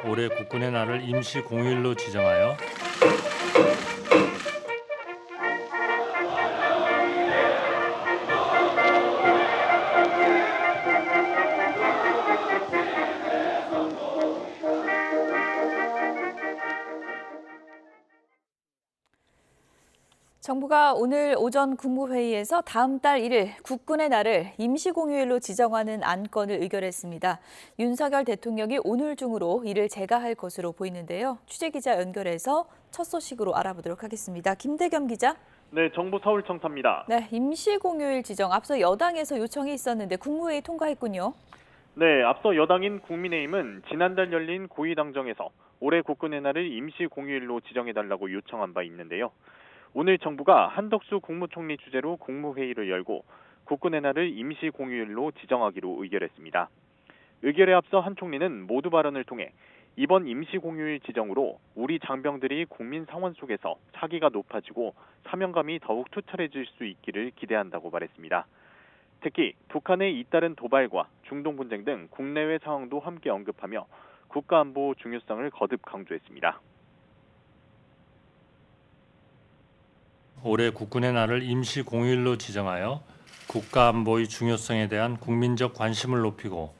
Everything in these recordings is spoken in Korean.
올해 국군의 날을 임시 공휴일로 지정하여 정부가 오늘 오전 국무회의에서 다음 달 1일 국군의 날을 임시공휴일로 지정하는 안건을 의결했습니다. 윤석열 대통령이 오늘 중으로 이를 재가할 것으로 보이는데요. 취재기자 연결해서 첫 소식으로 알아보도록 하겠습니다. 김대겸 기자. 네, 정부 서울청사입니다. 네, 임시공휴일 지정 앞서 여당에서 요청이 있었는데 국무회의 통과했군요. 네, 앞서 여당인 국민의힘은 지난달 열린 고위당정에서 올해 국군의 날을 임시공휴일로 지정해달라고 요청한 바 있는데요. 오늘 정부가 한덕수 국무총리 주재로 국무회의를 열고 국군의 날을 임시공휴일로 지정하기로 의결했습니다. 의결에 앞서 한 총리는 모두 발언을 통해 이번 임시공휴일 지정으로 우리 장병들이 국민 상원 속에서 사기가 높아지고 사명감이 더욱 투철해질 수 있기를 기대한다고 말했습니다. 특히 북한의 잇따른 도발과 중동 분쟁 등 국내외 상황도 함께 언급하며 국가안보 중요성을 거듭 강조했습니다. 올해 국군의 날을 임시 공휴일로 지정하여 국가 안보의 중요성에 대한 국민적 관심을 높이고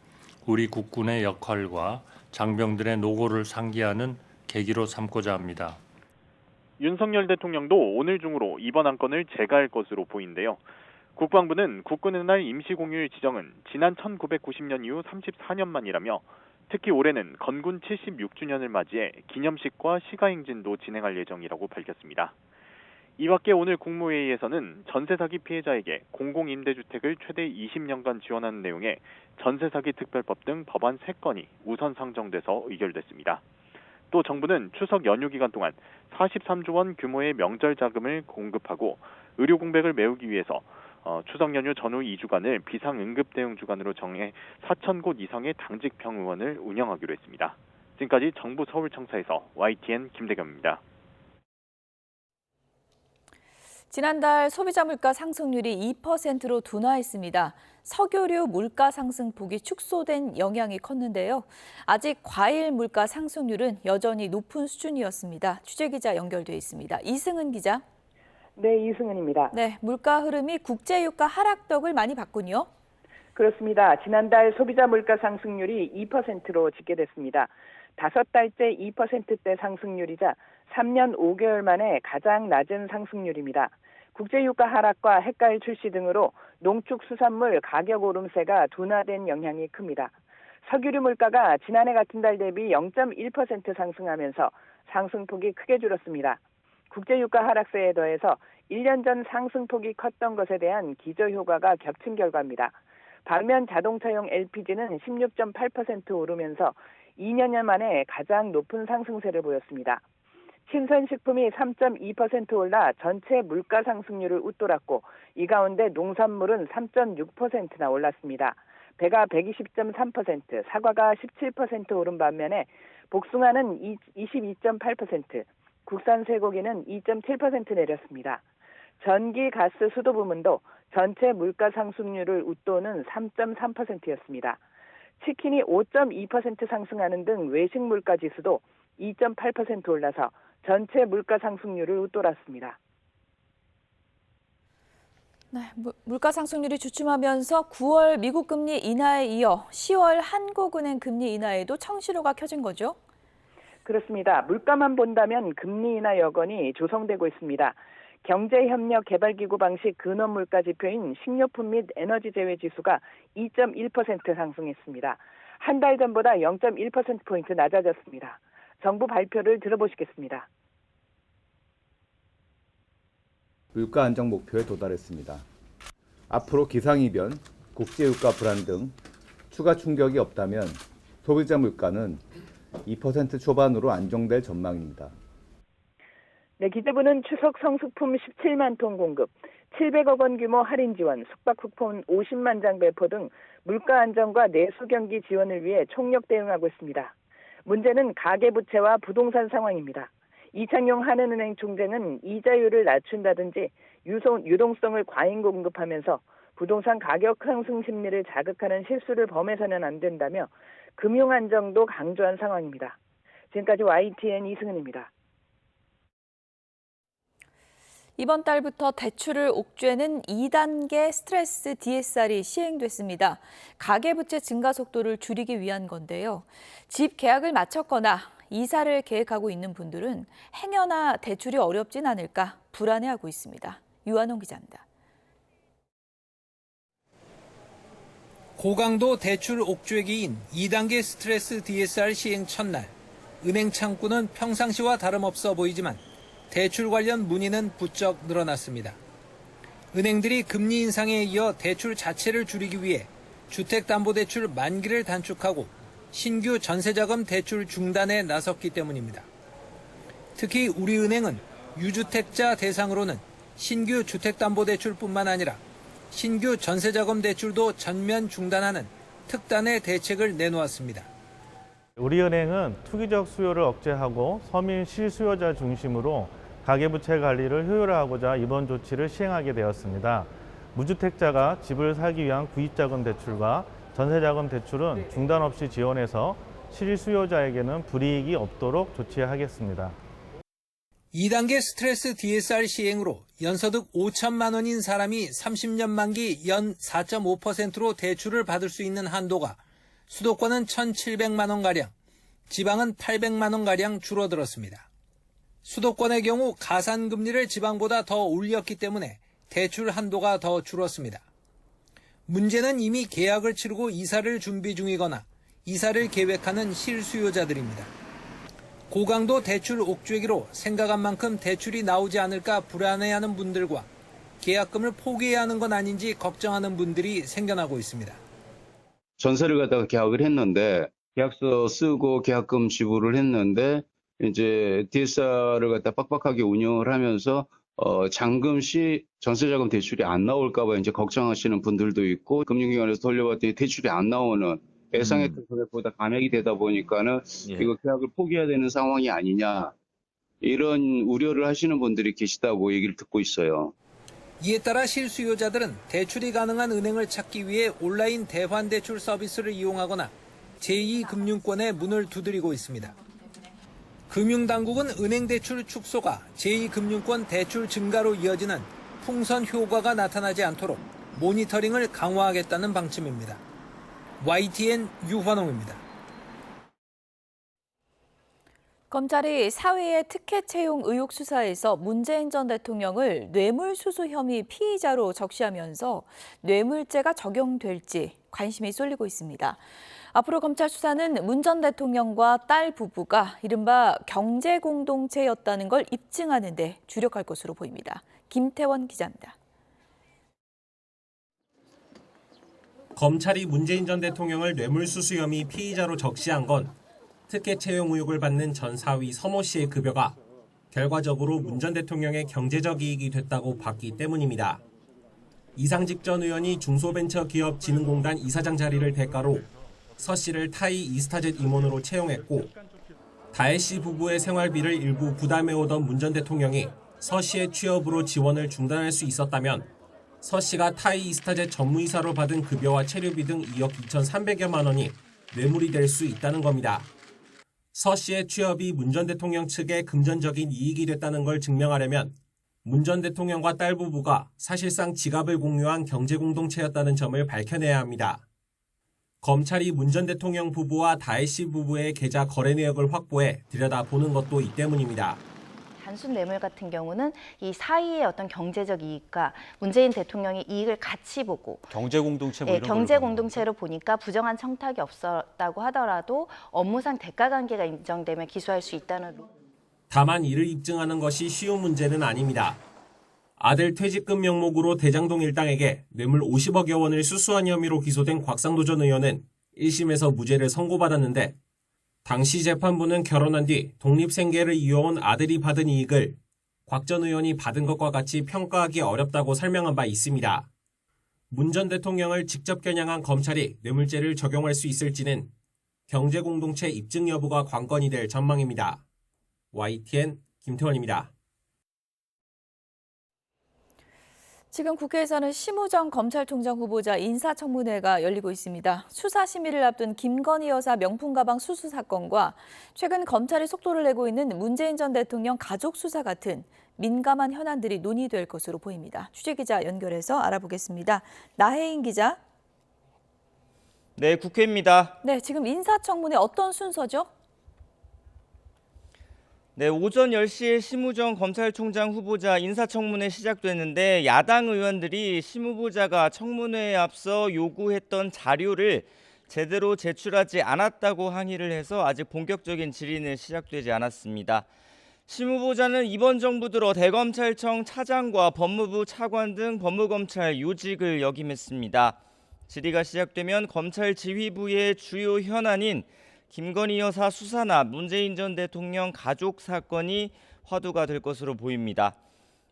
우리 국군의 역할과 장병들의 노고를 상기하는 계기로 삼고자 합니다. 윤석열 대통령도 오늘 중으로 이번 안건을 재가할 것으로 보이는데요. 국방부는 국군의 날 임시공휴일 지정은 지난 1990년 이후 34년 만이라며 특히 올해는 건군 76주년을 맞이해 기념식과 시가행진도 진행할 예정이라고 밝혔습니다. 이 밖에 오늘 국무회의에서는 전세사기 피해자에게 공공임대주택을 최대 20년간 지원하는 내용의 전세사기 특별법 등 법안 3건이 우선 상정돼서 의결됐습니다. 또 정부는 추석 연휴 기간 동안 43조 원 규모의 명절 자금을 공급하고 의료 공백을 메우기 위해서 추석 연휴 전후 2주간을 비상응급대응주간으로 정해 4,000곳 이상의 당직 병의원을 운영하기로 했습니다. 지금까지 정부 서울청사에서 YTN 김대겸입니다. 지난달 소비자 물가 상승률이 2%로 둔화했습니다. 석유류 물가 상승폭이 축소된 영향이 컸는데요. 아직 과일 물가 상승률은 여전히 높은 수준이었습니다. 취재기자 연결돼 있습니다. 이승은 기자. 네, 이승은입니다. 네, 물가 흐름이 국제유가 하락덕을 많이 봤군요. 그렇습니다. 지난달 소비자 물가 상승률이 2%로 집계됐습니다. 5달째 2%대 상승률이자 3년 5개월 만에 가장 낮은 상승률입니다. 국제유가 하락과 핵가일 출시 등으로 농축수산물 가격 오름세가 둔화된 영향이 큽니다. 석유류 물가가 지난해 같은 달 대비 0.1% 상승하면서 상승폭이 크게 줄었습니다. 국제유가 하락세에 더해서 1년 전 상승폭이 컸던 것에 대한 기저효과가 겹친 결과입니다. 반면 자동차용 LPG는 16.8% 오르면서 2년여 만에 가장 높은 상승세를 보였습니다. 신선식품이 3.2% 올라 전체 물가 상승률을 웃돌았고 이 가운데 농산물은 3.6%나 올랐습니다. 배가 120.3%, 사과가 17% 오른 반면에 복숭아는 22.8%, 국산 쇠고기는 2.7% 내렸습니다. 전기, 가스, 수도 부문도 전체 물가 상승률을 웃도는 3.3%였습니다. 치킨이 5.2% 상승하는 등 외식 물가 지수도 2.8% 올라서 전체 물가 상승률을 웃돌았습니다. 네, 물가 상승률이 주춤하면서 9월 미국 금리 인하에 이어 10월 한국은행 금리 인하에도 청시로가 켜진 거죠? 그렇습니다. 물가만 본다면 금리 인하 여건이 조성되고 있습니다. 경제협력개발기구 방식 근원물가 지표인 식료품 및 에너지 제외 지수가 2.1% 상승했습니다. 한 달 전보다 0.1%포인트 낮아졌습니다. 정부 발표를 들어보시겠습니다. 물가 안정 목표에 도달했습니다. 앞으로 기상이변, 국제유가 불안 등 추가 충격이 없다면 소비자 물가는 2% 초반으로 안정될 전망입니다. 네, 기재부는 추석 성수품 17만 톤 공급, 700억 원 규모 할인 지원, 숙박 쿠폰 50만 장 배포 등 물가 안정과 내수 경기 지원을 위해 총력 대응하고 있습니다. 문제는 가계부채와 부동산 상황입니다. 이창용 한은은행 총재는 이자율을 낮춘다든지 유동성을 과잉 공급하면서 부동산 가격 상승 심리를 자극하는 실수를 범해서는 안 된다며 금융 안정도 강조한 상황입니다. 지금까지 YTN 이승은입니다. 이번 달부터 대출을 옥죄는 2단계 스트레스 DSR이 시행됐습니다. 가계부채 증가 속도를 줄이기 위한 건데요. 집 계약을 마쳤거나 이사를 계획하고 있는 분들은 행여나 대출이 어렵진 않을까 불안해하고 있습니다. 유한홍 기자입니다. 고강도 대출 옥죄기인 2단계 스트레스 DSR 시행 첫날, 은행 창구는 평상시와 다름없어 보이지만 대출 관련 문의는 부쩍 늘어났습니다. 은행들이 금리 인상에 이어 대출 자체를 줄이기 위해 주택담보대출 만기를 단축하고 신규 전세자금 대출 중단에 나섰기 때문입니다. 특히 우리은행은 유주택자 대상으로는 신규 주택담보대출뿐만 아니라 신규 전세자금 대출도 전면 중단하는 특단의 대책을 내놓았습니다. 우리은행은 투기적 수요를 억제하고 서민 실수요자 중심으로 가계부채 관리를 효율화하고자 이번 조치를 시행하게 되었습니다. 무주택자가 집을 사기 위한 구입자금 대출과 전세자금 대출은 중단 없이 지원해서 실수요자에게는 불이익이 없도록 조치하겠습니다. 2단계 스트레스 DSR 시행으로 연소득 5천만 원인 사람이 30년 만기 연 4.5%로 대출을 받을 수 있는 한도가 수도권은 1,700만 원가량, 지방은 800만 원가량 줄어들었습니다. 수도권의 경우 가산금리를 지방보다 더 올렸기 때문에 대출 한도가 더 줄었습니다. 문제는 이미 계약을 치르고 이사를 준비 중이거나 이사를 계획하는 실수요자들입니다. 고강도 대출 옥죄기로 생각한 만큼 대출이 나오지 않을까 불안해하는 분들과 계약금을 포기해야 하는 건 아닌지 걱정하는 분들이 생겨나고 있습니다. 전세를 갖다가 계약을 했는데 계약서 쓰고 계약금 지불을 했는데 이제 DSR을 갖다 빡빡하게 운영을 하면서 잔금 시 전세자금 대출이 안 나올까 봐 이제 걱정하시는 분들도 있고 금융기관에서 돌려봤더니 대출이 안 나오는 예상했던 금액보다 감액이 되다 보니까는 이거 계약을 포기해야 되는 상황이 아니냐 이런 우려를 하시는 분들이 계시다고 얘기를 듣고 있어요. 이에 따라 실수요자들은 대출이 가능한 은행을 찾기 위해 온라인 대환대출 서비스를 이용하거나 제2금융권에 문을 두드리고 있습니다. 금융당국은 은행 대출 축소가 제2금융권 대출 증가로 이어지는 풍선 효과가 나타나지 않도록 모니터링을 강화하겠다는 방침입니다. YTN 유환홍입니다. 검찰이 사위의 특혜 채용 의혹 수사에서 문재인 전 대통령을 뇌물수수 혐의 피의자로 적시하면서 뇌물죄가 적용될지 관심이 쏠리고 있습니다. 앞으로 검찰 수사는 문 전 대통령과 딸 부부가 이른바 경제공동체였다는 걸 입증하는 데 주력할 것으로 보입니다. 김태원 기자입니다. 검찰이 문재인 전 대통령을 뇌물수수 혐의 피의자로 적시한 건 특혜 채용 의혹을 받는 전 사위 서모 씨의 급여가 결과적으로 문 전 대통령의 경제적 이익이 됐다고 봤기 때문입니다. 이상직 전 의원이 중소벤처기업진흥공단 이사장 자리를 대가로 서 씨를 타이 이스타젯 임원으로 채용했고 다혜 씨 부부의 생활비를 일부 부담해오던 문 전 대통령이 서 씨의 취업으로 지원을 중단할 수 있었다면 서 씨가 타이 이스타젯 전무이사로 받은 급여와 체류비 등 2억 2,300여만 원이 뇌물이 될 수 있다는 겁니다. 서 씨의 취업이 문 전 대통령 측의 금전적인 이익이 됐다는 걸 증명하려면 문 전 대통령과 딸 부부가 사실상 지갑을 공유한 경제공동체였다는 점을 밝혀내야 합니다. 검찰이 문 전 대통령 부부와 다혜 씨 부부의 계좌 거래 내역을 확보해 들여다보는 것도 이 때문입니다. 단순 뇌물 같은 경우는 이 사이의 어떤 경제적 이익과 문재인 대통령의 이익을 같이 보고 경제공동체 뭐 이런 경제공동체로 보니까 부정한 청탁이 없었다고 하더라도 업무상 대가관계가 인정되면 기소할 수 있다는. 다만 이를 입증하는 것이 쉬운 문제는 아닙니다. 아들 퇴직금 명목으로 대장동 일당에게 뇌물 50억여 원을 수수한 혐의로 기소된 곽상도 전 의원은 1심에서 무죄를 선고받았는데 당시 재판부는 결혼한 뒤 독립생계를 이어온 아들이 받은 이익을 곽 전 의원이 받은 것과 같이 평가하기 어렵다고 설명한 바 있습니다. 문 전 대통령을 직접 겨냥한 검찰이 뇌물죄를 적용할 수 있을지는 경제공동체 입증 여부가 관건이 될 전망입니다. YTN 김태원입니다. 지금 국회에서는 심우정 검찰총장 후보자 인사청문회가 열리고 있습니다. 수사 심의를 앞둔 김건희 여사 명품 가방 수수 사건과 최근 검찰이 속도를 내고 있는 문재인 전 대통령 가족 수사 같은 민감한 현안들이 논의될 것으로 보입니다. 취재기자 연결해서 알아보겠습니다. 나혜인 기자. 네, 국회입니다. 네, 지금 인사청문회 어떤 순서죠? 네, 오전 10시에 심우정 검찰총장 후보자 인사청문회 시작됐는데 야당 의원들이 심 후보자가 청문회에 앞서 요구했던 자료를 제대로 제출하지 않았다고 항의를 해서 아직 본격적인 질의는 시작되지 않았습니다. 심 후보자는 이번 정부 들어 대검찰청 차장과 법무부 차관 등 법무검찰 요직을 역임했습니다. 질의가 시작되면 검찰 지휘부의 주요 현안인 김건희 여사 수사나 문재인 전 대통령 가족 사건이 화두가 될 것으로 보입니다.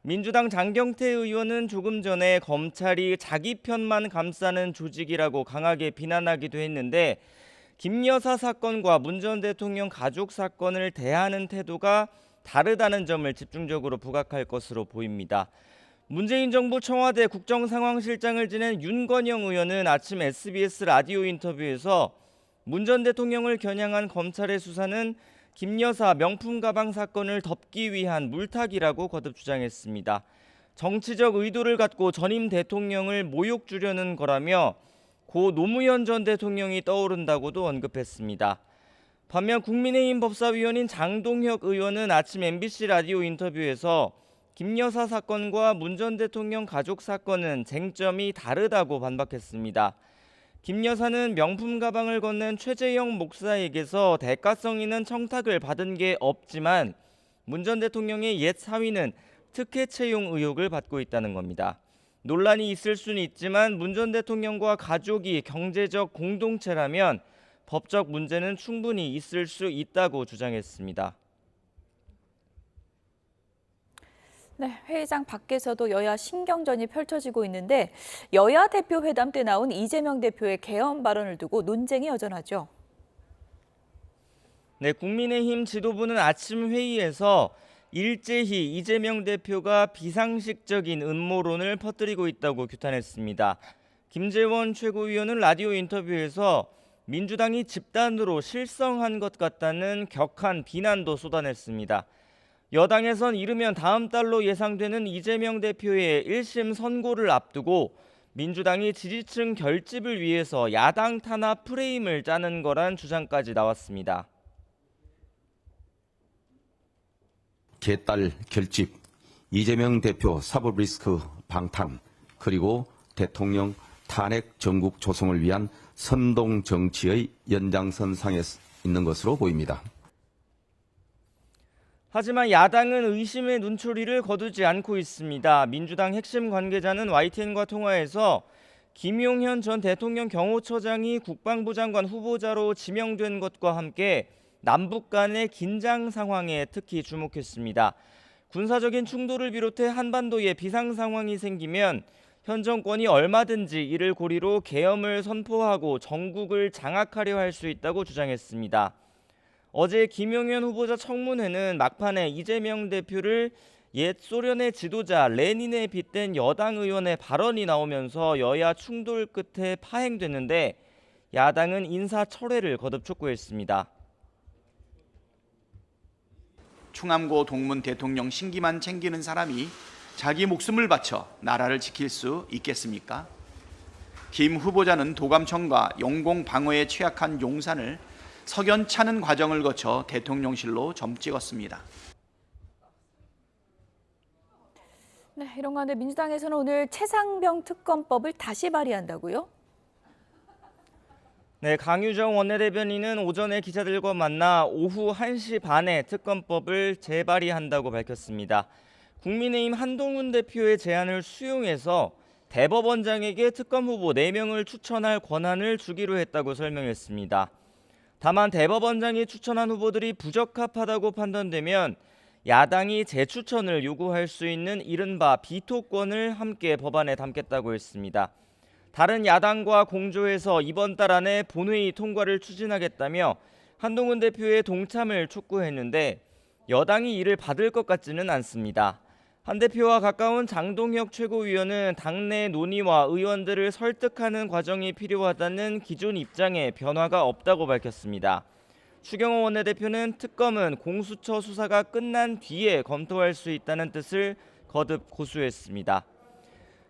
민주당 장경태 의원은 조금 전에 검찰이 자기 편만 감싸는 조직이라고 강하게 비난하기도 했는데 김 여사 사건과 문 전 대통령 가족 사건을 대하는 태도가 다르다는 점을 집중적으로 부각할 것으로 보입니다. 문재인 정부 청와대 국정상황실장을 지낸 윤건영 의원은 아침 SBS 라디오 인터뷰에서 문 전 대통령을 겨냥한 검찰의 수사는 김 여사 명품 가방 사건을 덮기 위한 물타기라고 거듭 주장했습니다. 정치적 의도를 갖고 전임 대통령을 모욕 주려는 거라며 고 노무현 전 대통령이 떠오른다고도 언급했습니다. 반면 국민의힘 법사위원인 장동혁 의원은 아침 MBC 라디오 인터뷰에서 김 여사 사건과 문 전 대통령 가족 사건은 쟁점이 다르다고 반박했습니다. 김 여사는 명품 가방을 건넨 최재형 목사에게서 대가성 있는 청탁을 받은 게 없지만 문 전 대통령의 옛 사위는 특혜 채용 의혹을 받고 있다는 겁니다. 논란이 있을 수는 있지만 문 전 대통령과 가족이 경제적 공동체라면 법적 문제는 충분히 있을 수 있다고 주장했습니다. 네, 회의장 밖에서도 여야 신경전이 펼쳐지고 있는데 여야 대표 회담 때 나온 이재명 대표의 계엄 발언을 두고 논쟁이 여전하죠. 네, 국민의힘 지도부는 아침 회의에서 일제히 이재명 대표가 비상식적인 음모론을 퍼뜨리고 있다고 규탄했습니다. 김재원 최고위원은 라디오 인터뷰에서 민주당이 집단으로 실성한 것 같다는 격한 비난도 쏟아냈습니다. 여당에선 이르면 다음 달로 예상되는 이재명 대표의 1심 선고를 앞두고 민주당이 지지층 결집을 위해서 야당 탄압 프레임을 짜는 거란 주장까지 나왔습니다. 개딸 결집, 이재명 대표 사법 리스크 방탄, 그리고 대통령 탄핵 전국 조성을 위한 선동 정치의 연장선상에 있는 것으로 보입니다. 하지만 야당은 의심의 눈초리를 거두지 않고 있습니다. 민주당 핵심 관계자는 YTN과 통화에서 김용현 전 대통령 경호처장이 국방부 장관 후보자로 지명된 것과 함께 남북 간의 긴장 상황에 특히 주목했습니다. 군사적인 충돌을 비롯해 한반도에 비상 상황이 생기면 현 정권이 얼마든지 이를 고리로 계엄을 선포하고 전국을 장악하려 할 수 있다고 주장했습니다. 어제 김용현 후보자 청문회는 막판에 이재명 대표를 옛 소련의 지도자 레닌에 빗댄 여당 의원의 발언이 나오면서 여야 충돌 끝에 파행됐는데 야당은 인사철회를 거듭 촉구했습니다. 충암고 동문 대통령 신기만 챙기는 사람이 자기 목숨을 바쳐 나라를 지킬 수 있겠습니까? 김 후보자는 도감청과 영공 방어에 취약한 용산을 석연찮은 과정을 거쳐 대통령실로 점 찍었습니다. 네, 이런 가운데 민주당에서는 오늘 최상병 특검법을 다시 발의한다고요? 네, 강유정 원내대변인은 오전에 기자들과 만나 오후 1시 반에 특검법을 재발의한다고 밝혔습니다. 국민의힘 한동훈 대표의 제안을 수용해서 대법원장에게 특검 후보 4명을 추천할 권한을 주기로 했다고 설명했습니다. 다만 대법원장이 추천한 후보들이 부적합하다고 판단되면 야당이 재추천을 요구할 수 있는 이른바 비토권을 함께 법안에 담겠다고 했습니다. 다른 야당과 공조해서 이번 달 안에 본회의 통과를 추진하겠다며 한동훈 대표의 동참을 촉구했는데 여당이 이를 받을 것 같지는 않습니다. 한 대표와 가까운 장동혁 최고위원은 당내 논의와 의원들을 설득하는 과정이 필요하다는 기존 입장에 변화가 없다고 밝혔습니다. 추경호 원내대표는 특검은 공수처 수사가 끝난 뒤에 검토할 수 있다는 뜻을 거듭 고수했습니다.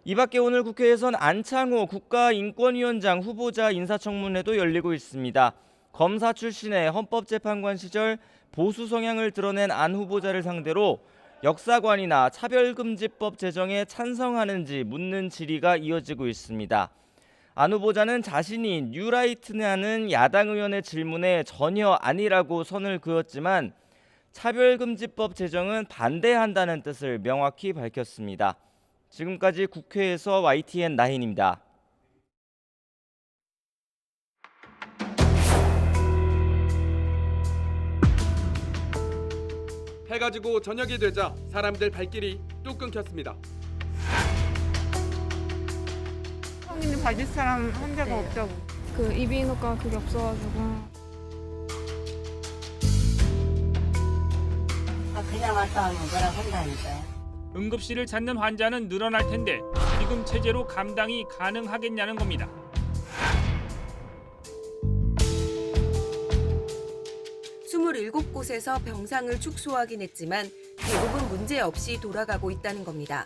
이 밖에 오늘 국회에선 안창호 국가인권위원장 후보자 인사청문회도 열리고 있습니다. 검사 출신의 헌법재판관 시절 보수 성향을 드러낸 안 후보자를 상대로 역사관이나 차별금지법 제정에 찬성하는지 묻는 질의가 이어지고 있습니다. 안 후보자는 자신이 뉴라이트냐는 야당 의원의 질문에 전혀 아니라고 선을 그었지만 차별금지법 제정은 반대한다는 뜻을 명확히 밝혔습니다. 지금까지 국회에서 YTN9입니다. 해가 지고 저녁이 되자 사람들 발길이 뚝 끊겼습니다. 성인이 봐줄 사람 한 대가 없다고. 그 이비인후과 그게 없어가지고. 그냥 왔다 오면 뭐라 한다니까요. 응급실을 찾는 환자는 늘어날 텐데 지금 체제로 감당이 가능하겠냐는 겁니다. 스물일곱 곳에서 병상을 축소하긴 했지만 대부분 문제 없이 돌아가고 있다는 겁니다.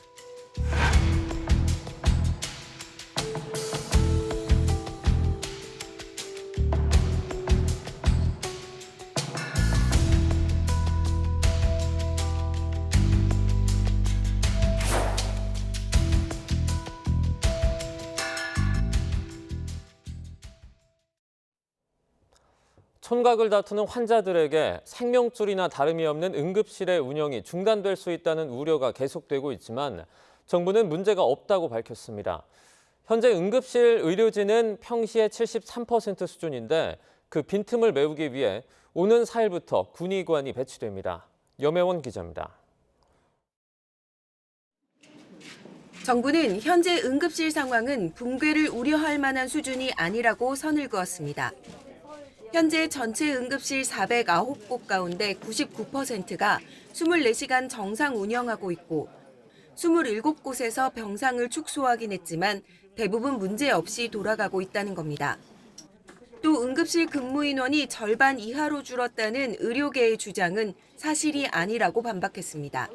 촌각을 다투는 환자들에게 생명줄이나 다름이 없는 응급실의 운영이 중단될 수 있다는 우려가 계속되고 있지만 정부는 문제가 없다고 밝혔습니다. 현재 응급실 의료진은 평시의 73% 수준인데 그 빈틈을 메우기 위해 오는 4일부터 군의관이 배치됩니다. 염혜원 기자입니다. 정부는 현재 응급실 상황은 붕괴를 우려할 만한 수준이 아니라고 선을 그었습니다. 현재 전체 응급실 409곳 가운데 99%가 24시간 정상 운영하고 있고 27곳에서 병상을 축소하긴 했지만 대부분 문제 없이 돌아가고 있다는 겁니다. 또 응급실 근무 인원이 절반 이하로 줄었다는 의료계의 주장은 사실이 아니라고 반박했습니다.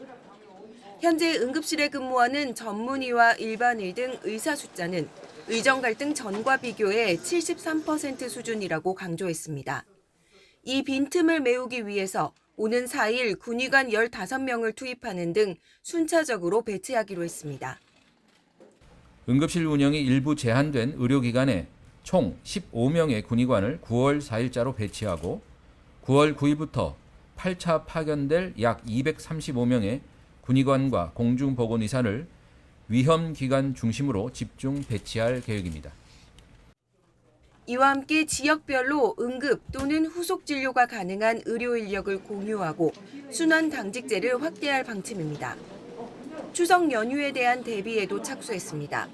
현재 응급실에 근무하는 전문의와 일반의 등 의사 숫자는 의정 갈등 전과 비교해 73% 수준이라고 강조했습니다. 이 빈틈을 메우기 위해서 오는 4일 군의관 15명을 투입하는 등 순차적으로 배치하기로 했습니다. 응급실 운영이 일부 제한된 의료기관에 총 15명의 군의관을 9월 4일자로 배치하고 9월 9일부터 8차 파견될 약 235명의 군의관과 공중보건의사를 위험기관 중심으로 집중 배치할 계획입니다. 이와 함께 지역별로 응급 또는 후속 진료가 가능한 의료 인력을 공유하고 순환 당직제를 확대할 방침입니다. 추석 연휴에 대한 대비에도 착수했습니다.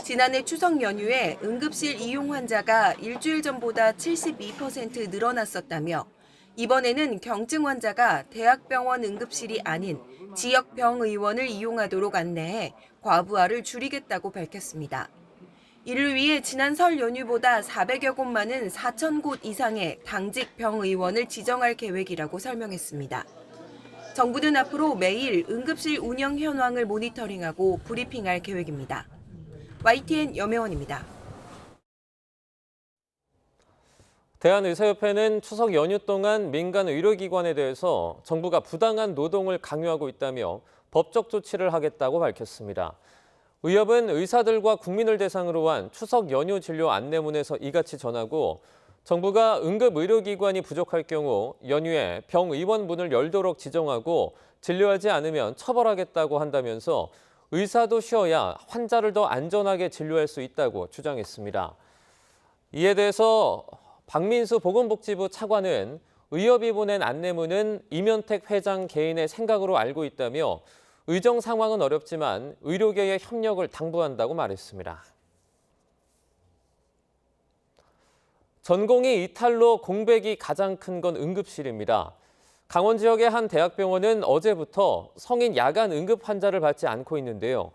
지난해 추석 연휴에 응급실 이용 환자가 일주일 전보다 72% 늘어났었다며 이번에는 경증 환자가 대학병원 응급실이 아닌 지역 병의원을 이용하도록 안내해 과부하를 줄이겠다고 밝혔습니다. 이를 위해 지난 설 연휴보다 400여 곳 많은 4,000곳 이상의 당직 병의원을 지정할 계획이라고 설명했습니다. 정부는 앞으로 매일 응급실 운영 현황을 모니터링하고 브리핑할 계획입니다. YTN 염혜원입니다. 대한의사협회는 추석 연휴 동안 민간 의료기관에 대해서 정부가 부당한 노동을 강요하고 있다며 법적 조치를 하겠다고 밝혔습니다. 의협은 의사들과 국민을 대상으로 한 추석 연휴 진료 안내문에서 이같이 전하고 정부가 응급의료기관이 부족할 경우 연휴에 병의원문을 열도록 지정하고 진료하지 않으면 처벌하겠다고 한다면서 의사도 쉬어야 환자를 더 안전하게 진료할 수 있다고 주장했습니다. 이에 대해서 박민수 보건복지부 차관은 의협이 보낸 안내문은 이면택 회장 개인의 생각으로 알고 있다며 의정 상황은 어렵지만 의료계의 협력을 당부한다고 말했습니다. 전공의 이탈로 공백이 가장 큰 건 응급실입니다. 강원 지역의 한 대학병원은 어제부터 성인 야간 응급 환자를 받지 않고 있는데요.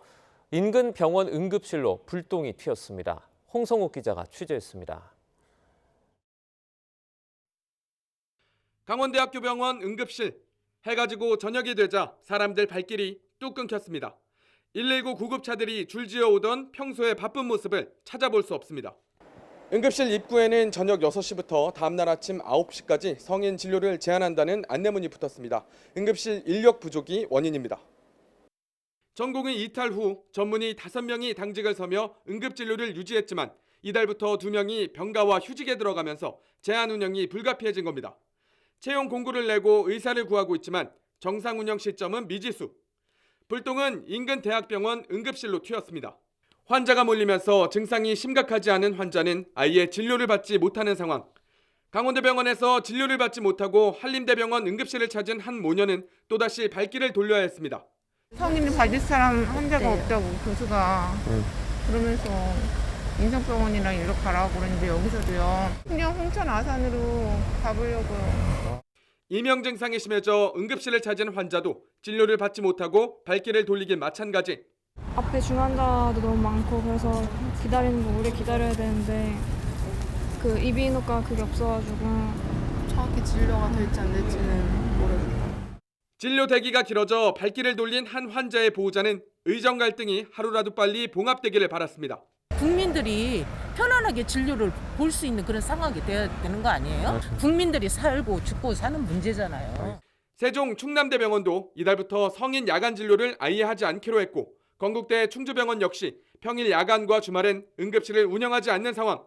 인근 병원 응급실로 불똥이 튀었습니다. 홍성욱 기자가 취재했습니다. 강원대학교 병원 응급실. 해가 지고 저녁이 되자 사람들 발길이 뚝 끊겼습니다. 119 구급차들이 줄지어 오던 평소의 바쁜 모습을 찾아볼 수 없습니다. 응급실 입구에는 저녁 6시부터 다음날 아침 9시까지 성인 진료를 제한한다는 안내문이 붙었습니다. 응급실 인력 부족이 원인입니다. 전공의 이탈 후 전문의 5명이 당직을 서며 응급진료를 유지했지만 이달부터 2명이 병가와 휴직에 들어가면서 제한 운영이 불가피해진 겁니다. 채용 공고를 내고 의사를 구하고 있지만 정상 운영 시점은 미지수. 불똥은 인근 대학병원 응급실로 튀었습니다. 환자가 몰리면서 증상이 심각하지 않은 환자는 아예 진료를 받지 못하는 상황. 강원대병원에서 진료를 받지 못하고 한림대병원 응급실을 찾은 한 모녀는 또다시 발길을 돌려야 했습니다. 성인이 받을 사람 환자가 없다고 교수가 그러면서 인성병원이랑 이렇게 가라고 그러는데 여기서도요. 그냥 홍천 아산으로 가보려고요. 이명 증상이 심해져 응급실을 찾은 환자도 진료를 받지 못하고 발길을 돌리긴 마찬가지. 앞에 중환자도 너무 많고 그래서 기다리는 거 오래 기다려야 되는데 그 이비인후과 그게 없어가지고 정확히 진료가 될지 안 될지는 모르겠어요. 진료 대기가 길어져 발길을 돌린 한 환자의 보호자는 의정 갈등이 하루라도 빨리 봉합되기를 바랐습니다. 국민들이 편안하게 진료를 볼 수 있는 그런 상황이 돼야 되는 거 아니에요? 국민들이 살고 죽고 사는 문제잖아요. 세종 충남대병원도 이달부터 성인 야간 진료를 아예 하지 않기로 했고 건국대 충주병원 역시 평일 야간과 주말엔 응급실을 운영하지 않는 상황.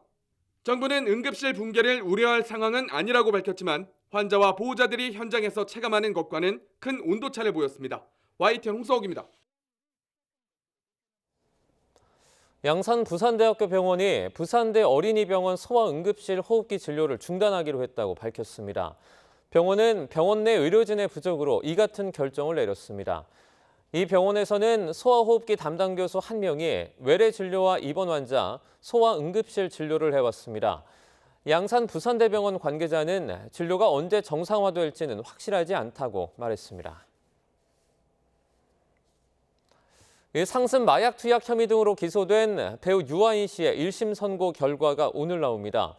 정부는 응급실 붕괴를 우려할 상황은 아니라고 밝혔지만 환자와 보호자들이 현장에서 체감하는 것과는 큰 온도차를 보였습니다. YTN 홍서욱입니다. 양산 부산대학교 병원이 부산대 어린이병원 소아응급실 호흡기 진료를 중단하기로 했다고 밝혔습니다. 병원은 병원 내 의료진의 부족으로 이 같은 결정을 내렸습니다. 이 병원에서는 소아호흡기 담당 교수 1명이 외래 진료와 입원 환자, 소아응급실 진료를 해왔습니다. 양산 부산대병원 관계자는 진료가 언제 정상화될지는 확실하지 않다고 말했습니다. 상습 마약 투약 혐의 등으로 기소된 배우 유아인 씨의 1심 선고 결과가 오늘 나옵니다.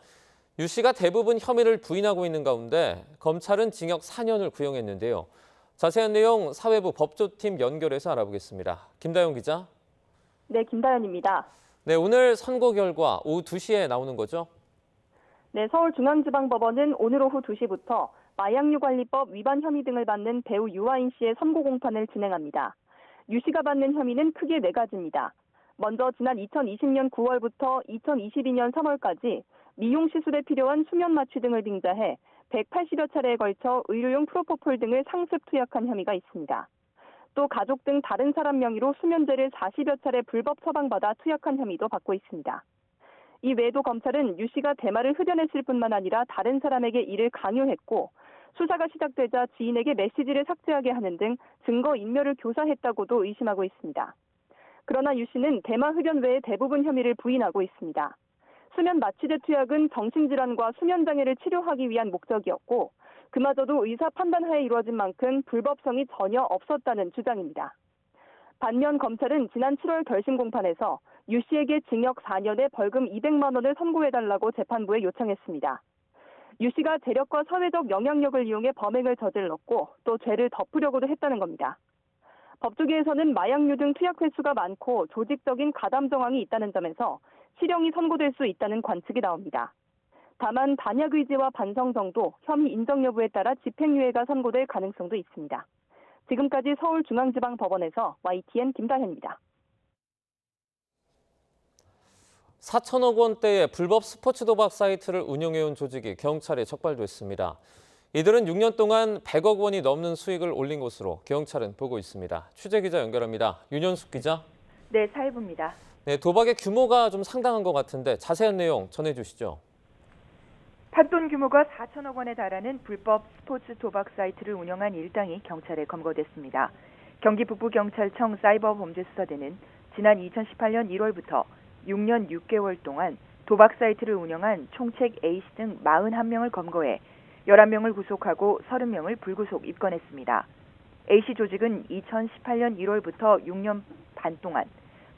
유 씨가 대부분 혐의를 부인하고 있는 가운데 검찰은 징역 4년을 구형했는데요. 자세한 내용 사회부 법조팀 연결해서 알아보겠습니다. 김다영 기자. 네, 김다연입니다. 네, 오늘 선고 결과 오후 2시에 나오는 거죠? 네, 서울중앙지방법원은 오늘 오후 2시부터 마약류관리법 위반 혐의 등을 받는 배우 유아인 씨의 선고 공판을 진행합니다. 유 씨가 받는 혐의는 크게 4가지입니다. 먼저 지난 2020년 9월부터 2022년 3월까지 미용 시술에 필요한 수면 마취 등을 빙자해 180여 차례에 걸쳐 의료용 프로포폴 등을 상습 투약한 혐의가 있습니다. 또 가족 등 다른 사람 명의로 수면제를 40여 차례 불법 처방받아 투약한 혐의도 받고 있습니다. 이 외에도 검찰은 유 씨가 대마를 흡연했을 뿐만 아니라 다른 사람에게 이를 강요했고 수사가 시작되자 지인에게 메시지를 삭제하게 하는 등 증거 인멸을 교사했다고도 의심하고 있습니다. 그러나 유 씨는 대마 흡연 외의 대부분 혐의를 부인하고 있습니다. 수면 마취제 투약은 정신질환과 수면장애를 치료하기 위한 목적이었고 그마저도 의사 판단하에 이루어진 만큼 불법성이 전혀 없었다는 주장입니다. 반면 검찰은 지난 7월 결심 공판에서 유 씨에게 징역 4년에 벌금 200만 원을 선고해달라고 재판부에 요청했습니다. 유 씨가 재력과 사회적 영향력을 이용해 범행을 저질렀고 또 죄를 덮으려고도 했다는 겁니다. 법조계에서는 마약류 등 투약 횟수가 많고 조직적인 가담 정황이 있다는 점에서 실형이 선고될 수 있다는 관측이 나옵니다. 다만 단약 의지와 반성 정도, 혐의 인정 여부에 따라 집행유예가 선고될 가능성도 있습니다. 지금까지 서울중앙지방법원에서 YTN 김다현입니다. 4천억 원대의 불법 스포츠 도박 사이트를 운영해온 조직이 경찰에 적발됐습니다. 이들은 6년 동안 100억 원이 넘는 수익을 올린 것으로 경찰은 보고 있습니다. 취재기자 연결합니다. 윤현숙 기자. 네, 사회부입니다. 네, 도박의 규모가 좀 상당한 것 같은데 자세한 내용 전해주시죠. 판돈 규모가 4천억 원에 달하는 불법 스포츠 도박 사이트를 운영한 일당이 경찰에 검거됐습니다. 경기 북부경찰청 사이버범죄수사대는 지난 2018년 1월부터 6년 6개월 동안 도박 사이트를 운영한 총책 A씨 등 41명을 검거해 11명을 구속하고 30명을 불구속 입건했습니다. A씨 조직은 2018년 1월부터 6년 반 동안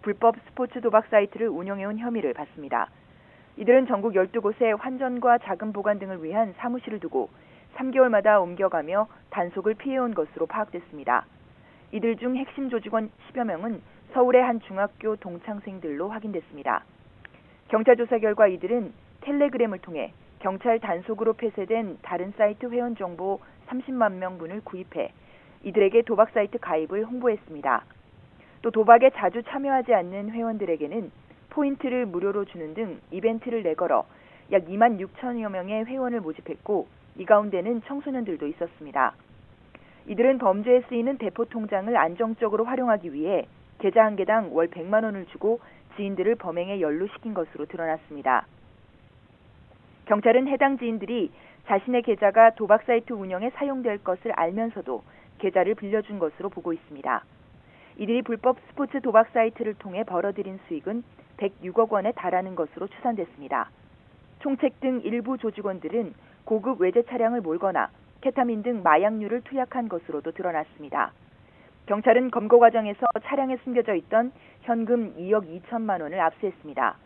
불법 스포츠 도박 사이트를 운영해온 혐의를 받습니다. 이들은 전국 12곳에 환전과 자금 보관 등을 위한 사무실을 두고 3개월마다 옮겨가며 단속을 피해온 것으로 파악됐습니다. 이들 중 핵심 조직원 10여 명은 서울의 한 중학교 동창생들로 확인됐습니다. 경찰 조사 결과 이들은 텔레그램을 통해 경찰 단속으로 폐쇄된 다른 사이트 회원 정보 30만 명분을 구입해 이들에게 도박 사이트 가입을 홍보했습니다. 또 도박에 자주 참여하지 않는 회원들에게는 포인트를 무료로 주는 등 이벤트를 내걸어 약 2만 6천여 명의 회원을 모집했고 이 가운데는 청소년들도 있었습니다. 이들은 범죄에 쓰이는 대포 통장을 안정적으로 활용하기 위해 계좌 한 개당 월 100만 원을 주고 지인들을 범행에 연루시킨 것으로 드러났습니다. 경찰은 해당 지인들이 자신의 계좌가 도박 사이트 운영에 사용될 것을 알면서도 계좌를 빌려준 것으로 보고 있습니다. 이들이 불법 스포츠 도박 사이트를 통해 벌어들인 수익은 106억 원에 달하는 것으로 추산됐습니다. 총책 등 일부 조직원들은 고급 외제 차량을 몰거나 케타민 등 마약류를 투약한 것으로도 드러났습니다. 경찰은 검거 과정에서 차량에 숨겨져 있던 현금 2억 2천만 원을 압수했습니다.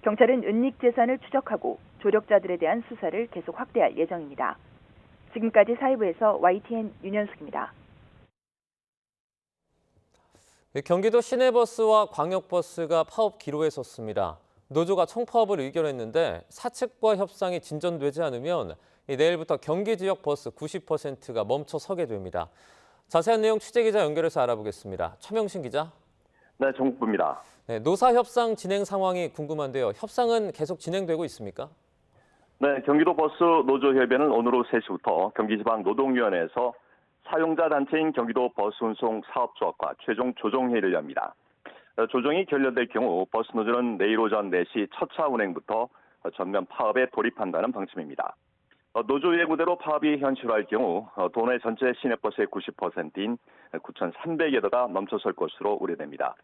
경찰은 은닉 재산을 추적하고 조력자들에 대한 수사를 계속 확대할 예정입니다. 지금까지 사회부에서 YTN 윤현숙입니다. 경기도 시내버스와 광역버스가 파업 기로에 섰습니다. 노조가 총파업을 의결했는데 사측과 협상이 진전되지 않으면 내일부터 경기 지역 버스 90%가 멈춰 서게 됩니다. 자세한 내용 취재기자 연결해서 알아보겠습니다. 최명신 기자. 네, 정국부입니다. 네, 노사 협상 진행 상황이 궁금한데요. 협상은 계속 진행되고 있습니까? 네, 경기도 버스 노조협의회는 오늘 오후 3시부터 경기지방노동위원회에서 사용자 단체인 경기도 버스운송 사업조합과 최종 조정회의를 엽니다. 조정이 결렬될 경우 버스 노조는 내일 오전 4시 첫 차 운행부터 전면 파업에 돌입한다는 방침입니다. 노조 예고대로 파업이 현실화할 경우 도내 전체 시내버스의 90%인 9,300여 대가 멈춰설 것으로 우려됩니다.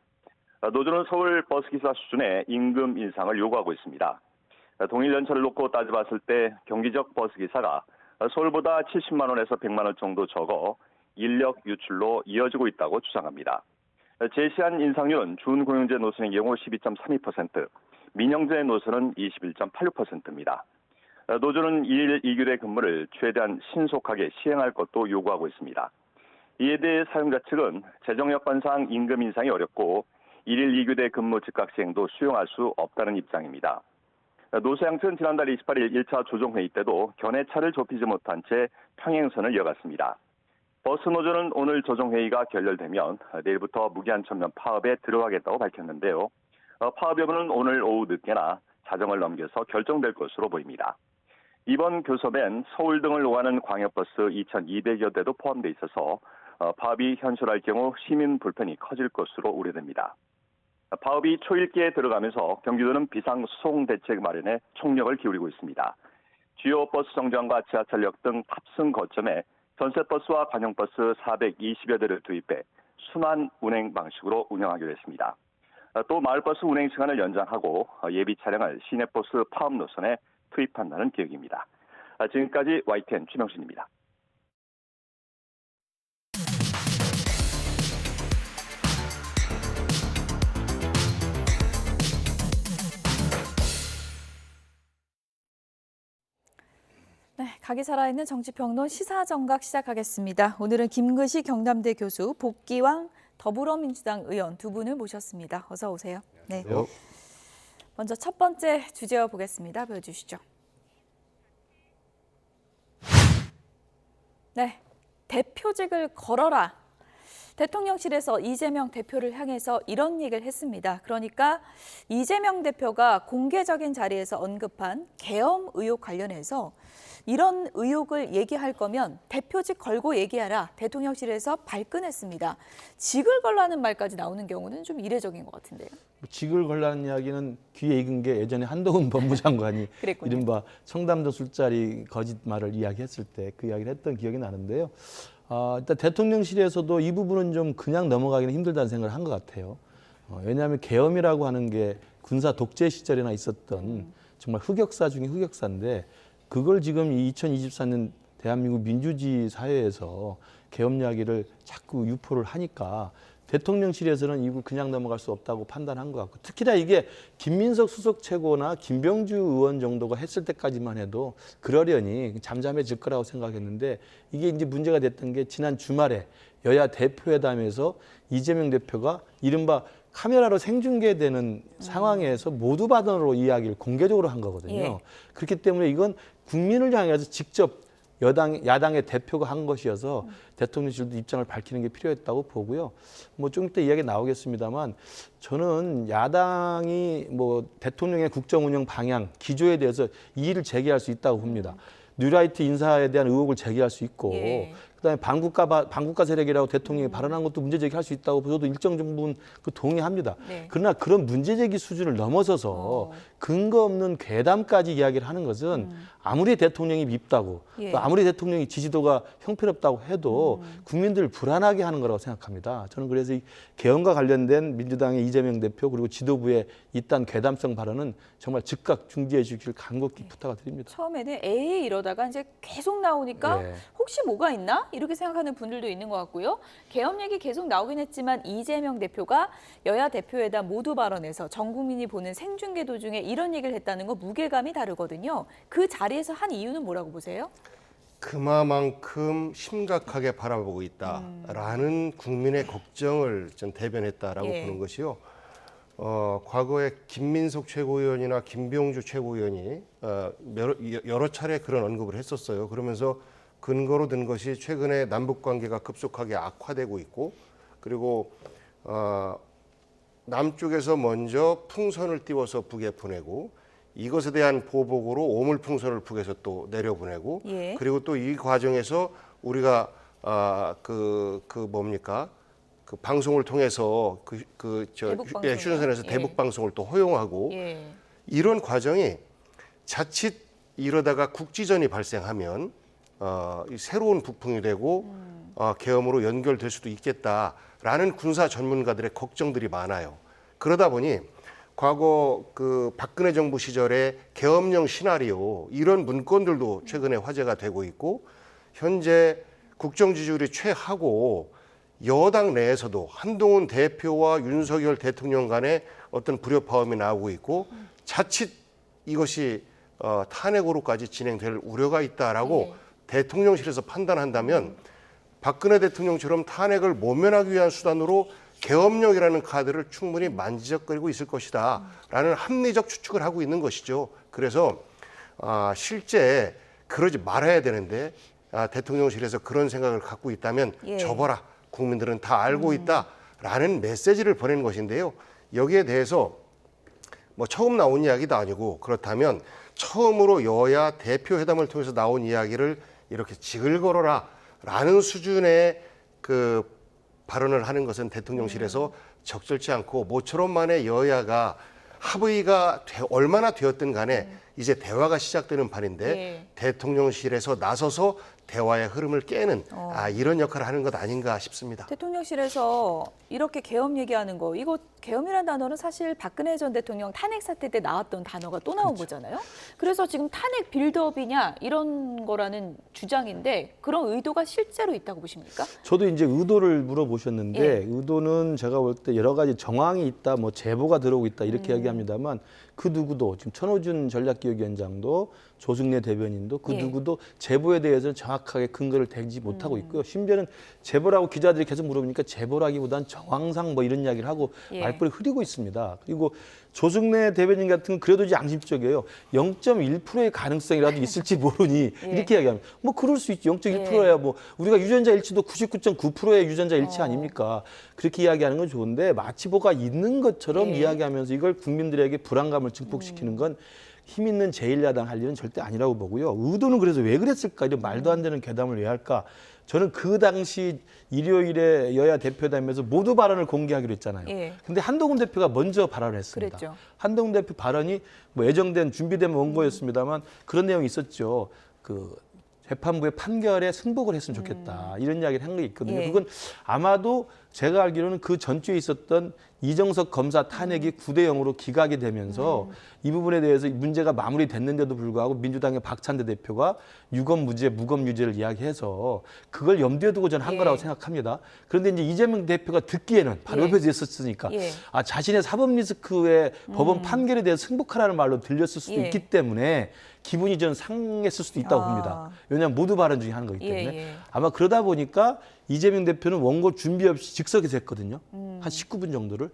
노조는 서울 버스기사 수준의 임금 인상을 요구하고 있습니다. 동일 연차를 놓고 따져봤을 때 경기적 버스기사가 서울보다 70만 원에서 100만 원 정도 적어 인력 유출로 이어지고 있다고 주장합니다. 제시한 인상률은 준고용제 노선의 경우 12.32%, 민영제 노선은 21.86%입니다. 노조는 1일 2교대 근무를 최대한 신속하게 시행할 것도 요구하고 있습니다. 이에 대해 사용자 측은 재정 여건상 임금 인상이 어렵고 1일 2교대 근무 즉각 시행도 수용할 수 없다는 입장입니다. 노사 양측은 지난달 28일 1차 조정회의 때도 견해차를 좁히지 못한 채 평행선을 이어갔습니다. 버스 노조는 오늘 조정회의가 결렬되면 내일부터 무기한 천면 파업에 들어가겠다고 밝혔는데요. 파업 여부는 오늘 오후 늦게나 자정을 넘겨서 결정될 것으로 보입니다. 이번 교섭엔 서울 등을 오가는 광역버스 2,200여 대도 포함돼 있어서 파업이 현실화할 경우 시민 불편이 커질 것으로 우려됩니다. 파업이 초읽기에 들어가면서 경기도는 비상수송 대책 마련에 총력을 기울이고 있습니다. 주요 버스 정류장과 지하철역 등 탑승 거점에 전세버스와 관용버스 420여 대를 투입해 순환 운행 방식으로 운영하기로 했습니다. 또 마을버스 운행 시간을 연장하고 예비 차량을 시내버스 파업 노선에 투입한다는 계획입니다. 지금까지 YTN 최명신입니다. 네, 각이 살아있는 정치평론 시사정각 시작하겠습니다. 오늘은 김그시 경남대 교수, 복기왕 더불어민주당 의원 두 분을 모셨습니다. 어서 오세요. 네. 먼저 첫 번째 주제와 보겠습니다. 보여주시죠. 네, 대표직을 걸어라. 대통령실에서 이재명 대표를 향해서 이런 얘기를 했습니다. 그러니까 이재명 대표가 공개적인 자리에서 언급한 계엄 의혹 관련해서 이런 의혹을 얘기할 거면 대표직 걸고 얘기하라. 대통령실에서 발끈했습니다. 직을 걸라는 말까지 나오는 경우는 좀 이례적인 것 같은데요. 직을 걸라는 이야기는 귀에 익은 게 예전에 한동훈 법무장관이 이른바 청담도 술자리 거짓말을 이야기했을 때 그 이야기를 했던 기억이 나는데요. 일단 대통령실에서도 이 부분은 좀 그냥 넘어가기는 힘들다는 생각을 한 것 같아요. 왜냐하면 계엄이라고 하는 게 군사 독재 시절에나 있었던 정말 흑역사 중에 흑역사인데 그걸 지금 2024년 대한민국 민주주의 사회에서 개업 이야기를 자꾸 유포를 하니까 대통령실에서는 이거 그냥 넘어갈 수 없다고 판단한 것 같고, 특히나 이게 김민석 수석 최고나 김병주 의원 정도가 했을 때까지만 해도 그러려니 잠잠해질 거라고 생각했는데, 이게 이제 문제가 됐던 게 지난 주말에 여야 대표회담에서 이재명 대표가 이른바 카메라로 생중계되는 상황에서 모두 발언으로 이야기를 공개적으로 한 거거든요. 예. 그렇기 때문에 이건 국민을 향해서 직접 야당의 대표가 한 것이어서 대통령실도 입장을 밝히는 게 필요했다고 보고요. 뭐 좀 이따 이야기 나오겠습니다만, 저는 야당이 뭐 대통령의 국정 운영 방향, 기조에 대해서 이의를 제기할 수 있다고 봅니다. 뉴라이트 인사에 대한 의혹을 제기할 수 있고, 예. 그다음에 반국가 세력이라고 대통령이 발언한 것도 문제 제기할 수 있다고 저도 일정 부분 동의합니다. 네. 그러나 그런 문제 제기 수준을 넘어서서 근거 없는 괴담까지 이야기를 하는 것은 아무리 대통령이 밉다고 예. 또 아무리 대통령이 지지도가 형편없다고 해도 국민들을 불안하게 하는 거라고 생각합니다. 저는 그래서 이 개헌과 관련된 민주당의 이재명 대표 그리고 지도부의 이딴 괴담성 발언은 정말 즉각 중지해 주길 간곡히 부탁을 드립니다. 처음에는 에이 이러다가 이제 계속 나오니까 네. 혹시 뭐가 있나? 이렇게 생각하는 분들도 있는 것 같고요. 개헌 얘기 계속 나오긴 했지만 이재명 대표가 여야 대표회담 모두 발언에서 전 국민이 보는 생중계 도중에 이런 얘기를 했다는 거 무게감이 다르거든요. 그 자리에서 한 이유는 뭐라고 보세요? 그만큼 심각하게 바라보고 있다라는 국민의 걱정을 좀 대변했다라고 예. 보는 것이요. 과거에 김민석 최고위원이나 김병주 최고위원이 여러 차례 그런 언급을 했었어요. 그러면서 근거로 든 것이 최근에 남북 관계가 급속하게 악화되고 있고, 그리고 남쪽에서 먼저 풍선을 띄워서 북에 보내고, 이것에 대한 보복으로 오물풍선을 북에서 또 내려보내고, 예. 그리고 또 이 과정에서 우리가 그 방송을 통해서 휴전선에서 예. 대북 방송을 또 허용하고, 예. 이런 과정이 자칫 이러다가 국지전이 발생하면 새로운 북풍이 되고 계엄으로 연결될 수도 있겠다라는 군사 전문가들의 걱정들이 많아요. 그러다 보니 과거 그 박근혜 정부 시절에 계엄령 시나리오 이런 문건들도 최근에 화제가 되고 있고, 현재 국정 지지율이 최하고 여당 내에서도 한동훈 대표와 윤석열 대통령 간의 어떤 불협화음이 나오고 있고, 자칫 이것이 탄핵으로까지 진행될 우려가 있다라고 대통령실에서 판단한다면 박근혜 대통령처럼 탄핵을 모면하기 위한 수단으로 계엄령이라는 카드를 충분히 만지작거리고 있을 것이다 라는 합리적 추측을 하고 있는 것이죠. 그래서 실제 그러지 말아야 되는데 대통령실에서 그런 생각을 갖고 있다면 예. 접어라, 국민들은 다 알고 있다라는 메시지를 보낸 것인데요. 여기에 대해서 뭐 처음 나온 이야기도 아니고, 그렇다면 처음으로 여야 대표회담을 통해서 나온 이야기를 이렇게 지글거려라 라는 수준의 그 발언을 하는 것은 대통령실에서 적절치 않고, 모처럼 만에 여야가 합의가 얼마나 되었든 간에 이제 대화가 시작되는 판인데 예. 대통령실에서 나서서 대화의 흐름을 깨는 이런 역할을 하는 것 아닌가 싶습니다. 대통령실에서 이렇게 계엄 얘기하는 거, 이거 계엄이라는 단어는 사실 박근혜 전 대통령 탄핵 사태 때 나왔던 단어가 또 나온 거잖아요. 그래서 지금 탄핵 빌드업이냐 이런 거라는 주장인데, 그런 의도가 실제로 있다고 보십니까? 저도 이제 의도를 물어보셨는데, 예. 의도는 제가 볼 때 여러 가지 정황이 있다, 뭐 제보가 들어오고 있다 이렇게 이야기합니다만, 그 누구도 지금 천호준 전략기획위원장도 조승래 대변인도 그 예. 누구도 제보에 대해서는 정확하게 근거를 대지 못하고 있고요. 심지어는 제보라고 기자들이 계속 물어보니까 제보라기보다는 정황상 뭐 이런 이야기를 하고 예. 말벌이 흐리고 있습니다. 그리고 조승래 대변인 같은 건 그래도 양심적이에요. 0.1%의 가능성이라도 있을지 모르니 예. 이렇게 이야기하면 뭐 그럴 수 있죠. 0.1%야 뭐 우리가 유전자 일치도 99.9%의 유전자 일치 아닙니까? 그렇게 이야기하는 건 좋은데, 마치 뭐가 있는 것처럼 예. 이야기하면서 이걸 국민들에게 불안감을 증폭시키는 건 힘 있는 제1야당 할 일은 절대 아니라고 보고요. 의도는 그래서 왜 그랬을까? 이런 말도 안 되는 괴담을 왜 할까? 저는 그 당시 일요일에 여야 대표회담에서 모두 발언을 공개하기로 했잖아요. 예. 근데 한동훈 대표가 먼저 발언을 했습니다. 그랬죠. 한동훈 대표 발언이 뭐 예정된 준비된 원고였습니다만 그런 내용이 있었죠. 그 재판부의 판결에 승복을 했으면 좋겠다. 이런 이야기를 한 게 있거든요. 예. 그건 아마도 제가 알기로는 그 전주에 있었던 이정석 검사 탄핵이 9대 0으로 기각이 되면서 이 부분에 대해서 문제가 마무리됐는데도 불구하고 민주당의 박찬대 대표가 유검 무죄, 무검 유죄를 이야기해서 그걸 염두에 두고 저는 한 거라고 생각합니다. 그런데 이제 이재명 대표가 듣기에는 바로 옆에서 있었으니까 자신의 사법 리스크의 법원 판결에 대해서 승복하라는 말로 들렸을 수도 있기 때문에 기분이 좀 상했을 수도 있다고 봅니다. 왜냐하면 모두 발언 중에 하는 거기 때문에. 아마 그러다 보니까 이재명 대표는 원고 준비 없이 즉석에서 했거든요. 한 19분 정도를.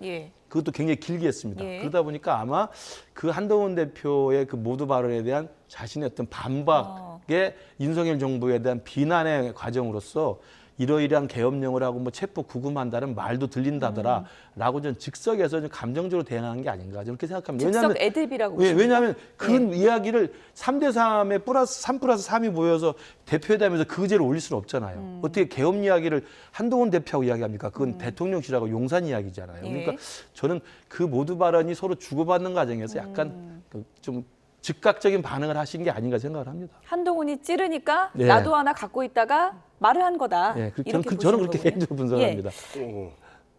그것도 굉장히 길게 했습니다. 그러다 보니까 아마 그 한동훈 대표의 그 모두 발언에 대한 자신의 어떤 반박의 윤석열 정부에 대한 비난의 과정으로서 이러이러한 계엄령을 하고 뭐 체포 구금한다는 말도 들린다더라 라고 좀 즉석에서 좀 감정적으로 대응한 게 아닌가 그렇게 생각합니다. 즉석 애드비라고. 왜냐하면 그 이야기를 3대3에 플러스 3+3이 모여서 대표회담에서 그 의제를 올릴 수는 없잖아요. 어떻게 계엄 이야기를 한동훈 대표하고 이야기합니까? 그건 대통령실하고 용산 이야기잖아요. 그러니까 저는 그 모두 발언이 서로 주고받는 과정에서 약간 좀 즉각적인 반응을 하신 게 아닌가 생각을 합니다. 한동훈이 찌르니까 나도 하나 갖고 있다가 말을 한 거다. 저는 그렇게 개인적으로 분석합니다.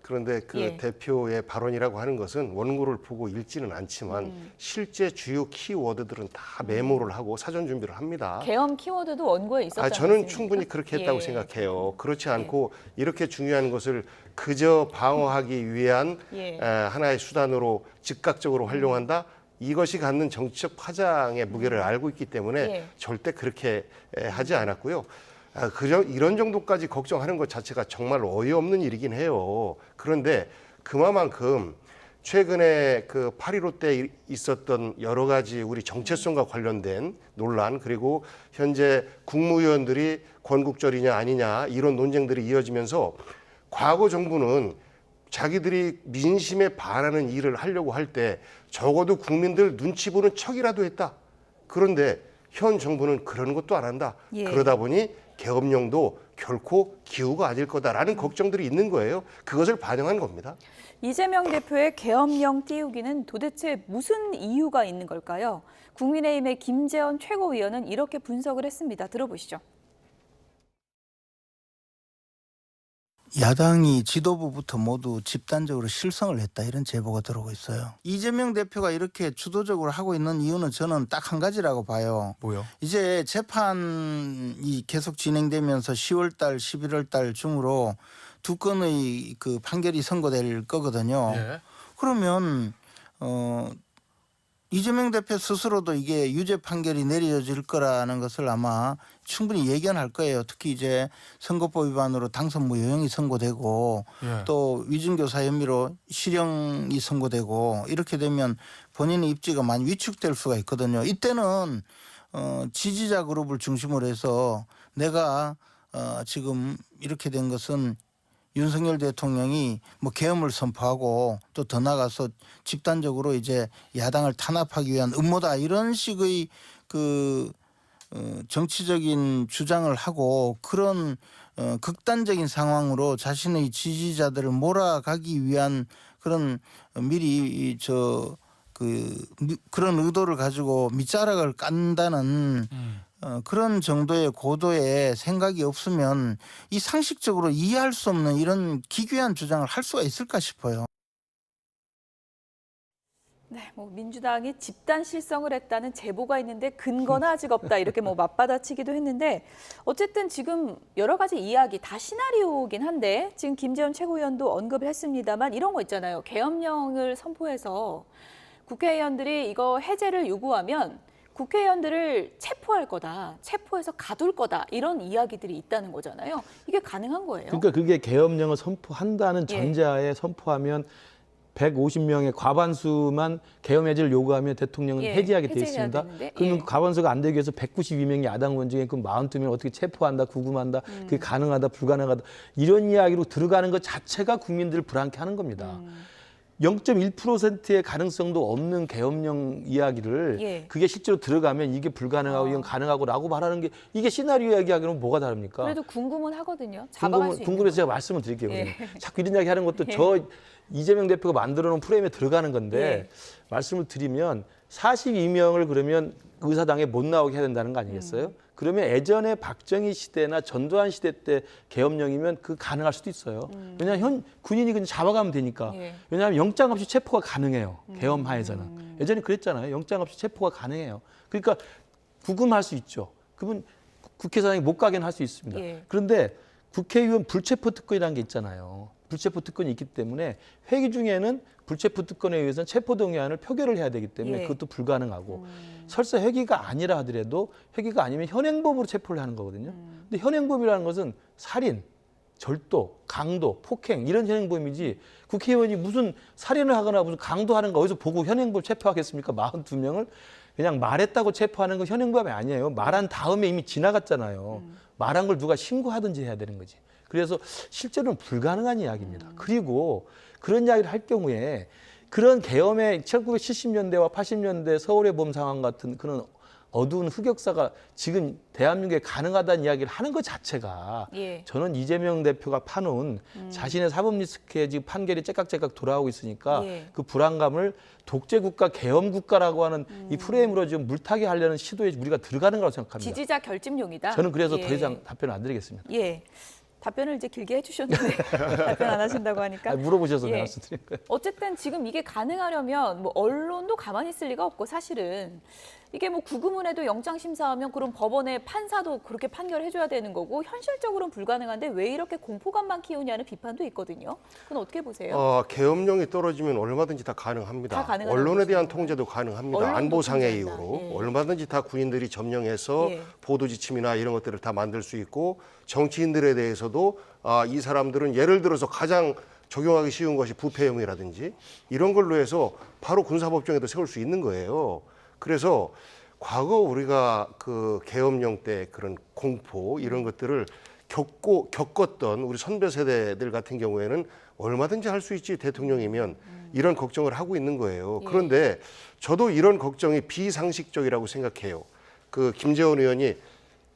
그런데 그 대표의 발언이라고 하는 것은 원고를 보고 읽지는 않지만 실제 주요 키워드들은 다 메모를 하고 사전 준비를 합니다. 계엄 키워드도 원고에 있었지 저는 않습니까? 충분히 그렇게 했다고 생각해요. 그렇지 않고 이렇게 중요한 것을 그저 방어하기 위한 하나의 수단으로 즉각적으로 활용한다? 이것이 갖는 정치적 파장의 무게를 알고 있기 때문에 절대 그렇게 하지 않았고요. 이런 정도까지 걱정하는 것 자체가 정말 어이없는 일이긴 해요. 그런데 그만큼 최근에 그 8.15 때 있었던 여러 가지 우리 정체성과 관련된 논란, 그리고 현재 국무위원들이 건국절이냐 아니냐 이런 논쟁들이 이어지면서 과거 정부는 자기들이 민심에 반하는 일을 하려고 할 때 적어도 국민들 눈치 보는 척이라도 했다. 그런데 현 정부는 그런 것도 안 한다. 그러다 보니 계엄령도 결코 기후가 아닐 거다라는 걱정들이 있는 거예요. 그것을 반영한 겁니다. 이재명 대표의 계엄령 띄우기는 도대체 무슨 이유가 있는 걸까요? 국민의힘의 김재원 최고위원은 이렇게 분석을 했습니다. 들어보시죠. 야당이 지도부부터 모두 집단적으로 실성을 했다 이런 제보가 들어오고 있어요. 이재명 대표가 이렇게 주도적으로 하고 있는 이유는 저는 딱 한 가지라고 봐요. 뭐요? 이제 재판이 계속 진행되면서 10월 달, 11월 달 중으로 두 건의 그 판결이 선고될 거거든요. 그러면 이재명 대표 스스로도 이게 유죄 판결이 내려질 거라는 것을 아마 충분히 예견할 거예요. 특히 이제 선거법 위반으로 당선 무효형이 선고되고 또 위증교사 혐의로 실형이 선고되고 이렇게 되면 본인의 입지가 많이 위축될 수가 있거든요. 이때는 지지자 그룹을 중심으로 해서 내가 지금 이렇게 된 것은 윤석열 대통령이 뭐 계엄을 선포하고 또 더 나가서 집단적으로 이제 야당을 탄압하기 위한 음모다 이런 식의 그 정치적인 주장을 하고 그런 극단적인 상황으로 자신의 지지자들을 몰아가기 위한 그런 미리 그런 의도를 가지고 밑자락을 깐다는 그런 정도의 고도의 생각이 없으면 이 상식적으로 이해할 수 없는 이런 기괴한 주장을 할 수가 있을까 싶어요. 네, 민주당이 집단 실성을 했다는 제보가 있는데 근거는 아직 없다 이렇게 맞받아치기도 했는데 어쨌든 지금 여러 가지 이야기 다 시나리오긴 한데 지금 김재원 최고위원도 언급을 했습니다만 이런 거 있잖아요. 계엄령을 선포해서 국회의원들이 이거 해제를 요구하면 국회의원들을 체포할 거다, 체포해서 가둘 거다 이런 이야기들이 있다는 거잖아요. 이게 가능한 거예요? 그러니까 그게 계엄령을 선포한다는 전제하에 선포하면 150명의 과반수만 계엄 해제를 요구하면 대통령은 해제하게 돼 있습니다. 그러면 과반수가 안 되기 위해서 192명의 야당 의원 중에 그 42명 어떻게 체포한다, 구금한다, 그게 가능하다, 불가능하다 이런 이야기로 들어가는 것 자체가 국민들을 불안케 하는 겁니다. 0.1%의 가능성도 없는 계엄령 이야기를 그게 실제로 들어가면 이게 불가능하고 이건 가능하고라고 말하는 게 이게 시나리오 이야기하고는 뭐가 다릅니까? 그래도 궁금은 하거든요. 잡아갈 수 있는 궁금해서 제가 말씀을 드릴게요. 자꾸 이런 이야기 하는 것도 저 이재명 대표가 만들어 놓은 프레임에 들어가는 건데 말씀을 드리면 42명을 그러면 의사당에 못 나오게 해야 된다는 거 아니겠어요? 그러면 예전에 박정희 시대나 전두환 시대 때 계엄령이면 그 가능할 수도 있어요. 왜냐하면 군인이 그냥 잡아가면 되니까. 예. 왜냐하면 영장 없이 체포가 가능해요. 계엄하에서는. 예전에 그랬잖아요. 영장 없이 체포가 가능해요. 그러니까 구금할 수 있죠. 그러면 국회의장이 못 가게는 할 수 있습니다. 예. 그런데 국회의원 불체포 특권이라는 게 있잖아요. 불체포 특권이 있기 때문에 회기 중에는 불체포 특권에 의해서는 체포동의안을 표결을 해야 되기 때문에 예. 그것도 불가능하고 설사 회기가 아니라 하더라도 회기가 아니면 현행범으로 체포를 하는 거거든요. 근데 현행범이라는 것은 살인, 절도, 강도, 폭행 이런 현행범이지 국회의원이 무슨 살인을 하거나 무슨 강도하는 거 어디서 보고 현행범 체포하겠습니까? 42명을 그냥 말했다고 체포하는 건 현행범이 아니에요. 말한 다음에 이미 지나갔잖아요. 말한 걸 누가 신고하든지 해야 되는 거지. 그래서 실제로는 불가능한 이야기입니다. 그리고 그런 이야기를 할 경우에 그런 계엄의 1970년대와 80년대 서울의 봄 상황 같은 그런 어두운 흑역사가 지금 대한민국에 가능하다는 이야기를 하는 것 자체가 예. 저는 이재명 대표가 파놓은 자신의 사법 리스크에 지금 판결이 째깍째깍 돌아오고 있으니까 예. 그 불안감을 독재국가, 계엄국가라고 하는 이 프레임으로 지금 물타기 하려는 시도에 우리가 들어가는 거라고 생각합니다. 지지자 결집용이다. 저는 그래서 예. 더 이상 답변 안 드리겠습니다. 예. 답변을 이제 길게 해주셨는데 답변 안 하신다고 하니까. 물어보셔서 내가 예. 말씀드린 거예요. 어쨌든 지금 이게 가능하려면 뭐 언론도 가만히 있을 리가 없고 사실은 이게 뭐 구금을 해도 영장 심사하면 그럼 법원의 판사도 그렇게 판결해줘야 되는 거고 현실적으로는 불가능한데 왜 이렇게 공포감만 키우냐는 비판도 있거든요. 그건 어떻게 보세요? 계엄령이 떨어지면 얼마든지 다 가능합니다. 다 가능하다고 언론에 대한 보시죠. 통제도 가능합니다. 언론도 안보상의 통제한다. 이유로 예. 얼마든지 다 군인들이 점령해서 예. 보도 지침이나 이런 것들을 다 만들 수 있고 정치인들에 대해서도 이 사람들은 예를 들어서 가장 적용하기 쉬운 것이 부패 혐의라든지 이런 걸로 해서 바로 군사법정에도 세울 수 있는 거예요. 그래서 과거 우리가 그 계엄령 때 그런 공포 이런 것들을 겪었던 우리 선배 세대들 같은 경우에는 얼마든지 할 수 있지 대통령이면 이런 걱정을 하고 있는 거예요. 그런데 저도 이런 걱정이 비상식적이라고 생각해요. 그 김재원 의원이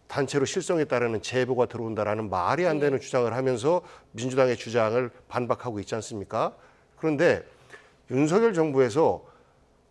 단체로 실성에 따르는 제보가 들어온다라는 말이 안 되는 주장을 하면서 민주당의 주장을 반박하고 있지 않습니까? 그런데 윤석열 정부에서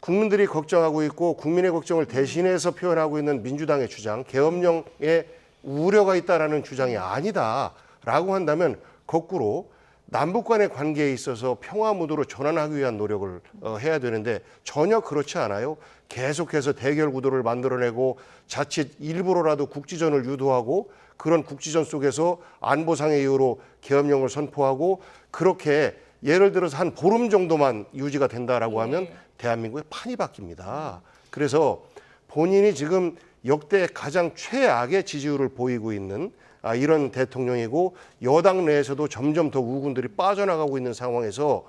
국민들이 걱정하고 있고 국민의 걱정을 대신해서 표현하고 있는 민주당의 주장, 계엄령에 우려가 있다라는 주장이 아니다라고 한다면 거꾸로 남북 간의 관계에 있어서 평화 무드로 전환하기 위한 노력을 해야 되는데 전혀 그렇지 않아요. 계속해서 대결 구도를 만들어내고 자칫 일부러라도 국지전을 유도하고 그런 국지전 속에서 안보상의 이유로 계엄령을 선포하고 그렇게 예를 들어서 한 보름 정도만 유지가 된다라고 하면 대한민국의 판이 바뀝니다. 그래서 본인이 지금 역대 가장 최악의 지지율을 보이고 있는 이런 대통령이고 여당 내에서도 점점 더 우군들이 빠져나가고 있는 상황에서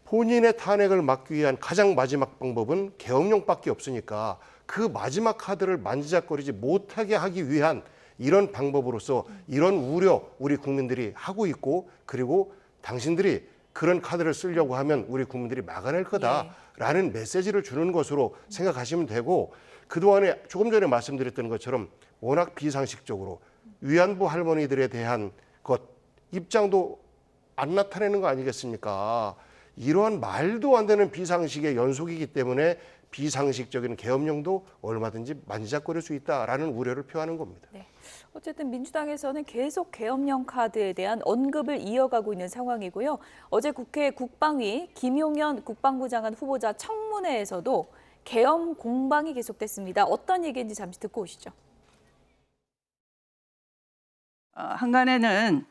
본인의 탄핵을 막기 위한 가장 마지막 방법은 계엄령밖에 없으니까 그 마지막 카드를 만지작거리지 못하게 하기 위한 이런 방법으로서 이런 우려 우리 국민들이 하고 있고 그리고 당신들이 그런 카드를 쓰려고 하면 우리 국민들이 막아낼 거다라는 메시지를 주는 것으로 생각하시면 되고 그동안에 조금 전에 말씀드렸던 것처럼 워낙 비상식적으로 위안부 할머니들에 대한 것 입장도 안 나타내는 거 아니겠습니까? 이러한 말도 안 되는 비상식의 연속이기 때문에 비상식적인 계엄령도 얼마든지 만지작거릴 수 있다라는 우려를 표하는 겁니다. 네. 어쨌든 민주당에서는 계속 계엄령 카드에 대한 언급을 이어가고 있는 상황이고요. 어제 국회 국방위 김용현 국방부 장관 후보자 청문회에서도 계엄 공방이 계속됐습니다. 어떤 얘기인지 잠시 듣고 오시죠. 한간에는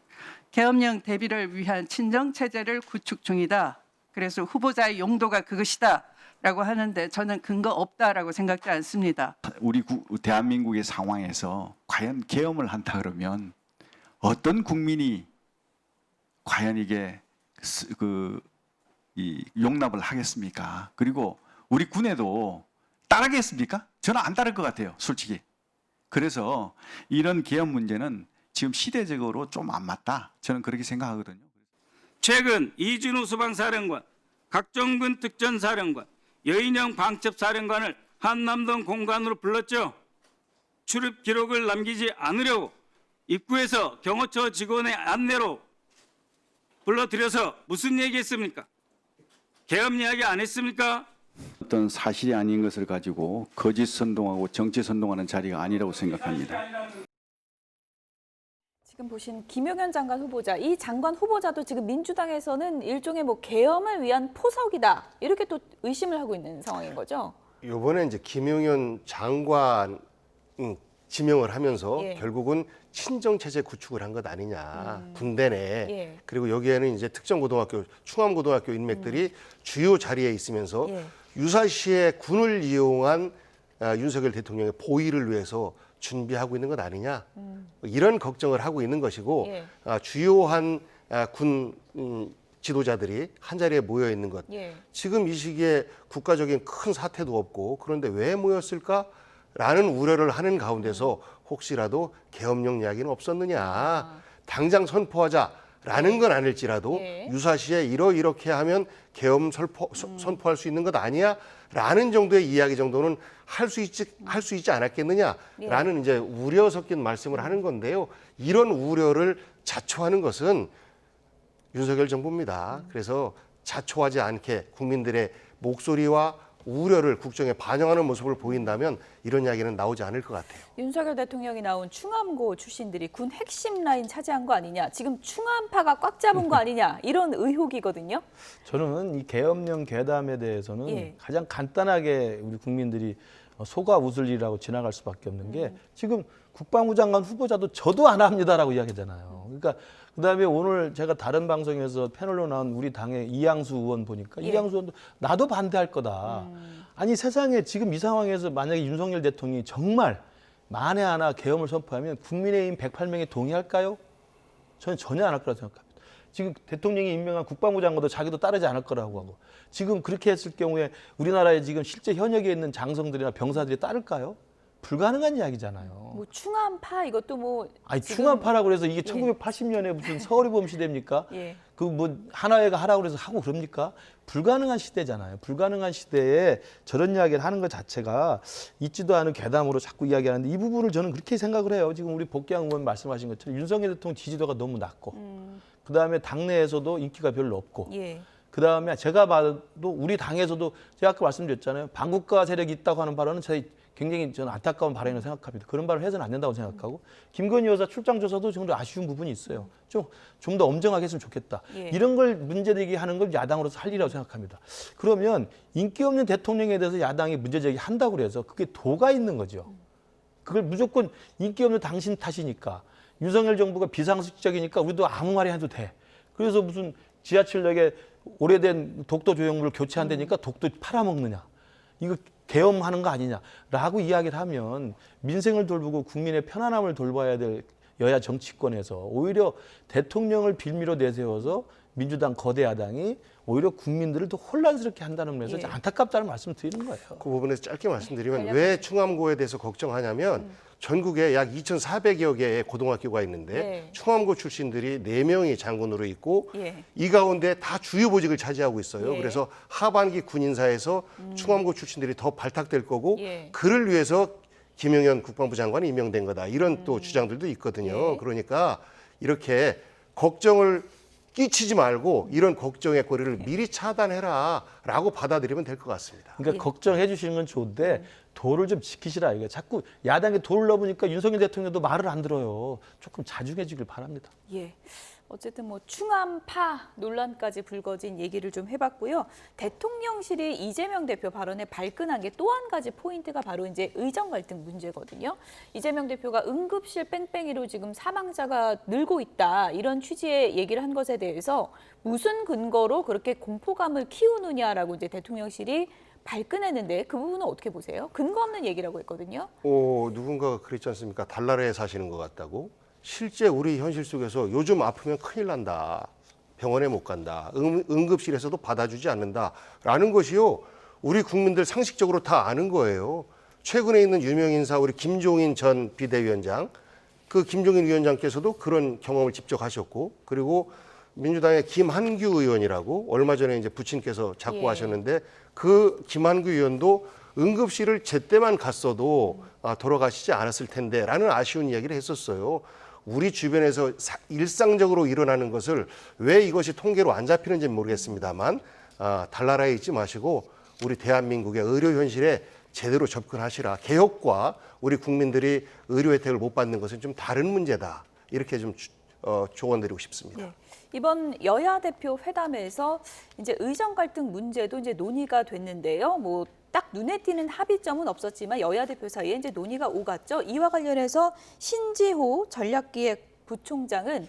계엄령 대비를 위한 친정체제를 구축 중이다. 그래서 후보자의 용도가 그것이다. 라고 하는데 저는 근거 없다라고 생각지 않습니다. 우리 대한민국의 상황에서 과연 계엄을 한다 그러면 어떤 국민이 과연 이게 용납을 하겠습니까? 그리고 우리 군에도 따르겠습니까? 저는 안 따를 것 같아요, 솔직히. 그래서 이런 계엄 문제는 지금 시대적으로 좀 안 맞다. 저는 그렇게 생각하거든요. 최근 이준우 수방사령관, 각종군 특전사령관, 여인영 방첩사령관을 한남동 공간으로 불렀죠. 출입 기록을 남기지 않으려고 입구에서 경호처 직원의 안내로 불러들여서 무슨 얘기했습니까? 계엄 이야기 안 했습니까? 어떤 사실이 아닌 것을 가지고 거짓 선동하고 정치 선동하는 자리가 아니라고 생각합니다. 지금 보신 김용현 장관 후보자, 이 장관 후보자도 지금 민주당에서는 일종의 뭐 계엄을 위한 포석이다 이렇게 또 의심을 하고 있는 상황인 거죠. 이번에 이제 김용현 장관 지명을 하면서 예. 결국은 친정 체제 구축을 한 것 아니냐. 군대 내. 예. 그리고 여기에는 이제 특정고등학교, 충암고등학교 인맥들이 주요 자리에 있으면서 예. 유사시에 군을 이용한 윤석열 대통령의 보위를 위해서 준비하고 있는 것 아니냐. 이런 걱정을 하고 있는 것이고 예. 주요한 군 지도자들이 한자리에 모여 있는 것. 예. 지금 이 시기에 국가적인 큰 사태도 없고 그런데 왜 모였을까라는 우려를 하는 가운데서 혹시라도 계엄령 이야기는 없었느냐. 당장 선포하자라는 건 아닐지라도 예. 유사시에 이렇게 하면 계엄 선포할 수 있는 것 아니야? 라는 정도의 이야기 정도는 할 수 있지 않았겠느냐라는 이제 우려 섞인 말씀을 하는 건데요. 이런 우려를 자초하는 것은 윤석열 정부입니다. 그래서 자초하지 않게 국민들의 목소리와 우려를 국정에 반영하는 모습을 보인다면 이런 이야기는 나오지 않을 것 같아요. 윤석열 대통령이 나온 충암고 출신들이 군 핵심 라인 차지한 거 아니냐, 지금 충암파가 꽉 잡은 거 아니냐 이런 의혹이거든요. 저는 이 계엄령 괴담에 대해서는 예. 가장 간단하게 우리 국민들이 속아 웃을 일이라고 지나갈 수밖에 없는 게 지금 국방부 장관 후보자도 저도 안 합니다라고 이야기하잖아요. 그러니까 그다음에 오늘 제가 다른 방송에서 패널로 나온 우리 당의 이양수 의원 보니까 예. 이양수 의원도 나도 반대할 거다. 아니 세상에 지금 이 상황에서 만약에 윤석열 대통령이 정말 만에 하나 계엄을 선포하면 국민의힘 108명이 동의할까요? 저는 전혀 안 할 거라고 생각합니다. 지금 대통령이 임명한 국방부 장관도 자기도 따르지 않을 거라고 하고 지금 그렇게 했을 경우에 우리나라에 지금 실제 현역에 있는 장성들이나 병사들이 따를까요? 불가능한 이야기잖아요. 뭐 충암파 이것도 뭐 아니 지금... 충암파라고 그래서 이게 1980년에 무슨 서울이범 시대입니까? 예. 그 뭐 하나회가 하라고 그래서 하고 그럽니까? 불가능한 시대잖아요. 불가능한 시대에 저런 이야기를 하는 것 자체가 있지도 않은 괴담으로 자꾸 이야기하는데 이 부분을 저는 그렇게 생각을 해요. 지금 우리 복귀한 의원 말씀하신 것처럼 윤석열 대통령 지지도가 너무 낮고 그다음에 당내에서도 인기가 별로 없고 예. 그다음에 제가 봐도 우리 당에서도 제가 아까 말씀드렸잖아요. 반국가 세력이 있다고 하는 발언은 굉장히 저는 안타까운 발언이라고 생각합니다. 그런 발언을 해서는 안 된다고 생각하고 김건희 여사 출장 조사도 정말 아쉬운 부분이 있어요. 좀 더 엄정하게 했으면 좋겠다. 예. 이런 걸 문제제기 하는 걸 야당으로서 할 일이라고 생각합니다. 그러면 인기 없는 대통령에 대해서 야당이 문제제기 한다고 그래서 그게 도가 있는 거죠. 그걸 무조건 인기 없는 당신 탓이니까 윤석열 정부가 비상식적이니까 우리도 아무 말이 해도 돼. 그래서 무슨 지하철역에 오래된 독도 조형물을 교체한다니까 독도 팔아먹느냐. 이거 계엄하는 거 아니냐라고 이야기를 하면 민생을 돌보고 국민의 편안함을 돌봐야 될 여야 정치권에서 오히려 대통령을 빌미로 내세워서 민주당 거대 야당이 오히려 국민들을 더 혼란스럽게 한다는 면에서 예. 안타깝다는 말씀을 드리는 거예요. 그 부분에서 짧게 말씀드리면 왜 충암고에 대해서 걱정하냐면 전국에 약 2,400여 개의 고등학교가 있는데 예. 충암고 출신들이 4명이 장군으로 있고 예. 이 가운데 다 주요 보직을 차지하고 있어요. 예. 그래서 하반기 군인사에서 충암고 출신들이 더 발탁될 거고 예. 그를 위해서 김용현 국방부 장관이 임명된 거다. 이런 또 주장들도 있거든요. 예. 그러니까 이렇게 걱정을 끼치지 말고 이런 걱정의 거리를 미리 차단해라라고 받아들이면 될 것 같습니다. 그러니까 걱정해 주시는 건 좋은데 도를 좀 지키시라 이거. 자꾸 야당에 도를 넣으니까 윤석열 대통령도 말을 안 들어요. 조금 자중해지길 바랍니다. 예. 어쨌든 뭐 충암파 논란까지 불거진 얘기를 좀 해봤고요. 대통령실이 이재명 대표 발언에 발끈한 게 또 한 가지 포인트가 바로 이제 의정 갈등 문제거든요. 이재명 대표가 응급실 뺑뺑이로 지금 사망자가 늘고 있다 이런 취지의 얘기를 한 것에 대해서 무슨 근거로 그렇게 공포감을 키우느냐라고 이제 대통령실이 발끈했는데 그 부분은 어떻게 보세요? 근거 없는 얘기라고 했거든요. 누군가가 그랬지 않습니까? 달나라에 사시는 것 같다고. 실제 우리 현실 속에서 요즘 아프면 큰일 난다. 병원에 못 간다. 응급실에서도 받아주지 않는다라는 것이요. 우리 국민들 상식적으로 다 아는 거예요. 최근에 있는 유명 인사 우리 김종인 전 비대위원장, 그 김종인 위원장께서도 그런 경험을 직접 하셨고, 그리고 민주당의 김한규 의원이라고 얼마 전에 이제 부친께서 자꾸 하셨는데 그 김한규 의원도 응급실을 제때만 갔어도 돌아가시지 않았을 텐데라는 아쉬운 이야기를 했었어요. 우리 주변에서 일상적으로 일어나는 것을 왜 이것이 통계로 안 잡히는지 모르겠습니다만 달나라에 있지 마시고 우리 대한민국의 의료 현실에 제대로 접근하시라. 개혁과 우리 국민들이 의료 혜택을 못 받는 것은 좀 다른 문제다. 이렇게 좀 조언드리고 싶습니다. 예. 이번 여야 대표 회담에서 이제 의정 갈등 문제도 이제 논의가 됐는데요. 뭐 딱 눈에 띄는 합의점은 없었지만 여야 대표 사이에 이제 논의가 오갔죠. 이와 관련해서 신지호 전략기획 부총장은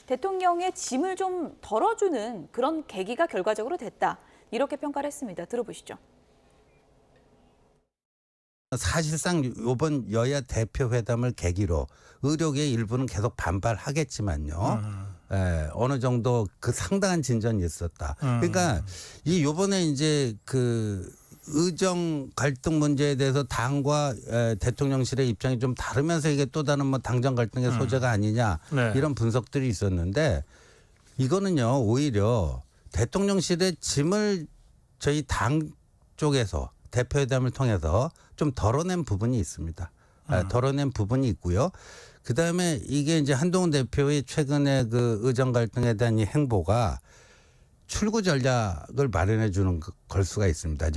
대통령의 짐을 좀 덜어주는 그런 계기가 결과적으로 됐다. 이렇게 평가를 했습니다. 들어보시죠. 사실상 이번 여야 대표 회담을 계기로 의료계 일부는 계속 반발하겠지만요. 예, 어느 정도 그 상당한 진전이 있었다. 그러니까 이번에 이제 그 의정 갈등 문제에 대해서 당과 대통령실의 입장이 좀 다르면서 이게 또 다른 뭐 당정 갈등의 소재가 아니냐 이런 분석들이 있었는데 이거는요 오히려 대통령실의 짐을 저희 당 쪽에서 대표회담을 통해서 좀 덜어낸 부분이 있습니다. 덜어낸 부분이 있고요. 그다음에 이게 이제 한동훈 대표의 최근에 그 의정 갈등에 대한 이 행보가 출구 전략을 마련해 주는 걸 수가 있습니다.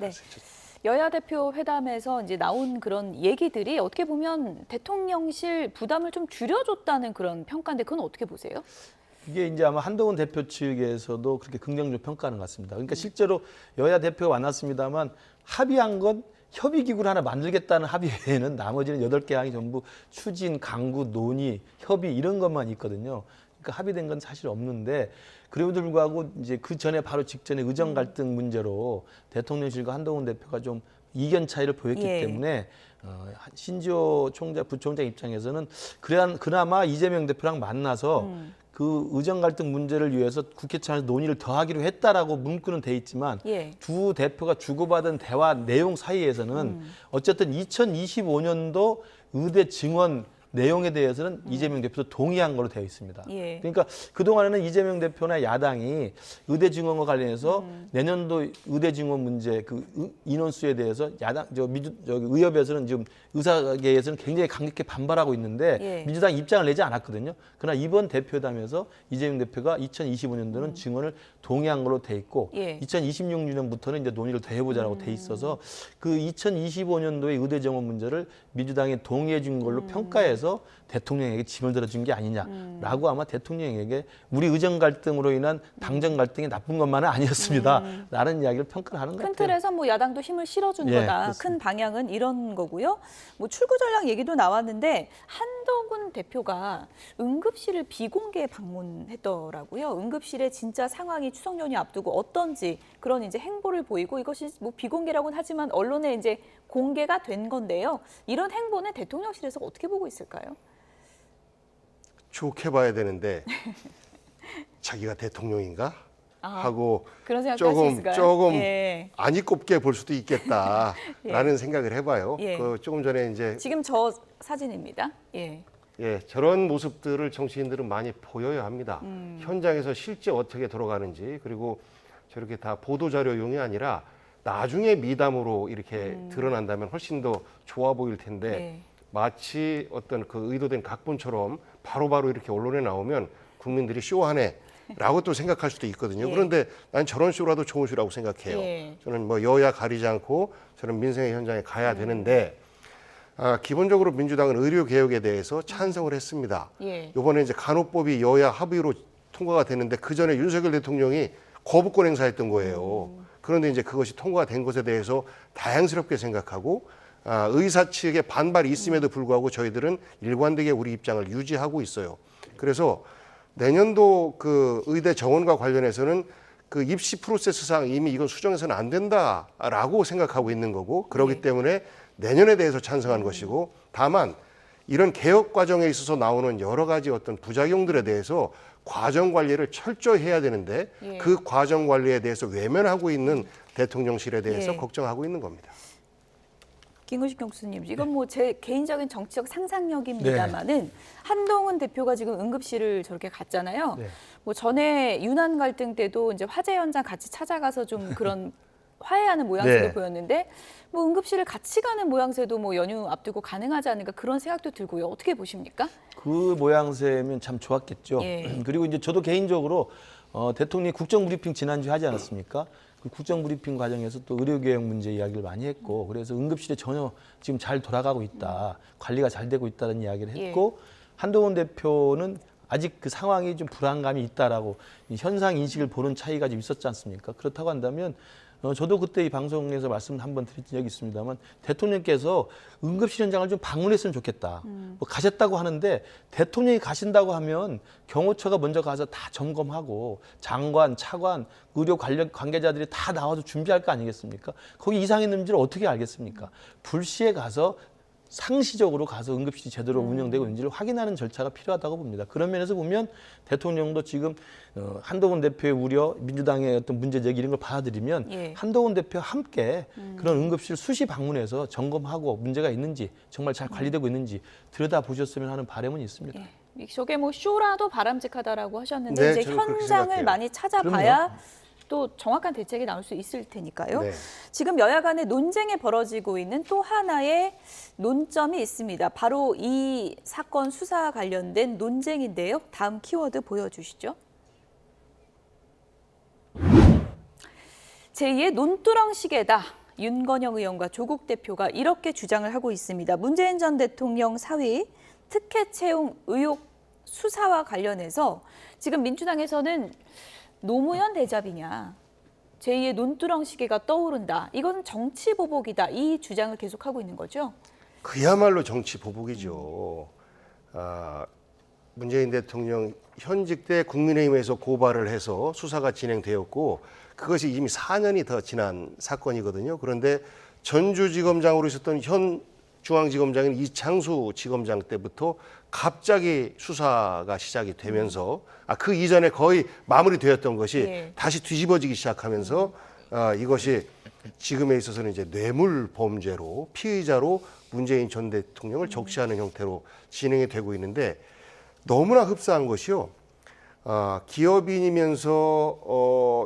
네. 여야 대표 회담에서 이제 나온 그런 얘기들이 어떻게 보면 대통령실 부담을 좀 줄여줬다는 그런 평가인데 그건 어떻게 보세요? 이게 이제 아마 한동훈 대표 측에서도 그렇게 긍정적으로 평가하는 것 같습니다. 그러니까 실제로 여야 대표가 만났습니다만 합의한 건 협의기구를 하나 만들겠다는 합의 외에는 나머지는 8개 항이 전부 추진, 강구, 논의, 협의 이런 것만 있거든요. 그러니까 합의된 건 사실 없는데 그럼에도 불구하고 이제 그 전에 바로 직전에 의정 갈등 문제로 대통령실과 한동훈 대표가 좀 이견 차이를 보였기 때문에 신지호 부총장 입장에서는 그나마 이재명 대표랑 만나서 그 의정 갈등 문제를 위해서 국회 차원에서 논의를 더 하기로 했다라고 문구는 돼 있지만 두 대표가 주고받은 대화 내용 사이에서는 어쨌든 2025년도 의대 증원 내용에 대해서는 이재명 대표도 동의한 걸로 되어 있습니다. 그러니까 그동안에는 이재명 대표나 야당이 의대 증원과 관련해서 내년도 의대 증원 문제 그 인원수에 대해서 의협에서는 지금 의사계에서는 굉장히 강력히 반발하고 있는데 민주당 입장을 내지 않았거든요. 그러나 이번 대표회담에서 이재명 대표가 2025년도는 증원을 동의한 걸로 돼 있고 2026년부터는 이제 논의를 더 해보자라고 돼 있어서 그 2025년도의 의대 증원 문제를 민주당이 동의해 준 걸로 평가해서 대통령에게 짐을 들어준 게 아니냐라고 아마 대통령에게 우리 의정 갈등으로 인한 당정 갈등이 나쁜 것만은 아니었습니다. 라는 이야기를 평가를 하는 것 같아요. 큰 틀에서 뭐 야당도 힘을 실어준 거다. 그렇습니다. 큰 방향은 이런 거고요. 뭐 출구 전략 얘기도 나왔는데 한동훈 대표가 응급실을 비공개 방문했더라고요. 응급실의 진짜 상황이 추석 연휴 앞두고 어떤지 그런 이제 행보를 보이고 이것이 뭐 비공개라고는 하지만 언론에 이제 공개가 된 건데요. 이런 행보는 대통령실에서 어떻게 보고 있을까요? 좋게 봐야 되는데 자기가 대통령인가 하고 그런 생각도 할수 있을까요? 조금 안이 꼽게 볼 수도 있겠다라는 생각을 해봐요. 예. 그 조금 전에 이제 지금 저 사진입니다. 저런 모습들을 정치인들은 많이 보여야 합니다. 현장에서 실제 어떻게 돌아가는지 그리고 저렇게 다 보도자료용이 아니라 나중에 미담으로 이렇게 드러난다면 훨씬 더 좋아 보일 텐데 마치 어떤 그 의도된 각본처럼 바로바로 이렇게 언론에 나오면 국민들이 쇼하네 라고 또 생각할 수도 있거든요. 그런데 난 저런 쇼라도 좋은 쇼라고 생각해요. 저는 뭐 여야 가리지 않고 저는 민생의 현장에 가야 되는데 기본적으로 민주당은 의료개혁에 대해서 찬성을 했습니다. 이번에 이제 간호법이 여야 합의로 통과가 됐는데 그 전에 윤석열 대통령이 거부권 행사했던 거예요. 그런데 이제 그것이 통과가 된 것에 대해서 다양스럽게 생각하고 의사 측의 반발이 있음에도 불구하고 저희들은 일관되게 우리 입장을 유지하고 있어요. 그래서 내년도 그 의대 정원과 관련해서는 그 입시 프로세스상 이미 이건 수정해서는 안 된다라고 생각하고 있는 거고 그렇기 때문에 내년에 대해서 찬성한 것이고 다만 이런 개혁 과정에 있어서 나오는 여러 가지 어떤 부작용들에 대해서 과정 관리를 철저히 해야 되는데 그 과정 관리에 대해서 외면하고 있는 대통령실에 대해서 걱정하고 있는 겁니다. 김구식 교수님, 이건 뭐 제 개인적인 정치적 상상력입니다만은 한동훈 대표가 지금 응급실을 저렇게 갔잖아요. 뭐 전에 유난 갈등 때도 이제 화재 현장 같이 찾아가서 좀 그런 화해하는 모양새도 보였는데 뭐 응급실을 같이 가는 모양새도 뭐 연휴 앞두고 가능하지 않을까 그런 생각도 들고요. 어떻게 보십니까? 그 모양새면 참 좋았겠죠. 그리고 이제 저도 개인적으로 대통령이 국정브리핑 지난주에 하지 않았습니까? 그 국정브리핑 과정에서 또 의료개혁 문제 이야기를 많이 했고 그래서 응급실에 전혀 지금 잘 돌아가고 있다. 관리가 잘 되고 있다는 이야기를 했고 한동훈 대표는 아직 그 상황이 좀 불안감이 있다라고 이 현상 인식을 보는 차이가 좀 있었지 않습니까? 그렇다고 한다면 저도 그때 이 방송에서 말씀 한번 드린 적이 있습니다만 대통령께서 응급실 현장을 좀 방문했으면 좋겠다. 뭐 가셨다고 하는데 대통령이 가신다고 하면 경호처가 먼저 가서 다 점검하고 장관, 차관, 의료 관계자들이 다 나와서 준비할 거 아니겠습니까? 거기 이상이 있는지를 어떻게 알겠습니까? 불시에 가서 상시적으로 가서 응급실이 제대로 운영되고 있는지를 확인하는 절차가 필요하다고 봅니다. 그런 면에서 보면 대통령도 지금 한동훈 대표의 우려, 민주당의 어떤 문제 제기 이런 걸 받아들이면 한동훈 대표와 함께 그런 응급실 수시 방문해서 점검하고 문제가 있는지 정말 잘 관리되고 있는지 들여다보셨으면 하는 바람은 있습니다. 저게 뭐 쇼라도 바람직하다라고 하셨는데 네, 이제 현장을 많이 찾아봐야 또 정확한 대책이 나올 수 있을 테니까요. 지금 여야 간의 논쟁에 벌어지고 있는 또 하나의 논점이 있습니다. 바로 이 사건 수사 관련된 논쟁인데요. 다음 키워드 보여주시죠. 제2의 논두렁 시계다. 윤건영 의원과 조국 대표가 이렇게 주장을 하고 있습니다. 문재인 전 대통령 사위 특혜 채용 의혹 수사와 관련해서 지금 민주당에서는 노무현 대잡이냐, 제2의 논두렁 시계가 떠오른다. 이건 정치 보복이다. 이 주장을 계속하고 있는 거죠. 그야말로 정치 보복이죠. 문재인 대통령 현직 때 국민의힘에서 고발을 해서 수사가 진행되었고 그것이 이미 4년이 더 지난 사건이거든요. 그런데 전주지검장으로 있었던 현 중앙지검장인 이창수 지검장 때부터 갑자기 수사가 시작이 되면서 그 이전에 거의 마무리되었던 것이 다시 뒤집어지기 시작하면서 이것이 지금에 있어서는 이제 뇌물 범죄로 피의자로 문재인 전 대통령을 적시하는 형태로 진행이 되고 있는데 너무나 흡사한 것이요. 기업인이면서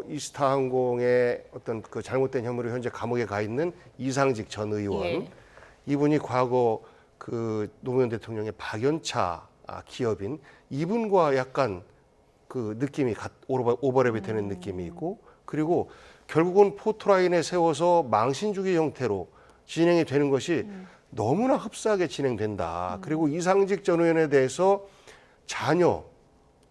이스타항공의 어떤 그 잘못된 혐의로 현재 감옥에 가 있는 이상직 전 의원 이분이 과거 그 노무현 대통령의 박연차 기업인 이분과 약간 그 느낌이 오버랩이 되는 느낌이 있고 그리고 결국은 포토라인에 세워서 망신 주기 형태로 진행이 되는 것이 너무나 흡사하게 진행된다. 그리고 이상직 전 의원에 대해서 자녀,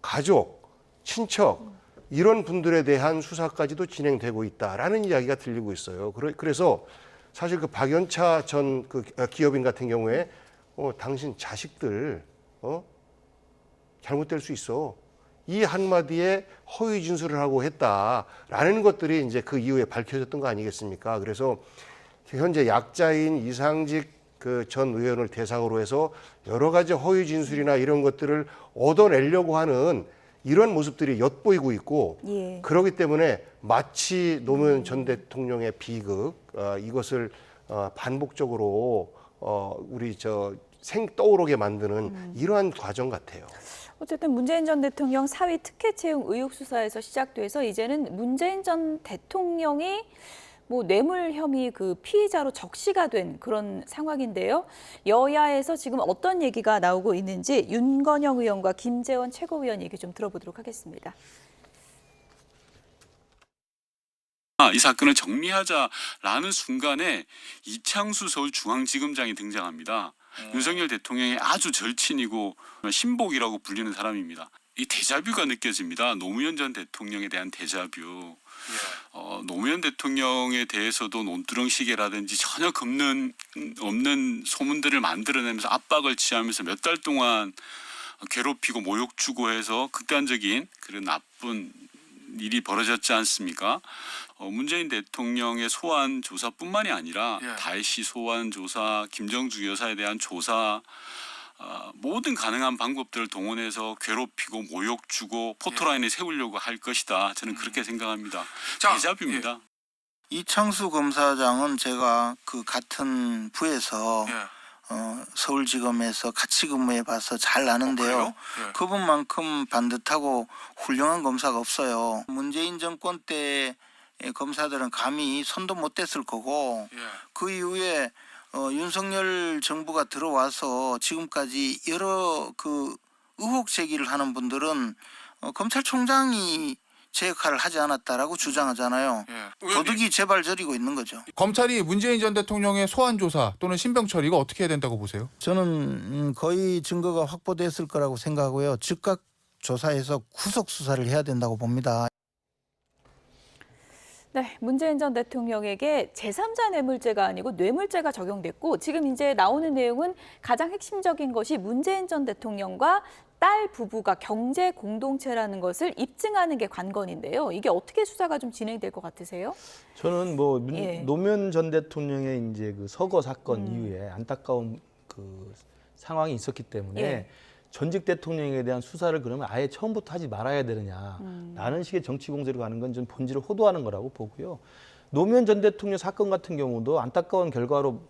가족, 친척 이런 분들에 대한 수사까지도 진행되고 있다라는 이야기가 들리고 있어요. 그래서 사실 그 박연차 전 그 기업인 같은 경우에 당신 자식들 잘못될 수 있어. 이 한마디에 허위 진술을 하고 했다라는 것들이 이제 그 이후에 밝혀졌던 거 아니겠습니까? 그래서 현재 약자인 이상직 그 전 의원을 대상으로 해서 여러 가지 허위 진술이나 이런 것들을 얻어내려고 하는 이런 모습들이 엿보이고 있고 그렇기 때문에 마치 노무현 전 대통령의 비극 이것을 반복적으로 우리 떠오르게 만드는 이러한 과정 같아요. 어쨌든 문재인 전 대통령 사위 특혜 채용 의혹 수사에서 시작돼서 이제는 문재인 전 대통령이 뭐 뇌물 혐의 그 피의자로 적시가 된 그런 상황인데요. 여야에서 지금 어떤 얘기가 나오고 있는지 윤건영 의원과 김재원 최고위원 얘기 좀 들어보도록 하겠습니다. 이 사건을 정리하자라는 순간에 이창수 서울중앙지검장이 등장합니다. 윤석열 대통령의 아주 절친이고 신복이라고 불리는 사람입니다. 이 데자뷰가 느껴집니다. 노무현 전 대통령에 대한 데자뷰. 노무현 대통령에 대해서도 논두렁 시계라든지 전혀 없는 소문들을 만들어내면서 압박을 취하면서 몇 달 동안 괴롭히고 모욕 주고 해서 극단적인 그런 나쁜 일이 벌어졌지 않습니까? 문재인 대통령의 소환 조사뿐만이 아니라 다혜씨 소환 조사, 김정주 여사에 대한 조사 모든 가능한 방법들을 동원해서 괴롭히고 모욕 주고 포토라인에 세우려고 할 것이다. 저는 그렇게 생각합니다. 데자뷰입니다. 이창수 검사장은 제가 그 같은 부에서 서울지검에서 같이 근무해 봐서 잘 아는데요. 그분만큼 반듯하고 훌륭한 검사가 없어요. 문재인 정권 때 검사들은 감히 손도 못 댔을 거고 그 이후에 윤석열 정부가 들어와서 지금까지 여러 그 의혹 제기를 하는 분들은 검찰총장이 제 역할을 하지 않았다라고 주장하잖아요. 도둑이 제발 저리고 있는 거죠. 검찰이 문재인 전 대통령의 소환 조사 또는 신병 처리 이거 어떻게 해야 된다고 보세요? 저는 거의 증거가 확보됐을 거라고 생각하고요. 즉각 조사해서 구속 수사를 해야 된다고 봅니다. 네, 문재인 전 대통령에게 제3자 뇌물죄가 아니고 뇌물죄가 적용됐고 지금 이제 나오는 내용은 가장 핵심적인 것이 문재인 전 대통령과 딸 부부가 경제 공동체라는 것을 입증하는 게 관건인데요. 이게 어떻게 수사가 좀 진행될 것 같으세요? 저는 뭐 예. 노무현 전 대통령의 이제 그 서거 사건 이후에 안타까운 그 상황이 있었기 때문에 예. 전직 대통령에 대한 수사를 그러면 아예 처음부터 하지 말아야 되느냐라는 식의 정치 공세로 가는 건 좀 본질을 호도하는 거라고 보고요. 노무현 전 대통령 사건 같은 경우도 안타까운 결과로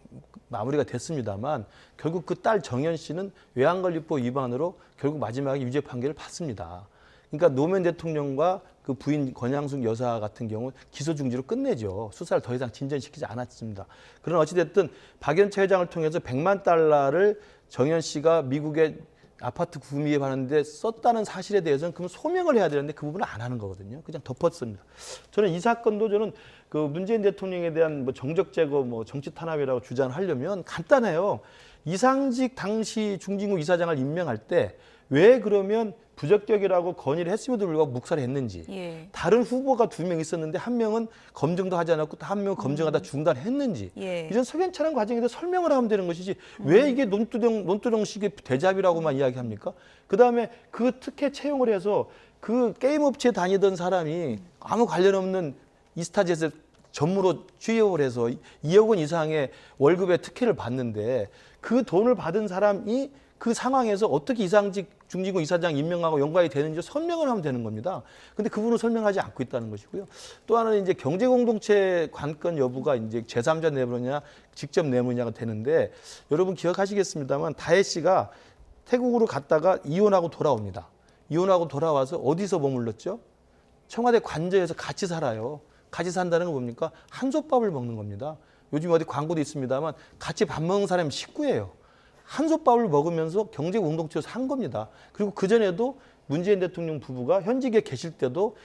마무리가 됐습니다만 결국 그 딸 정연 씨는 외환관리법 위반으로 결국 마지막에 유죄 판결을 받습니다. 그러니까 노무현 대통령과 그 부인 권양숙 여사 같은 경우 기소 중지로 끝내죠. 수사를 더 이상 진전시키지 않았습니다. 그러나 어찌됐든 박연차 회장을 통해서 100만 달러를 정연 씨가 미국에 아파트 구매에 하는데 썼다는 사실에 대해서는 그럼 소명을 해야 되는데 그 부분을 안 하는 거거든요. 그냥 덮었습니다. 저는 이 사건도 저는 그 문재인 대통령에 대한 뭐 정적 제거, 뭐 정치 탄압이라고 주장하려면 간단해요. 이상직 당시 중진국 이사장을 임명할 때 왜 그러면 부적격이라고 건의를 했음에도 불구하고 묵살을 했는지 예. 다른 후보가 2명 있었는데 한 명은 검증도 하지 않았고 한 명은 검증하다 중단했는지 예. 이런 석연찮은 과정에서 설명을 하면 되는 것이지 왜 이게 논두렁식의 대잡이라고만 이야기합니까? 그다음에 그 특혜 채용을 해서 그 게임 업체에 다니던 사람이 아무 관련 없는 이스타젯을 전무로 취업을 해서 2억 원 이상의 월급의 특혜를 받는데 그 돈을 받은 사람이 그 상황에서 어떻게 이상직 중진국 이사장 임명하고 연관이 되는지 설명을 하면 되는 겁니다. 근데 그분은 설명하지 않고 있다는 것이고요. 또 하나는 이제 경제공동체 관건 여부가 이제 제3자 뇌물이냐 직접 뇌물이냐가 되는데 여러분 기억하시겠습니다만 다혜 씨가 태국으로 갔다가 이혼하고 돌아옵니다. 이혼하고 돌아와서 어디서 머물렀죠? 청와대 관저에서 같이 살아요. 같이 산다는 건 뭡니까? 한솥밥을 먹는 겁니다. 요즘 어디 광고도 있습니다만 같이 밥 먹는 사람이 식구예요. 한솥밥을 먹으면서 경제 공동체로 산 겁니다. 그리고 그전에도 문재인 대통령 부부가 현직에 계실 때도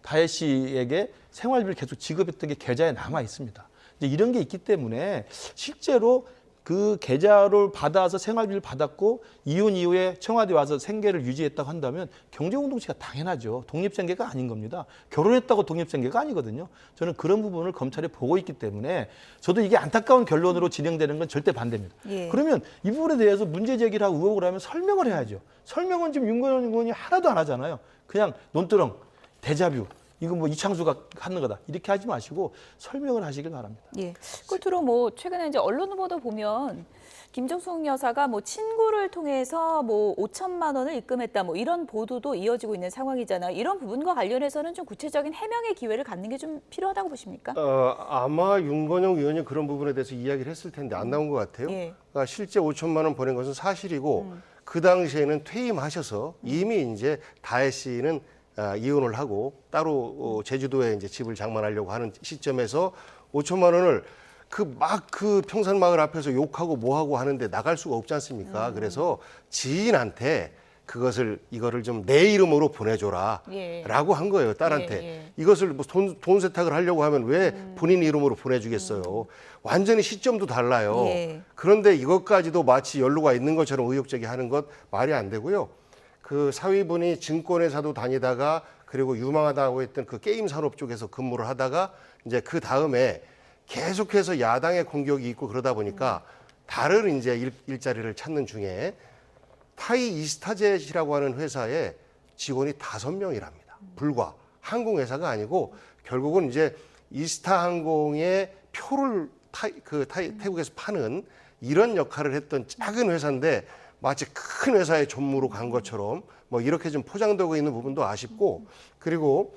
다혜 씨에게 생활비를 계속 지급했던 게 계좌에 남아 있습니다. 이제 이런 게 있기 때문에 실제로 그 계좌를 받아서 생활비를 받았고 이혼 이후에 청와대 와서 생계를 유지했다고 한다면 경제공동체가 당연하죠. 독립생계가 아닌 겁니다. 결혼했다고 독립생계가 아니거든요. 저는 그런 부분을 검찰이 보고 있기 때문에 저도 이게 안타까운 결론으로 진행되는 건 절대 반대입니다. 예. 그러면 이 부분에 대해서 문제 제기를 하고 의혹을 하면 설명을 해야죠. 설명은 지금 윤건현 의원이 하나도 안 하잖아요. 그냥 논두렁, 데자뷰. 이거 뭐 이창수가 하는 거다. 이렇게 하지 마시고 설명을 하시길 바랍니다. 예. 끝으로 뭐 최근에 이제 언론 보도 보면 김정숙 여사가 뭐 친구를 통해서 뭐 5천만 원을 입금했다 뭐 이런 보도도 이어지고 있는 상황이잖아요. 이런 부분과 관련해서는 좀 구체적인 해명의 기회를 갖는 게 좀 필요하다고 보십니까? 아마 윤건영 의원이 그런 부분에 대해서 이야기를 했을 텐데 안 나온 것 같아요. 예. 그러니까 실제 5천만 원 보낸 것은 사실이고 그 당시에는 퇴임하셔서 이미 이제 다혜 씨는 이혼을 하고 따로 제주도에 이제 집을 장만하려고 하는 시점에서 5천만 원을 그 평산마을 앞에서 욕하고 뭐하고 하는데 나갈 수가 없지 않습니까? 그래서 지인한테 이거를 좀 내 이름으로 보내줘라 라고 한 거예요, 딸한테. 이것을 뭐 돈 세탁을 하려고 하면 왜 본인 이름으로 보내주겠어요. 완전히 시점도 달라요. 그런데 이것까지도 마치 연루가 있는 것처럼 의혹적이 하는 것 말이 안 되고요. 그 사위분이 증권회사도 다니다가 그리고 유망하다고 했던 그 게임 산업 쪽에서 근무를 하다가 이제 그 다음에 계속해서 야당의 공격이 있고 그러다 보니까 다른 이제 일자리를 찾는 중에 타이 이스타젯이라고 하는 회사에 직원이 5명이랍니다. 불과 항공회사가 아니고 결국은 이제 이스타항공의 표를 태국에서 파는 이런 역할을 했던 작은 회사인데 마치 큰 회사의 전무로 간 것처럼 뭐 이렇게 좀 포장되고 있는 부분도 아쉽고 그리고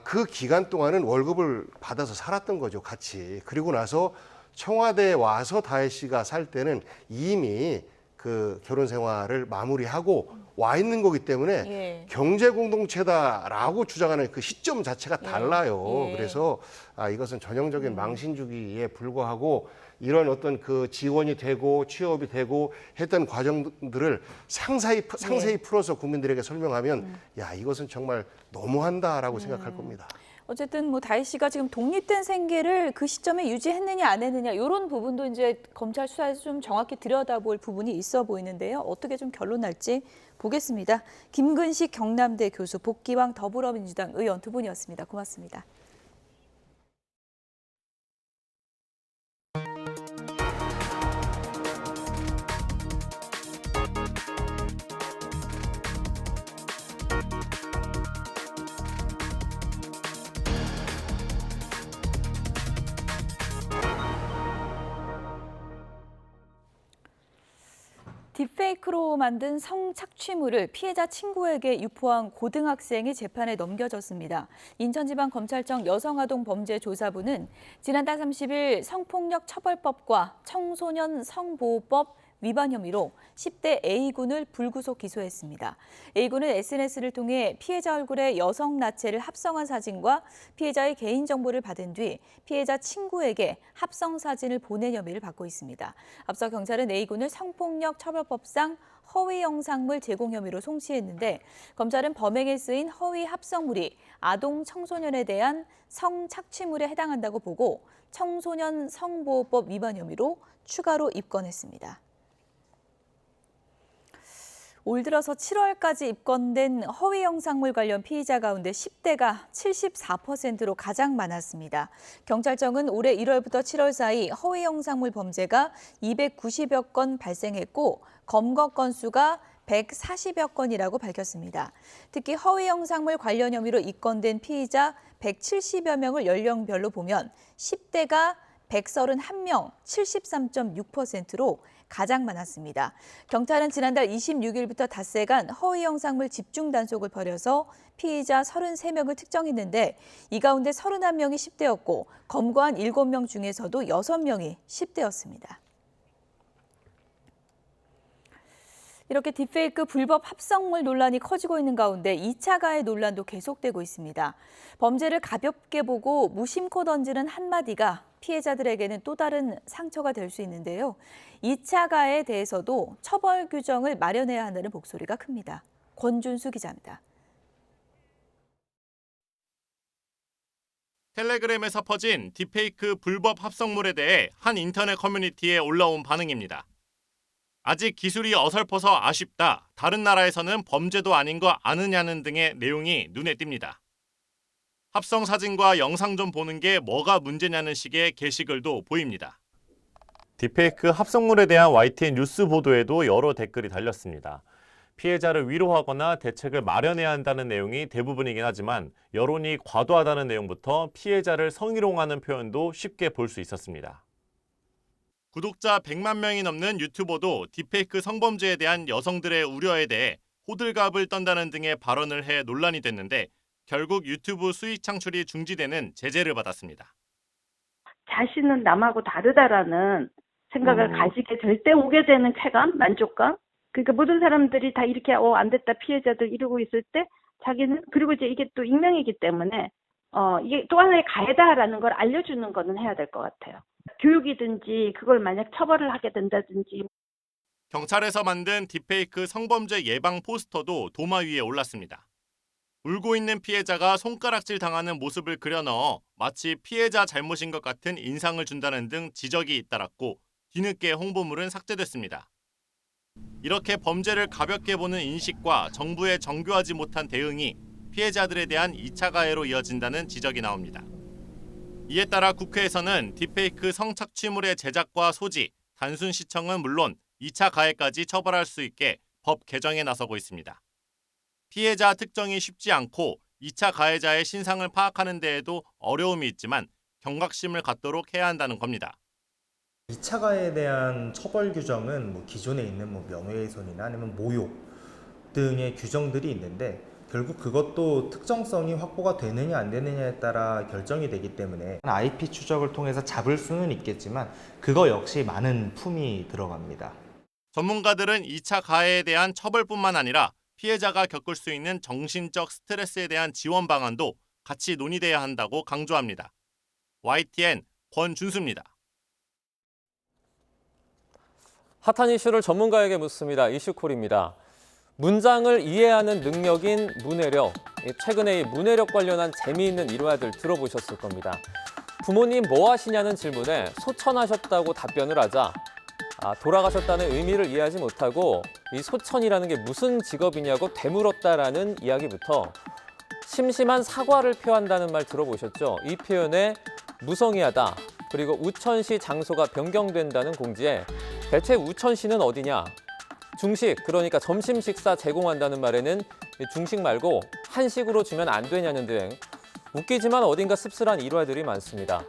그 기간 동안은 월급을 받아서 살았던 거죠, 같이. 그리고 나서 청와대에 와서 다혜 씨가 살 때는 이미 그 결혼 생활을 마무리하고 와 있는 거기 때문에 예. 경제 공동체다라고 주장하는 그 시점 자체가 달라요. 예. 그래서 이것은 전형적인 망신주기에 불과하고 이런 어떤 그 지원이 되고 취업이 되고 했던 과정들을 상세히 풀어서 국민들에게 설명하면 야, 이것은 정말 너무한다라고 생각할 겁니다. 어쨌든 뭐 다희 씨가 지금 독립된 생계를 그 시점에 유지했느냐 안 했느냐 이런 부분도 이제 검찰 수사에서 좀 정확히 들여다볼 부분이 있어 보이는데요. 어떻게 좀 결론 날지 보겠습니다. 김근식 경남대 교수, 복기왕 더불어민주당 의원 두 분이었습니다. 고맙습니다. 딥페이크로 만든 성착취물을 피해자 친구에게 유포한 고등학생이 재판에 넘겨졌습니다. 인천지방검찰청 여성아동범죄조사부는 지난달 30일 성폭력 처벌법과 청소년 성보호법 위반 혐의로 10대 A군을 불구속 기소했습니다. A군은 SNS를 통해 피해자 얼굴에 여성 나체를 합성한 사진과 피해자의 개인정보를 받은 뒤 피해자 친구에게 합성 사진을 보낸 혐의를 받고 있습니다. 앞서 경찰은 A군을 성폭력 처벌법상 허위 영상물 제공 혐의로 송치했는데 검찰은 범행에 쓰인 허위 합성물이 아동 청소년에 대한 성착취물에 해당한다고 보고 청소년 성보호법 위반 혐의로 추가로 입건했습니다. 올 들어서 7월까지 입건된 허위 영상물 관련 피의자 가운데 10대가 74%로 가장 많았습니다. 경찰청은 올해 1월부터 7월 사이 허위 영상물 범죄가 290여 건 발생했고 검거 건수가 140여 건이라고 밝혔습니다. 특히 허위 영상물 관련 혐의로 입건된 피의자 170여 명을 연령별로 보면 10대가 131명, 73.6%로 가장 많았습니다. 경찰은 지난달 26일부터 닷새간 허위 영상물 집중 단속을 벌여서 피의자 33명을 특정했는데 이 가운데 31명이 10대였고 검거한 7명 중에서도 6명이 10대였습니다. 이렇게 딥페이크 불법 합성물 논란이 커지고 있는 가운데 2차 가해 논란도 계속되고 있습니다. 범죄를 가볍게 보고 무심코 던지는 한마디가 피해자들에게는 또 다른 상처가 될 수 있는데요. 2차 가해에 대해서도 처벌 규정을 마련해야 한다는 목소리가 큽니다. 권준수 기자입니다. 텔레그램에서 퍼진 딥페이크 불법 합성물에 대해 한 인터넷 커뮤니티에 올라온 반응입니다. 아직 기술이 어설퍼서 아쉽다. 다른 나라에서는 범죄도 아닌 거 아느냐는 등의 내용이 눈에 띕니다. 합성 사진과 영상 좀 보는 게 뭐가 문제냐는 식의 게시글도 보입니다. 딥페이크 합성물에 대한 YTN 뉴스 보도에도 여러 댓글이 달렸습니다. 피해자를 위로하거나 대책을 마련해야 한다는 내용이 대부분이긴 하지만 여론이 과도하다는 내용부터 피해자를 성희롱하는 표현도 쉽게 볼 수 있었습니다. 구독자 100만 명이 넘는 유튜버도 딥페이크 성범죄에 대한 여성들의 우려에 대해 호들갑을 떤다는 등의 발언을 해 논란이 됐는데 결국 유튜브 수익 창출이 중지되는 제재를 받았습니다. 자신은 남하고 다르다라는 생각을 가지게 될 때 오게 되는 쾌감, 만족감. 그러니까 모든 사람들이 다 이렇게 안 됐다 피해자들 이러고 있을 때 자기는 그리고 이제 이게 또 익명이기 때문에 이게 또 하나의 가해다라는 걸 알려주는 거는 해야 될 것 같아요. 교육이든지 그걸 만약 처벌을 하게 된다든지. 경찰에서 만든 딥페이크 성범죄 예방 포스터도 도마 위에 올랐습니다. 울고 있는 피해자가 손가락질 당하는 모습을 그려넣어 마치 피해자 잘못인 것 같은 인상을 준다는 등 지적이 잇따랐고 뒤늦게 홍보물은 삭제됐습니다. 이렇게 범죄를 가볍게 보는 인식과 정부의 정교하지 못한 대응이 피해자들에 대한 2차 가해로 이어진다는 지적이 나옵니다. 이에 따라 국회에서는 딥페이크 성착취물의 제작과 소지, 단순 시청은 물론 2차 가해까지 처벌할 수 있게 법 개정에 나서고 있습니다. 피해자 특정이 쉽지 않고 2차 가해자의 신상을 파악하는 데에도 어려움이 있지만 경각심을 갖도록 해야 한다는 겁니다. 2차 가해에 대한 처벌 규정은 기존에 있는 명예훼손이나 아니면 모욕 등의 규정들이 있는데 결국 그것도 특정성이 확보가 되느냐 안 되느냐에 따라 결정이 되기 때문에 IP 추적을 통해서 잡을 수는 있겠지만 그거 역시 많은 품이 들어갑니다. 전문가들은 2차 가해에 대한 처벌뿐만 아니라 피해자가 겪을 수 있는 정신적 스트레스에 대한 지원 방안도 같이 논의돼야 한다고 강조합니다. YTN 권준수입니다. 핫한 이슈를 전문가에게 묻습니다. 이슈콜입니다. 문장을 이해하는 능력인 문해력. 최근에 이 문해력 관련한 재미있는 일화들 들어보셨을 겁니다. 부모님 뭐 하시냐는 질문에 소천하셨다고 답변을 하자 돌아가셨다는 의미를 이해하지 못하고 이 소천이라는 게 무슨 직업이냐고 되물었다라는 이야기부터 심심한 사과를 표한다는 말 들어보셨죠? 이 표현에 무성의하다, 그리고 우천시 장소가 변경된다는 공지에 대체 우천시는 어디냐? 중식, 그러니까 점심 식사 제공한다는 말에는 중식 말고 한식으로 주면 안 되냐는 등 웃기지만 어딘가 씁쓸한 일화들이 많습니다.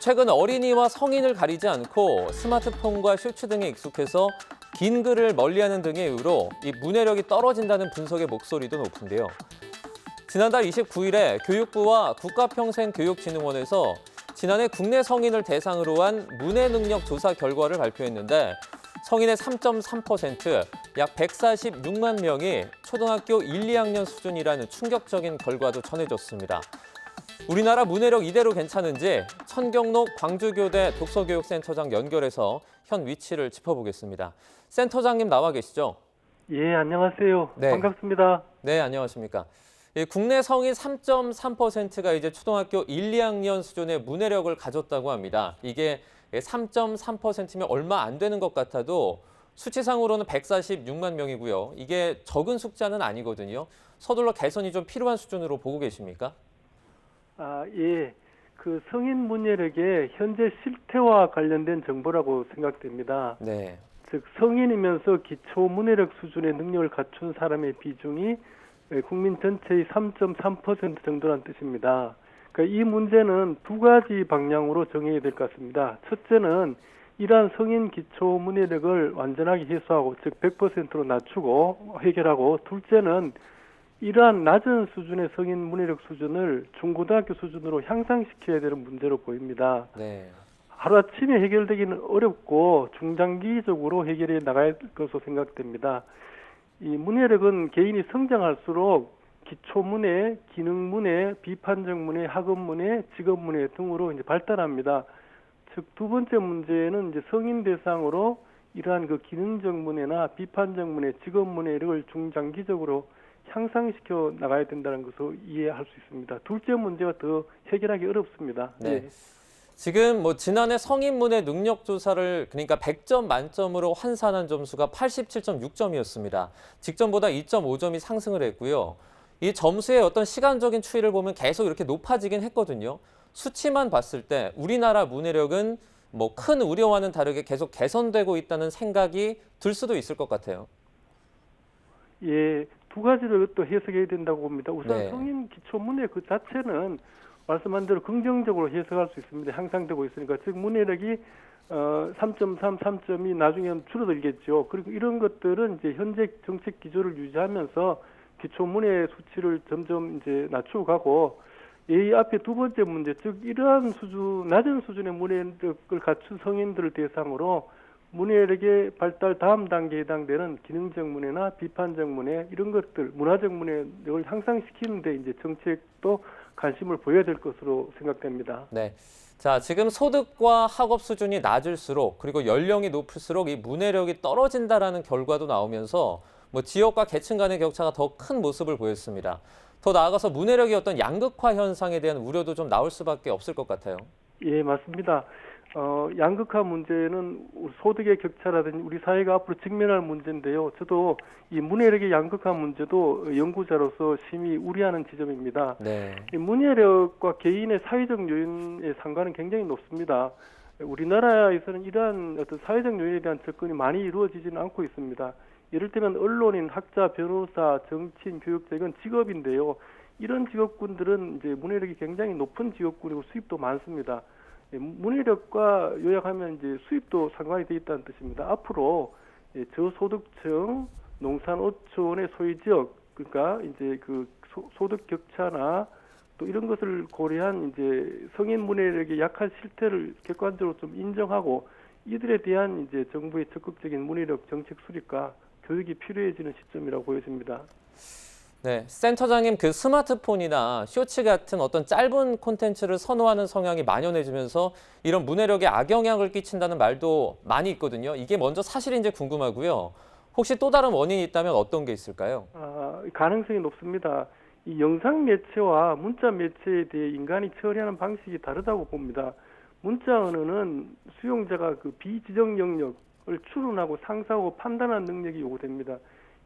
최근 어린이와 성인을 가리지 않고 스마트폰과 쇼츠 등에 익숙해서 긴 글을 멀리하는 등의 이유로 이 문해력이 떨어진다는 분석의 목소리도 높은데요. 지난달 29일에 교육부와 국가평생교육진흥원에서 지난해 국내 성인을 대상으로 한 문해 능력 조사 결과를 발표했는데 성인의 3.3%, 약 146만 명이 초등학교 1, 2학년 수준이라는 충격적인 결과도 전해졌습니다. 우리나라 문해력 이대로 괜찮은지 천경록 광주교대 독서교육센터장 연결해서 현 위치를 짚어보겠습니다. 센터장님 나와 계시죠? 예, 안녕하세요. 네. 반갑습니다. 네, 안녕하십니까. 국내 성인 3.3%가 이제 초등학교 1, 2학년 수준의 문해력을 가졌다고 합니다. 이게 3.3%면 얼마 안 되는 것 같아도 수치상으로는 146만 명이고요. 이게 적은 숫자는 아니거든요. 서둘러 개선이 좀 필요한 수준으로 보고 계십니까? 예. 그 성인 문해력의 현재 실태와 관련된 정보라고 생각됩니다. 네. 즉 성인이면서 기초 문해력 수준의 능력을 갖춘 사람의 비중이 국민 전체의 3.3% 정도란 뜻입니다. 그러니까 이 문제는 두 가지 방향으로 정해야 될 것 같습니다. 첫째는 이러한 성인 기초 문해력을 완전하게 해소하고, 즉 100%로 낮추고 해결하고, 둘째는 이러한 낮은 수준의 성인 문해력 수준을 중고등학교 수준으로 향상시켜야 되는 문제로 보입니다. 네. 하루아침에 해결되기는 어렵고 중장기적으로 해결해 나갈 것으로 생각됩니다. 이 문해력은 개인이 성장할수록 기초문해, 기능문해, 비판적 문해, 학업문해, 직업문해 등으로 이제 발달합니다. 즉 두 번째 문제는 이제 성인 대상으로 이러한 그 기능적 문해나 비판적 문해, 직업문해를 중장기적으로 향상시켜 나가야 된다는 것을 이해할 수 있습니다. 둘째 문제가 더 해결하기 어렵습니다. 네. 예. 지금 지난해 성인 문해 능력 조사를 그러니까 100점 만점으로 환산한 점수가 87.6점이었습니다. 직전보다 2.5점이 상승을 했고요. 이 점수의 어떤 시간적인 추이를 보면 계속 이렇게 높아지긴 했거든요. 수치만 봤을 때 우리나라 문해력은 큰 우려와는 다르게 계속 개선되고 있다는 생각이 들 수도 있을 것 같아요. 예, 두 가지를 또 해석해야 된다고 봅니다. 우선 네. 성인 기초 문해 그 자체는 말씀한 대로 긍정적으로 해석할 수 있습니다. 향상되고 있으니까. 즉 문해력이 3.3, 3점이 나중에는 줄어들겠죠. 그리고 이런 것들은 이제 현재 정책 기조를 유지하면서 기초 문해 수치를 점점 이제 낮추고 가고, 이 앞에 두 번째 문제, 즉 이러한 낮은 수준의 문해력을 갖춘 성인들을 대상으로 문해력의 발달 다음 단계에 해당되는 기능적 문해나 비판적 문해 이런 것들, 문화적 문해력을 향상시키는 데 이제 정책도 관심을 보여야 될 것으로 생각됩니다. 네. 자, 지금 소득과 학업 수준이 낮을수록 그리고 연령이 높을수록 이 문해력이 떨어진다라는 결과도 나오면서 지역과 계층 간의 격차가 더 큰 모습을 보였습니다. 더 나아가서 문해력의 어떤 양극화 현상에 대한 우려도 좀 나올 수밖에 없을 것 같아요. 예, 맞습니다. 양극화 문제는 소득의 격차라든지 우리 사회가 앞으로 직면할 문제인데요. 저도 이 문해력의 양극화 문제도 연구자로서 심히 우려하는 지점입니다. 네. 이 문해력과 개인의 사회적 요인의 상관은 굉장히 높습니다. 우리나라에서는 이러한 어떤 사회적 요인에 대한 접근이 많이 이루어지지는 않고 있습니다. 예를 들면 언론인, 학자, 변호사, 정치인, 교육자 이건 직업인데요. 이런 직업군들은 이제 문해력이 굉장히 높은 직업군이고 수입도 많습니다. 문해력과 요약하면 이제 수입도 상관이 돼 있다는 뜻입니다. 앞으로 저소득층, 농산어촌의 소유지역, 그러니까 이제 그 소득 격차나 또 이런 것을 고려한 이제 성인 문해력의 약한 실태를 객관적으로 좀 인정하고 이들에 대한 이제 정부의 적극적인 문해력 정책 수립과 교육이 필요해지는 시점이라고 보여집니다. 네, 센터장님 그 스마트폰이나 쇼츠 같은 어떤 짧은 콘텐츠를 선호하는 성향이 만연해지면서 이런 문해력에 악영향을 끼친다는 말도 많이 있거든요. 이게 먼저 사실인지 궁금하고요. 혹시 또 다른 원인이 있다면 어떤 게 있을까요? 가능성이 높습니다. 이 영상 매체와 문자 매체에 대해 인간이 처리하는 방식이 다르다고 봅니다. 문자 언어는 수용자가 그 비지정 영역을 추론하고 상상하고 판단하는 능력이 요구됩니다.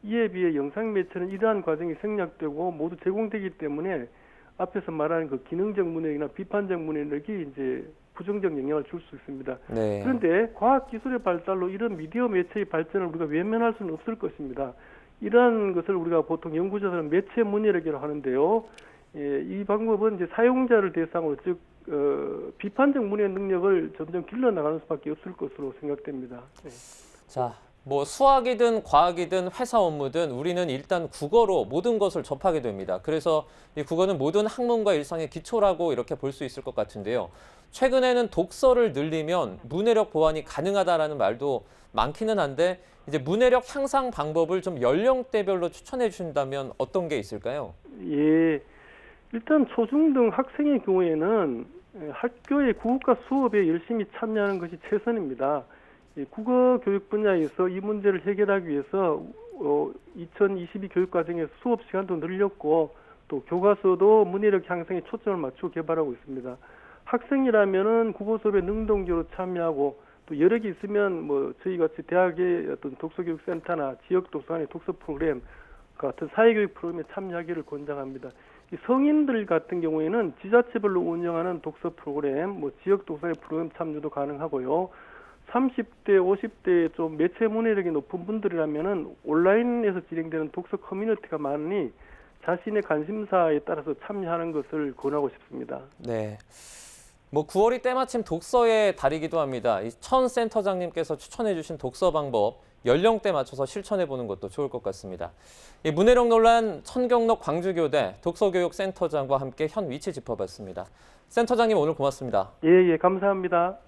이에 비해 영상 매체는 이러한 과정이 생략되고 모두 제공되기 때문에 앞에서 말하는 그 기능적 문해력이나 비판적 문해력이 이제 부정적 영향을 줄 수 있습니다. 네. 그런데 과학 기술의 발달로 이런 미디어 매체의 발전을 우리가 외면할 수는 없을 것입니다. 이러한 것을 우리가 보통 연구자들은 매체 문해력이라고 하는데요. 이 방법은 이제 사용자를 대상으로 즉 비판적 문해 능력을 점점 길러나가는 수밖에 없을 것으로 생각됩니다. 네. 자, 뭐 수학이든 과학이든 회사 업무든 우리는 일단 국어로 모든 것을 접하게 됩니다. 그래서 이 국어는 모든 학문과 일상의 기초라고 이렇게 볼 수 있을 것 같은데요. 최근에는 독서를 늘리면 문해력 보완이 가능하다라는 말도 많기는 한데 이제 문해력 향상 방법을 좀 연령대별로 추천해 주신다면 어떤 게 있을까요? 예, 일단 초중등 학생의 경우에는 학교의 국어과 수업에 열심히 참여하는 것이 최선입니다. 국어 교육 분야에서 이 문제를 해결하기 위해서 2022 교육과정에서 수업 시간도 늘렸고 또 교과서도 문해력 향상에 초점을 맞추고 개발하고 있습니다. 학생이라면은 국어 수업에 능동적으로 참여하고 또 여력이 있으면 뭐 저희 같이 대학의 어떤 독서교육센터나 지역 도서관의 독서 프로그램 같은 사회교육 프로그램에 참여하기를 권장합니다. 이 성인들 같은 경우에는 지자체별로 운영하는 독서 프로그램, 뭐 지역 도서관의 프로그램 참여도 가능하고요. 30대, 50대 좀 매체 문해력이 높은 분들이라면은 온라인에서 진행되는 독서 커뮤니티가 많으니 자신의 관심사에 따라서 참여하는 것을 권하고 싶습니다. 네. 뭐 9월이 때마침 독서의 달이기도 합니다. 이 천 센터장님께서 추천해 주신 독서 방법 연령대 맞춰서 실천해 보는 것도 좋을 것 같습니다. 이 문해력 논란 천경록 광주교대 독서교육센터장과 함께 현 위치 짚어봤습니다. 센터장님 오늘 고맙습니다. 예, 감사합니다.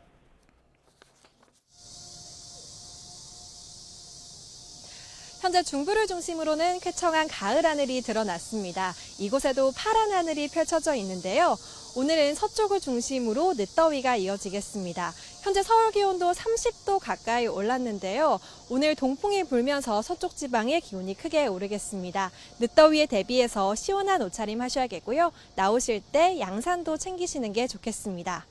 현재 중부를 중심으로는 쾌청한 가을 하늘이 드러났습니다. 이곳에도 파란 하늘이 펼쳐져 있는데요. 오늘은 서쪽을 중심으로 늦더위가 이어지겠습니다. 현재 서울 기온도 30도 가까이 올랐는데요. 오늘 동풍이 불면서 서쪽 지방의 기온이 크게 오르겠습니다. 늦더위에 대비해서 시원한 옷차림 하셔야겠고요. 나오실 때 양산도 챙기시는 게 좋겠습니다.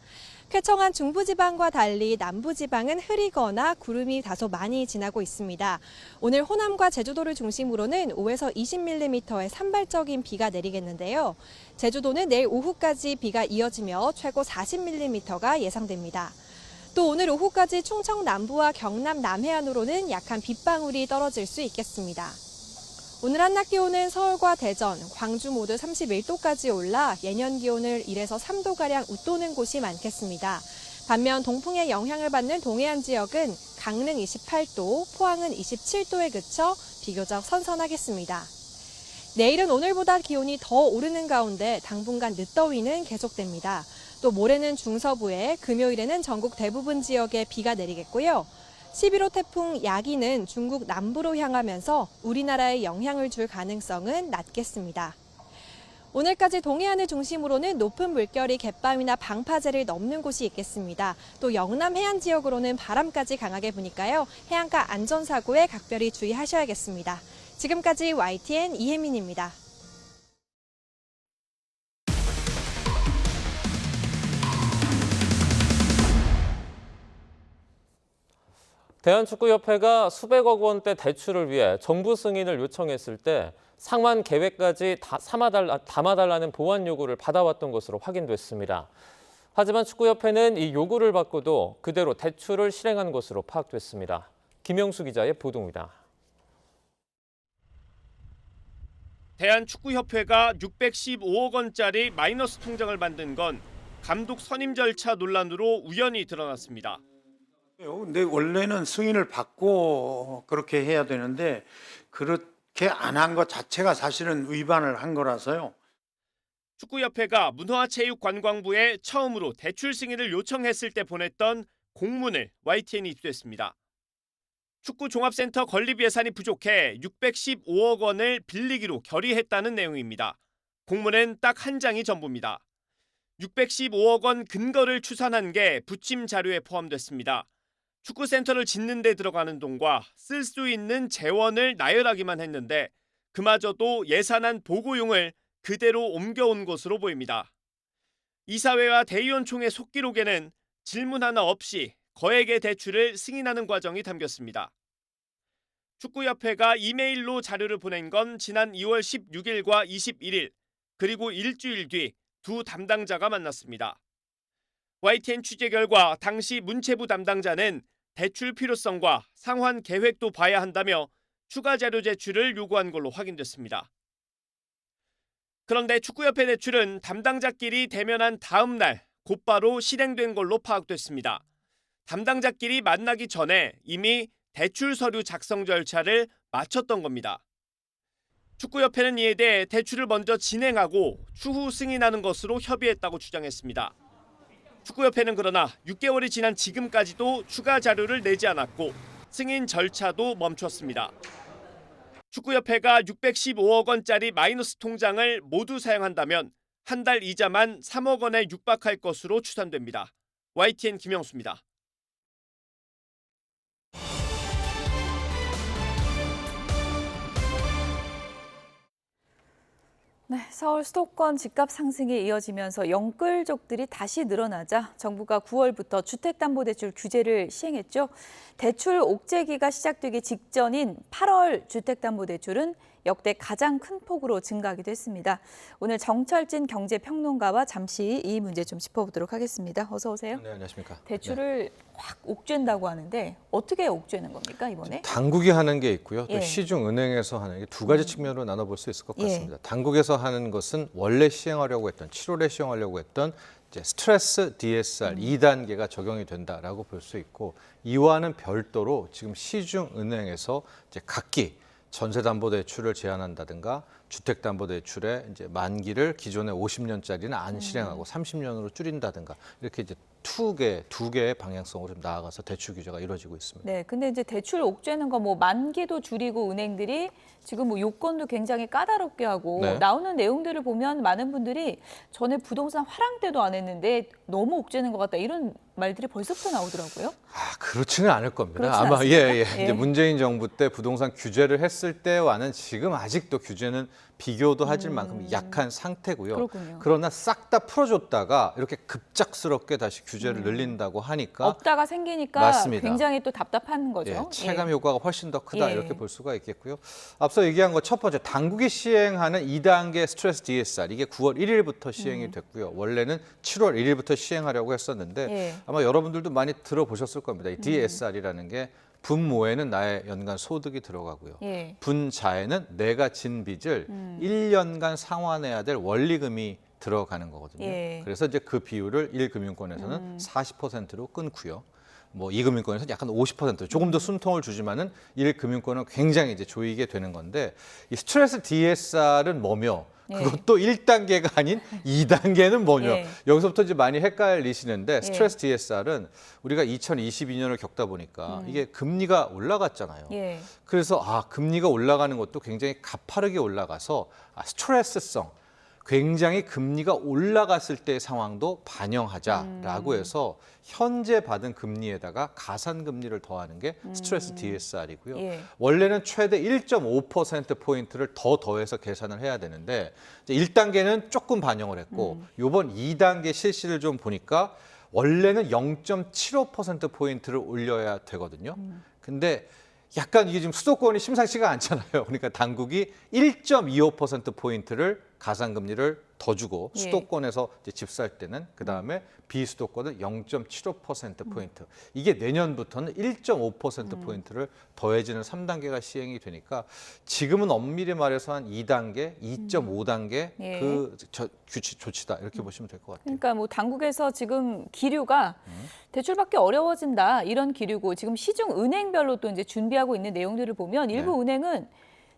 쾌청한 중부지방과 달리 남부지방은 흐리거나 구름이 다소 많이 지나고 있습니다. 오늘 호남과 제주도를 중심으로는 5에서 20mm의 산발적인 비가 내리겠는데요. 제주도는 내일 오후까지 비가 이어지며 최고 40mm가 예상됩니다. 또 오늘 오후까지 충청 남부와 경남 남해안으로는 약한 빗방울이 떨어질 수 있겠습니다. 오늘 한낮 기온은 서울과 대전, 광주 모두 31도까지 올라 예년 기온을 1에서 3도가량 웃도는 곳이 많겠습니다. 반면 동풍의 영향을 받는 동해안 지역은 강릉 28도, 포항은 27도에 그쳐 비교적 선선하겠습니다. 내일은 오늘보다 기온이 더 오르는 가운데 당분간 늦더위는 계속됩니다. 또 모레는 중서부에, 금요일에는 전국 대부분 지역에 비가 내리겠고요. 11호 태풍 야기는 중국 남부로 향하면서 우리나라에 영향을 줄 가능성은 낮겠습니다. 오늘까지 동해안을 중심으로는 높은 물결이 갯바위나 방파제를 넘는 곳이 있겠습니다. 또 영남 해안 지역으로는 바람까지 강하게 부니까요. 해안가 안전사고에 각별히 주의하셔야겠습니다. 지금까지 YTN 이혜민입니다. 대한축구협회가 수백억 원대 대출을 위해 정부 승인을 요청했을 때 상환 계획까지 담아달라는 보완 요구를 받아왔던 것으로 확인됐습니다. 하지만 축구협회는 이 요구를 받고도 그대로 대출을 실행한 것으로 파악됐습니다. 김영수 기자의 보도입니다. 대한축구협회가 615억 원짜리 마이너스 통장을 만든 건 감독 선임 절차 논란으로 우연히 드러났습니다. 근데 원래는 승인을 받고 그렇게 해야 되는데 그렇게 안 한 것 자체가 사실은 위반을 한 거라서요. 축구협회가 문화체육관광부에 처음으로 대출 승인을 요청했을 때 보냈던 공문을 YTN이 입수했습니다. 축구 종합센터 건립 예산이 부족해 615억 원을 빌리기로 결의했다는 내용입니다. 공문엔 딱 한 장이 전부입니다. 615억 원 근거를 추산한 게 부침 자료에 포함됐습니다. 축구센터를 짓는 데 들어가는 돈과 쓸 수 있는 재원을 나열하기만 했는데 그마저도 예산안 보고용을 그대로 옮겨온 것으로 보입니다. 이사회와 대의원총회 속기록에는 질문 하나 없이 거액의 대출을 승인하는 과정이 담겼습니다. 축구협회가 이메일로 자료를 보낸 건 지난 2월 16일과 21일, 그리고 일주일 뒤 두 담당자가 만났습니다. YTN 취재 결과 당시 문체부 담당자는 대출 필요성과 상환 계획도 봐야 한다며 추가 자료 제출을 요구한 걸로 확인됐습니다. 그런데 축구협회 대출은 담당자끼리 대면한 다음 날 곧바로 실행된 걸로 파악됐습니다. 담당자끼리 만나기 전에 이미 대출 서류 작성 절차를 마쳤던 겁니다. 축구협회는 이에 대해 대출을 먼저 진행하고 추후 승인하는 것으로 협의했다고 주장했습니다. 축구협회는 그러나 6개월이 지난 지금까지도 추가 자료를 내지 않았고 승인 절차도 멈췄습니다. 축구협회가 615억 원짜리 마이너스 통장을 모두 사용한다면 한 달 이자만 3억 원에 육박할 것으로 추산됩니다. YTN 김영수입니다. 네, 서울 수도권 집값 상승이 이어지면서 영끌족들이 다시 늘어나자 정부가 9월부터 주택담보대출 규제를 시행했죠. 대출 옥죄기가 시작되기 직전인 8월 주택담보대출은 역대 가장 큰 폭으로 증가하기도 했습니다. 오늘 정철진 경제평론가와 잠시 이 문제 좀 짚어보도록 하겠습니다. 어서 오세요. 네, 안녕하십니까. 대출을 확 옥죄는다고 하는데 어떻게 옥죄는 겁니까, 이번에? 당국이 하는 게 있고요. 또 예. 시중은행에서 하는 게 두 가지 측면으로 나눠볼 수 있을 것 같습니다. 당국에서 하는 것은 원래 시행하려고 했던 7월에 시행하려고 했던 이제 스트레스 DSR 2단계가 적용이 된다라고 볼 수 있고 이와는 별도로 지금 시중은행에서 이제 각기 전세담보대출을 제한한다든가 주택담보대출의 이제 만기를 기존의 50년짜리는 안 실행하고 30년으로 줄인다든가 이렇게 이제 두 개의 방향성으로 좀 나아가서 대출 규제가 이루어지고 있습니다. 네, 근데 이제 대출 옥죄는 거 뭐 만기도 줄이고 은행들이 지금 뭐 요건도 굉장히 까다롭게 하고 네. 나오는 내용들을 보면 많은 분들이 전에 부동산 화랑 때도 안 했는데 너무 옥죄는 것 같다 이런 말들이 벌써부터 나오더라고요. 그렇지는 않을 겁니다. 그렇진 아마 않습니까? 예. 이제 문재인 정부 때 부동산 규제를 했을 때와는 지금 아직도 규제는 비교도 하질 만큼 약한 상태고요. 그렇군요. 그러나 싹 다 풀어줬다가 이렇게 급작스럽게 다시 규제를 늘린다고 하니까 없다가 생기니까 맞습니다. 굉장히 또 답답한 거죠. 예, 체감 효과가 훨씬 더 크다 예. 이렇게 볼 수가 있겠고요. 앞서 얘기한 것 첫 번째 당국이 시행하는 2단계 스트레스 DSR 이게 9월 1일부터 시행이 됐고요. 원래는 7월 1일부터 시행하려고 했었는데 예. 아마 여러분들도 많이 들어보셨을 겁니다. 이 DSR이라는 게 분모에는 나의 연간 소득이 들어가고요. 예. 분자에는 내가 진 빚을 1년간 상환해야 될 원리금이 들어가는 거거든요. 예. 그래서 이제 그 비율을 1금융권에서는 40%로 끊고요. 뭐 2금융권에서는 약간 50% 조금 더 숨통을 주지만은 1금융권은 굉장히 이제 조이게 되는 건데 이 스트레스 DSR은 뭐며 예. 그것도 1단계가 아닌 2단계는 뭐냐. 예. 여기서부터 이제 많이 헷갈리시는데 스트레스 DSR은 우리가 2022년을 겪다 보니까 이게 금리가 올라갔잖아요. 예. 그래서 금리가 올라가는 것도 굉장히 가파르게 올라가서 스트레스성 굉장히 금리가 올라갔을 때의 상황도 반영하자라고 해서 현재 받은 금리에다가 가산금리를 더하는 게 스트레스 DSR이고요. 예. 원래는 최대 1.5%포인트를 더 더해서 계산을 해야 되는데 이제 1단계는 조금 반영을 했고 이번 2단계 실시를 좀 보니까 원래는 0.75%포인트를 올려야 되거든요. 근데 약간 이게 지금 수도권이 심상치가 않잖아요. 그러니까 당국이 1.25%포인트를 가산금리를 더 주고 예. 수도권에서 이제 집 살 때는 그다음에 비수도권은 0.75%포인트. 이게 내년부터는 1.5%포인트를 더해지는 3단계가 시행이 되니까 지금은 엄밀히 말해서 한 2단계, 2.5단계 예. 그 조치다 이렇게 보시면 될 것 같아요. 그러니까 뭐 당국에서 지금 기류가 대출받기 어려워진다 이런 기류고 지금 시중 은행별로 또 이제 준비하고 있는 내용들을 보면 일부 은행은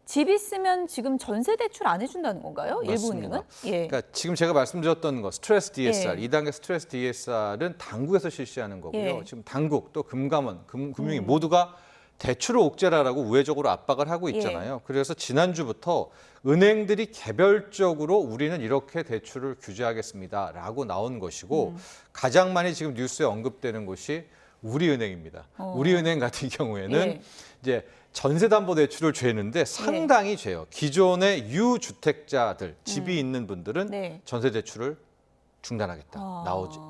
집 있으면 지금 전세 대출 안 해준다는 건가요? 일부 은행은? 예. 그러니까 지금 제가 말씀드렸던 거 스트레스 DSR, 예. 2단계 스트레스 DSR은 당국에서 실시하는 거고요. 예. 지금 당국 또 금감원, 금융위 모두가 대출을 옥죄라라고 우회적으로 압박을 하고 있잖아요. 그래서 지난주부터 은행들이 개별적으로 우리는 이렇게 대출을 규제하겠습니다라고 나온 것이고 가장 많이 지금 뉴스에 언급되는 곳이 우리은행입니다. 우리은행 같은 경우에는 이제 전세담보대출을 죄는데 상당히 죄요. 기존의 유주택자들, 집이 있는 분들은 전세대출을 중단하겠다.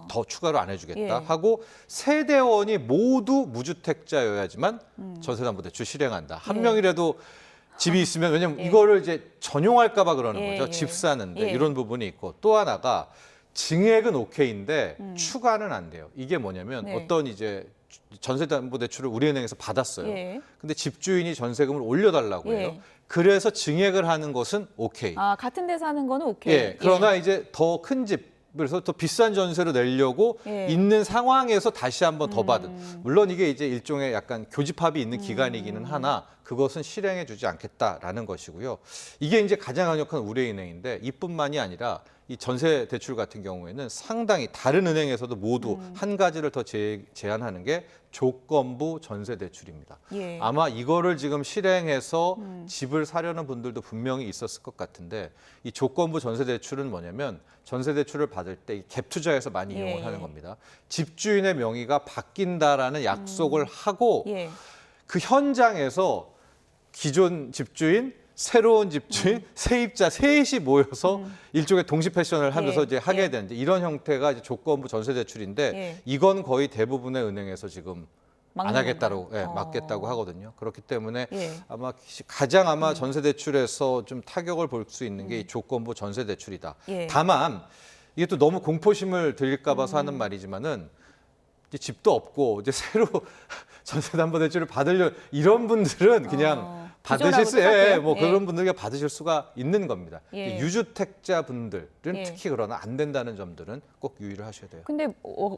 더 추가로 안 해주겠다 하고 세대원이 모두 무주택자여야지만 전세담보대출 실행한다. 한 명이라도 집이 있으면 왜냐면 이거를 이제 전용할까 봐 그러는 거죠. 집 사는데 이런 부분이 있고 또 하나가 증액은 오케이인데 추가는 안 돼요. 이게 뭐냐면 어떤 이제 전세담보대출을 우리은행에서 받았어요. 근데 집주인이 전세금을 올려달라고 해요. 그래서 증액을 하는 것은 오케이. 같은 데 사는 거는 오케이. 그러나 이제 더 큰 집, 그래서 더 비싼 전세로 내려고 있는 상황에서 다시 한번 더 받은. 물론 이게 이제 일종의 약간 교집합이 있는 기간이기는 하나 그것은 실행해 주지 않겠다라는 것이고요. 이게 이제 가장 강력한 우려은행인데 이뿐만이 아니라 이 전세 대출 같은 경우에는 상당히 다른 은행에서도 모두 한 가지를 더 제한하는 게 조건부 전세 대출입니다. 아마 이거를 지금 실행해서 집을 사려는 분들도 분명히 있었을 것 같은데 이 조건부 전세 대출은 뭐냐면 전세 대출을 받을 때 갭 투자에서 많이 이용을 하는 겁니다. 집주인의 명의가 바뀐다라는 약속을 하고 그 현장에서 기존 집주인 새로운 집주인, 세입자 셋이 모여서 일종의 동시 패션을 하면서 이제 하게 되는데 이런 형태가 이제 조건부 전세 대출인데 이건 거의 대부분의 은행에서 지금 안 하겠다고 막겠다고 하거든요. 그렇기 때문에 아마 가장 전세 대출에서 좀 타격을 볼 수 있는 게 이 조건부 전세 대출이다. 다만 이게 또 너무 공포심을 드릴까 봐서 하는 말이지만은 이제 집도 없고 이제 새로 전세담보대출을 받으려 이런 분들은 그냥 받으실 수, 그런 분들께 받으실 수가 있는 겁니다. 유주택자 분들은 특히 그러나 안 된다는 점들은 꼭 유의를 하셔야 돼요. 근데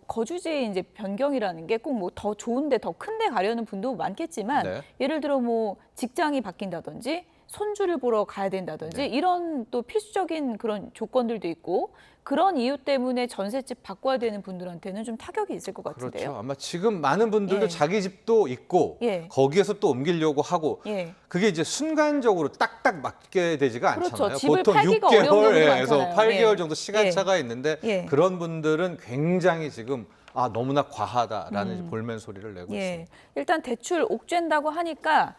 거주지 이제 변경이라는 게 꼭 뭐 더 좋은데 더 큰데 가려는 분도 많겠지만 예를 들어 뭐 직장이 바뀐다든지 손주를 보러 가야 된다든지 이런 또 필수적인 그런 조건들도 있고 그런 이유 때문에 전셋집 바꿔야 되는 분들한테는 좀 타격이 있을 것 같은데요. 그렇죠. 아마 지금 많은 분들도 자기 집도 있고 거기에서 또 옮기려고 하고 그게 이제 순간적으로 딱딱 맞게 되지가 않잖아요. 집을 보통 팔기가 어려운 경우도 6개월에서 많잖아요. 8개월 정도 시간차가 있는데 그런 분들은 굉장히 지금 너무나 과하다라는 볼멘 소리를 내고 있습니다. 일단 대출 옥죄인다고 하니까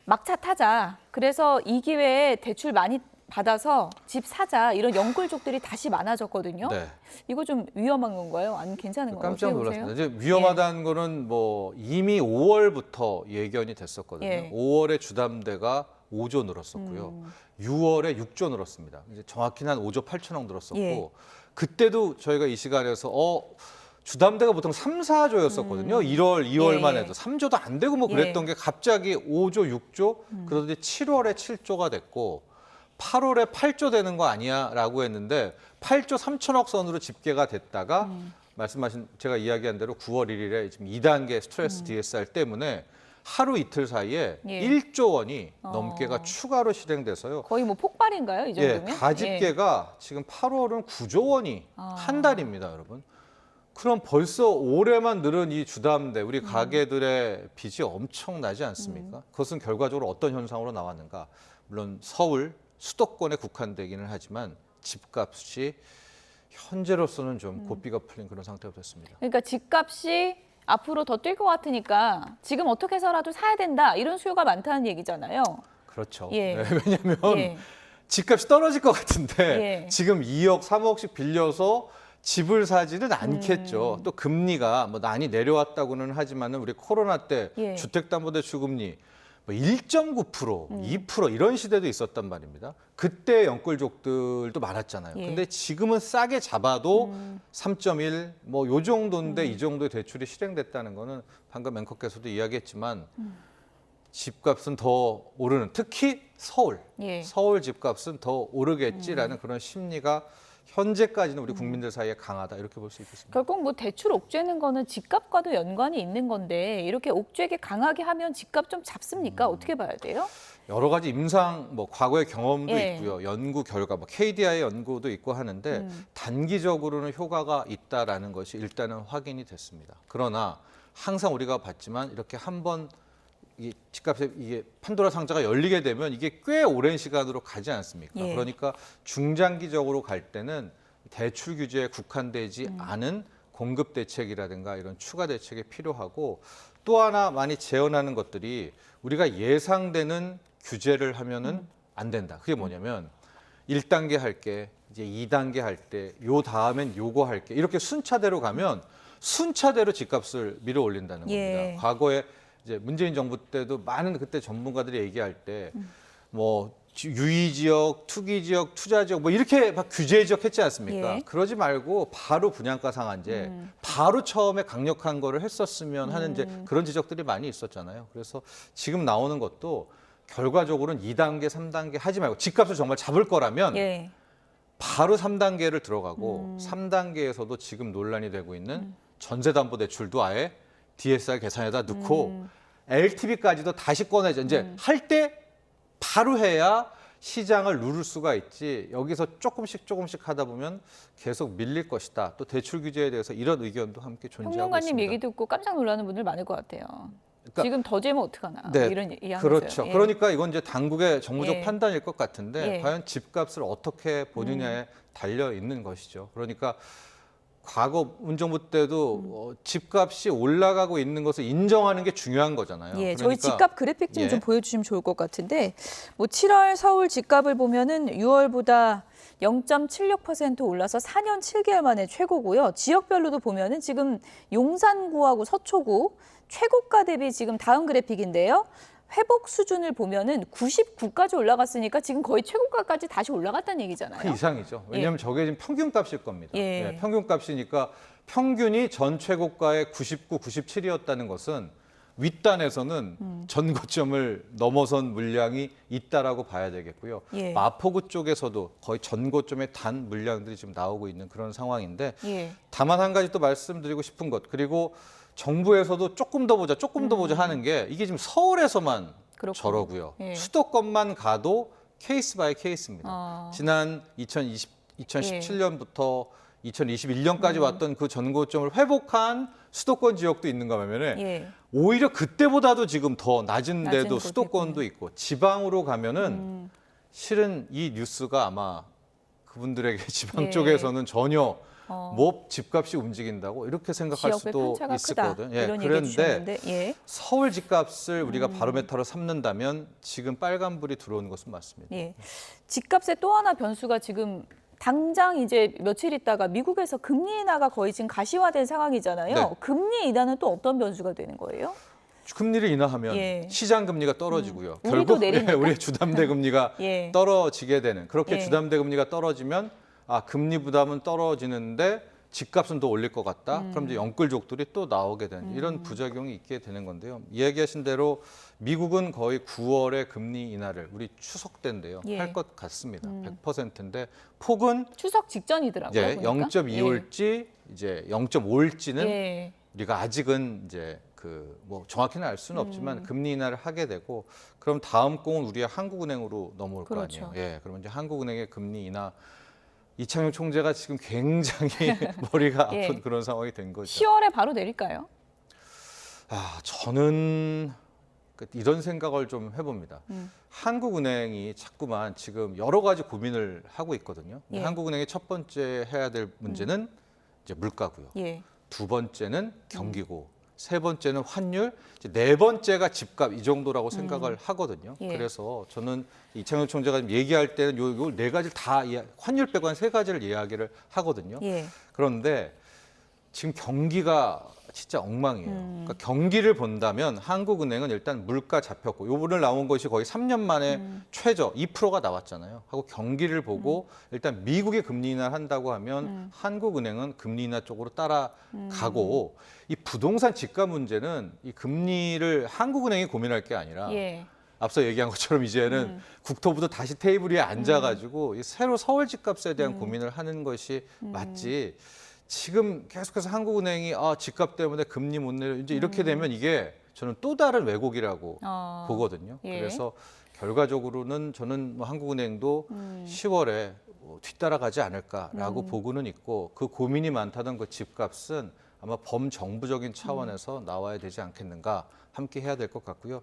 막차 타자. 그래서 이 기회에 대출 많이 받아서 집 사자 이런 연골족들이 다시 많아졌거든요. 이거 좀 위험한 건가요? 아니면 괜찮은 건가요? 깜짝 놀랐습니다. 이제 위험하다는 거는 뭐 이미 5월부터 예견이 됐었거든요. 5월에 주담대가 5조 늘었었고요. 6월에 6조 늘었습니다. 이제 정확히는 한 5조 8천억 늘었었고 그때도 저희가 이 시간에서 주담대가 보통 3, 4조였었거든요. 1월, 2월만 해도 3조도 안 되고 뭐 그랬던 게 갑자기 5조, 6조 그러더니 7월에 7조가 됐고 8월에 8조 되는 거 아니야 라고 했는데 8조 3천억 선으로 집계가 됐다가 말씀하신 제가 이야기한 대로 9월 1일에 지금 2단계 스트레스 DSR 때문에 하루 이틀 사이에 1조 원이 넘게가 추가로 실행돼서요. 거의 뭐 폭발인가요? 이 정도면? 가집계가 지금 8월은 9조 원이 한 달입니다, 여러분. 그럼 벌써 올해만 늘은 이 주담대, 우리 가게들의 빚이 엄청나지 않습니까? 그것은 결과적으로 어떤 현상으로 나왔는가? 물론 서울, 수도권에 국한되기는 하지만 집값이 현재로서는 좀 고삐가 풀린 그런 상태가 됐습니다. 그러니까 집값이 앞으로 더 뛸 것 같으니까 지금 어떻게 해서라도 사야 된다 이런 수요가 많다는 얘기잖아요. 그렇죠. 왜냐하면 집값이 떨어질 것 같은데 지금 2억, 3억씩 빌려서 집을 사지는 않겠죠. 또 금리가 뭐 많이 내려왔다고는 하지만은 우리 코로나 때 주택담보대출 금리 1.9%, 2% 이런 시대도 있었단 말입니다. 그때 연끌족들도 많았잖아요. 근데 지금은 싸게 잡아도 3.1, 뭐 요 정도인데 이 정도의 대출이 실행됐다는 거는 방금 앵커께서도 이야기했지만 집값은 더 오르는, 특히 서울, 서울 집값은 더 오르겠지라는 그런 심리가 현재까지는 우리 국민들 사이에 강하다 이렇게 볼 수 있겠습니다. 결국 뭐 대출 옥죄는 거는 집값과도 연관이 있는 건데 이렇게 옥죄게 강하게 하면 집값 좀 잡습니까? 어떻게 봐야 돼요? 여러 가지 임상 뭐 과거의 경험도 있고요. 연구 결과 뭐 KDI 연구도 있고 하는데 단기적으로는 효과가 있다라는 것이 일단은 확인이 됐습니다. 그러나 항상 우리가 봤지만 이렇게 한번 이 집값에 이게 판도라 상자가 열리게 되면 이게 꽤 오랜 시간으로 가지 않습니까? 예. 그러니까 중장기적으로 갈 때는 대출 규제에 국한되지 않은 공급 대책이라든가 이런 추가 대책이 필요하고 또 하나 많이 제언하는 것들이 우리가 예상되는 규제를 하면은 안 된다. 그게 뭐냐면 1단계 할게, 이제 2단계 할 때, 요 다음엔 요거 할게. 이렇게 순차대로 가면 순차대로 집값을 밀어 올린다는 겁니다. 예. 과거에 이제 문재인 정부 때도 많은 그때 전문가들이 얘기할 때 뭐 유의 지역, 투기 지역, 투자 지역 뭐 이렇게 막 규제 지역 했지 않습니까? 예. 그러지 말고 바로 분양가 상한제, 바로 처음에 강력한 거를 했었으면 하는 이제 그런 지적들이 많이 있었잖아요. 그래서 지금 나오는 것도 결과적으로는 2단계, 3단계 하지 말고 집값을 정말 잡을 거라면 예. 바로 3단계를 들어가고 3단계에서도 지금 논란이 되고 있는 전세담보대출도 아예 DSR 계산에다 넣고 LTV까지도 다시 꺼내죠. 이제 할 때 바로 해야 시장을 누를 수가 있지 여기서 조금씩 하다 보면 계속 밀릴 것이다. 또 대출 규제에 대해서 이런 의견도 함께 존재하고 평론가님 있습니다. 얘기 듣고 깜짝 놀라는 분들 많을 것 같아요. 그러니까 지금 더 재면 어떡하나 네, 이런 이야기하면서요. 그렇죠. 예. 그러니까 이건 이제 당국의 정무적 예. 판단일 것 같은데 예. 과연 집값을 어떻게 보느냐에 달려 있는 것이죠. 그러니까 과거 문정부 때도 집값이 올라가고 있는 것을 인정하는 게 중요한 거잖아요. 예, 그러니까, 저희 집값 그래픽 좀 예. 보여주시면 좋을 것 같은데, 뭐 7월 서울 집값을 보면은 6월보다 0.76% 올라서 4년 7개월 만에 최고고요. 지역별로도 보면은 지금 용산구하고 서초구 최고가 대비 지금 다음 그래픽인데요. 회복 수준을 보면은 99까지 올라갔으니까 지금 거의 최고가까지 다시 올라갔다는 얘기잖아요. 그 이상이죠. 왜냐하면 저게 지금 평균값일 겁니다. 예. 예, 평균값이니까 평균이 전 최고가의 99, 97이었다는 것은 윗단에서는 전고점을 넘어선 물량이 있다라고 봐야 되겠고요. 예. 마포구 쪽에서도 거의 전고점의 단 물량들이 지금 나오고 있는 그런 상황인데 예. 다만 한 가지 또 말씀드리고 싶은 것 그리고 정부에서도 조금 더 보자 하는 게 이게 지금 서울에서만 그렇군요. 저러고요. 예. 수도권만 가도 케이스 바이 케이스입니다. 지난 2017년부터 2021년까지 왔던 그 전고점을 회복한 수도권 지역도 있는가 하면은 예. 오히려 그때보다도 지금 더 낮은 낮은 데도 곳이 수도권도 있고 지방으로 가면은 실은 이 뉴스가 아마 그분들에게 지방 예. 쪽에서는 전혀 뭐 집값이 움직인다고 이렇게 생각할 지역별 수도 편차가 있을 크다. 거거든요. 예, 이런 얘기 그런데 주셨는데, 예. 서울 집값을 우리가 바로메터로 삼는다면 지금 빨간불이 들어오는 것은 맞습니다. 예. 집값의 또 하나 변수가 지금 당장 이제 며칠 있다가 미국에서 금리 인하가 거의 지금 가시화된 상황이잖아요. 네. 금리 인하는 또 어떤 변수가 되는 거예요? 금리를 인하하면 예. 시장 금리가 떨어지고요. 우리도 결국 내립니까? 우리의 주담대 금리가 예. 떨어지게 되는 그렇게 예. 주담대 금리가 떨어지면 금리 부담은 떨어지는데 집값은 더 올릴 것 같다. 그럼 이제 영끌족들이 또 나오게 되는 이런 부작용이 있게 되는 건데요. 얘기하신 대로 미국은 거의 9월에 금리 인하를 우리 추석 때인데요. 예. 할 것 같습니다. 100%인데 폭은 추석 직전이더라고요. 이제 보니까. 0.25일지 이제 0.5일지는 예. 우리가 아직은 이제 그 뭐 정확히는 알 수는 없지만 금리 인하를 하게 되고 그럼 다음 공은 우리의 한국은행으로 넘어올 그렇죠. 거 아니에요. 예, 그러면 이제 한국은행의 금리 인하 이창용 총재가 지금 굉장히 머리가 예. 아픈 그런 상황이 된 거죠. 10월에 바로 내릴까요? 저는 이런 생각을 좀 해봅니다. 한국은행이 자꾸만 지금 여러 가지 고민을 하고 있거든요. 예. 한국은행이 첫 번째 해야 될 문제는 이제 물가고요. 예. 두 번째는 경기고, 세 번째는 환율, 이제 네 번째가 집값 이 정도라고 생각을 하거든요. 예. 그래서 저는 이창용 총재가 얘기할 때는 요 네 가지를 다 환율 빼고 한 세 가지를 이야기를 하거든요. 예. 그런데 지금 경기가 진짜 엉망이에요. 그러니까 경기를 본다면 한국은행은 일단 물가 잡혔고 요번에 나온 것이 거의 3년 만에 최저 2%가 나왔잖아요. 하고 경기를 보고 일단 미국이 금리 인하를 한다고 하면 한국은행은 금리 인하 쪽으로 따라가고 이 부동산 집값 문제는 이 금리를 한국은행이 고민할 게 아니라 예. 앞서 얘기한 것처럼 이제는 국토부도 다시 테이블 위에 앉아가지고 이 새로 서울 집값에 대한 고민을 하는 것이 맞지. 지금 계속해서 한국은행이 집값 때문에 금리 못 내려 이제 이렇게 되면 이게 저는 또 다른 왜곡이라고 보거든요. 예. 그래서 결과적으로는 저는 뭐 한국은행도 10월에 뒤따라가지 않을까라고 보고는 있고 그 고민이 많다던 그 집값은 아마 범정부적인 차원에서 나와야 되지 않겠는가, 함께 해야 될 것 같고요.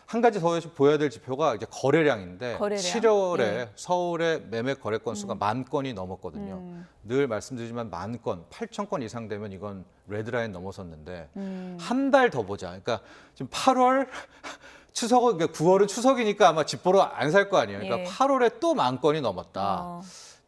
한 가지 더 보여야 될 지표가 이제 거래량인데 거래량? 7월에 예. 서울의 매매 거래 건수가 10,000건이 넘었거든요. 음. 늘 말씀드리지만 10,000건, 8,000건 이상 되면 이건 레드라인 넘어섰는데 음. 한 달 더 보자. 그러니까 지금 8월 추석, 그러니까 9월은 추석이니까 아마 집 보러 안 살 거 아니에요. 그러니까 예. 8월에 또 10,000건이 넘었다.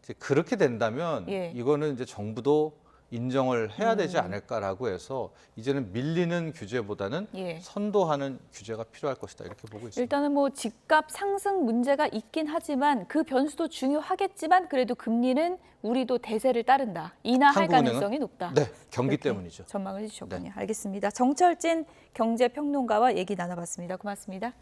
이제 그렇게 된다면 예. 이거는 이제 정부도 인정을 해야 되지 않을까라고 해서 이제는 밀리는 규제보다는 예. 선도하는 규제가 필요할 것이다, 이렇게 보고 있습니다. 일단은 뭐 집값 상승 문제가 있긴 하지만 그 변수도 중요하겠지만 그래도 금리는 우리도 대세를 따른다. 인하할 한국은행은? 가능성이 높다. 네, 경기 이렇게 때문이죠. 전망을 해주셨군요. 네. 알겠습니다. 정철진 경제평론가와 얘기 나눠봤습니다. 고맙습니다.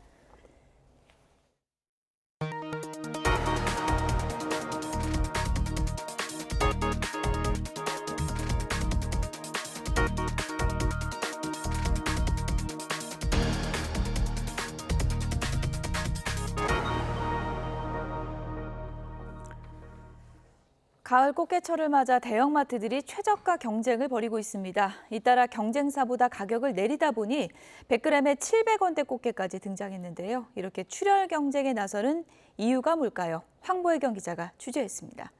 가을 꽃게철을 맞아 대형마트들이 최저가 경쟁을 벌이고 있습니다. 잇따라 경쟁사보다 가격을 내리다 보니 100g에 700원대 꽃게까지 등장했는데요. 이렇게 출혈 경쟁에 나서는 이유가 뭘까요? 황보혜경 기자가 취재했습니다.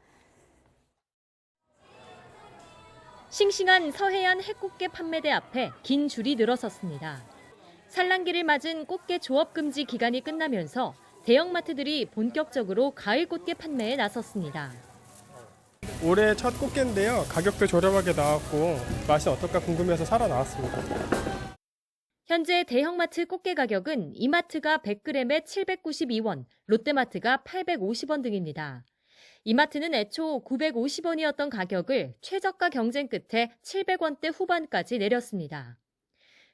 싱싱한 서해안 해꽃게 판매대 앞에 긴 줄이 늘어섰습니다. 산란기를 맞은 꽃게 조업 금지 기간이 끝나면서 대형마트들이 본격적으로 가을 꽃게 판매에 나섰습니다. 올해 첫 꽃게인데요. 가격도 저렴하게 나왔고 맛이 어떨까 궁금해서 사러 나왔습니다. 현재 대형마트 꽃게 가격은 이마트가 100g에 792원, 롯데마트가 850원 등입니다. 이마트는 애초 950원이었던 가격을 최저가 경쟁 끝에 700원대 후반까지 내렸습니다.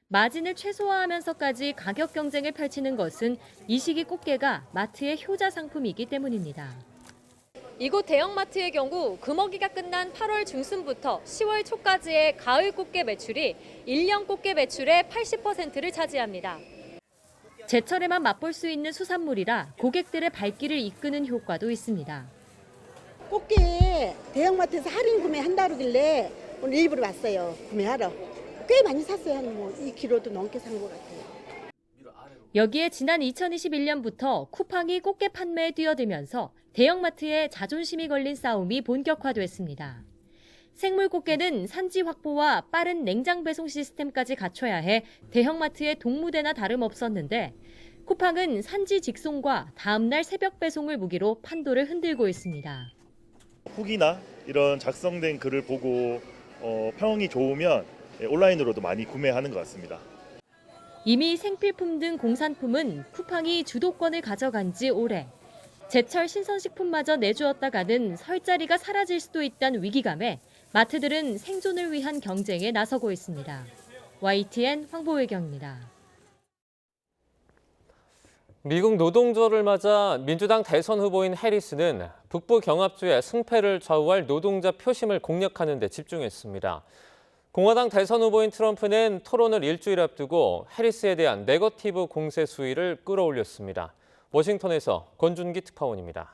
마진을 최소화하면서까지 가격 경쟁을 펼치는 것은 이 시기 꽃게가 마트의 효자 상품이기 때문입니다. 이곳 대형마트의 경우 금어기가 끝난 8월 중순부터 10월 초까지의 가을 꽃게 매출이 1년 꽃게 매출의 80%를 차지합니다. 제철에만 맛볼 수 있는 수산물이라 고객들의 발길을 이끄는 효과도 있습니다. 꽃게 대형마트에서 할인 구매한다길래 오늘 일부러 왔어요. 구매하러. 꽤 많이 샀어요. 한 2kg도 넘게 산 것 같아요. 여기에 지난 2021년부터 쿠팡이 꽃게 판매에 뛰어들면서 대형마트의 자존심이 걸린 싸움이 본격화됐습니다. 생물 꽃게는 산지 확보와 빠른 냉장 배송 시스템까지 갖춰야 해 대형마트의 동무대나 다름없었는데 쿠팡은 산지 직송과 다음날 새벽 배송을 무기로 판도를 흔들고 있습니다. 후기나 이런 작성된 글을 보고 평이 좋으면 온라인으로도 많이 구매하는 것 같습니다. 이미 생필품 등 공산품은 쿠팡이 주도권을 가져간 지 오래. 제철 신선식품마저 내주었다가는 설 자리가 사라질 수도 있다는 위기감에 마트들은 생존을 위한 경쟁에 나서고 있습니다. YTN 황보혜경입니다. 미국 노동절을 맞아 민주당 대선 후보인 해리스는 북부 경합주의 승패를 좌우할 노동자 표심을 공략하는 데 집중했습니다. 공화당 대선 후보인 트럼프는 토론을 일주일 앞두고 해리스에 대한 네거티브 공세 수위를 끌어올렸습니다. 워싱턴에서 권준기 특파원입니다.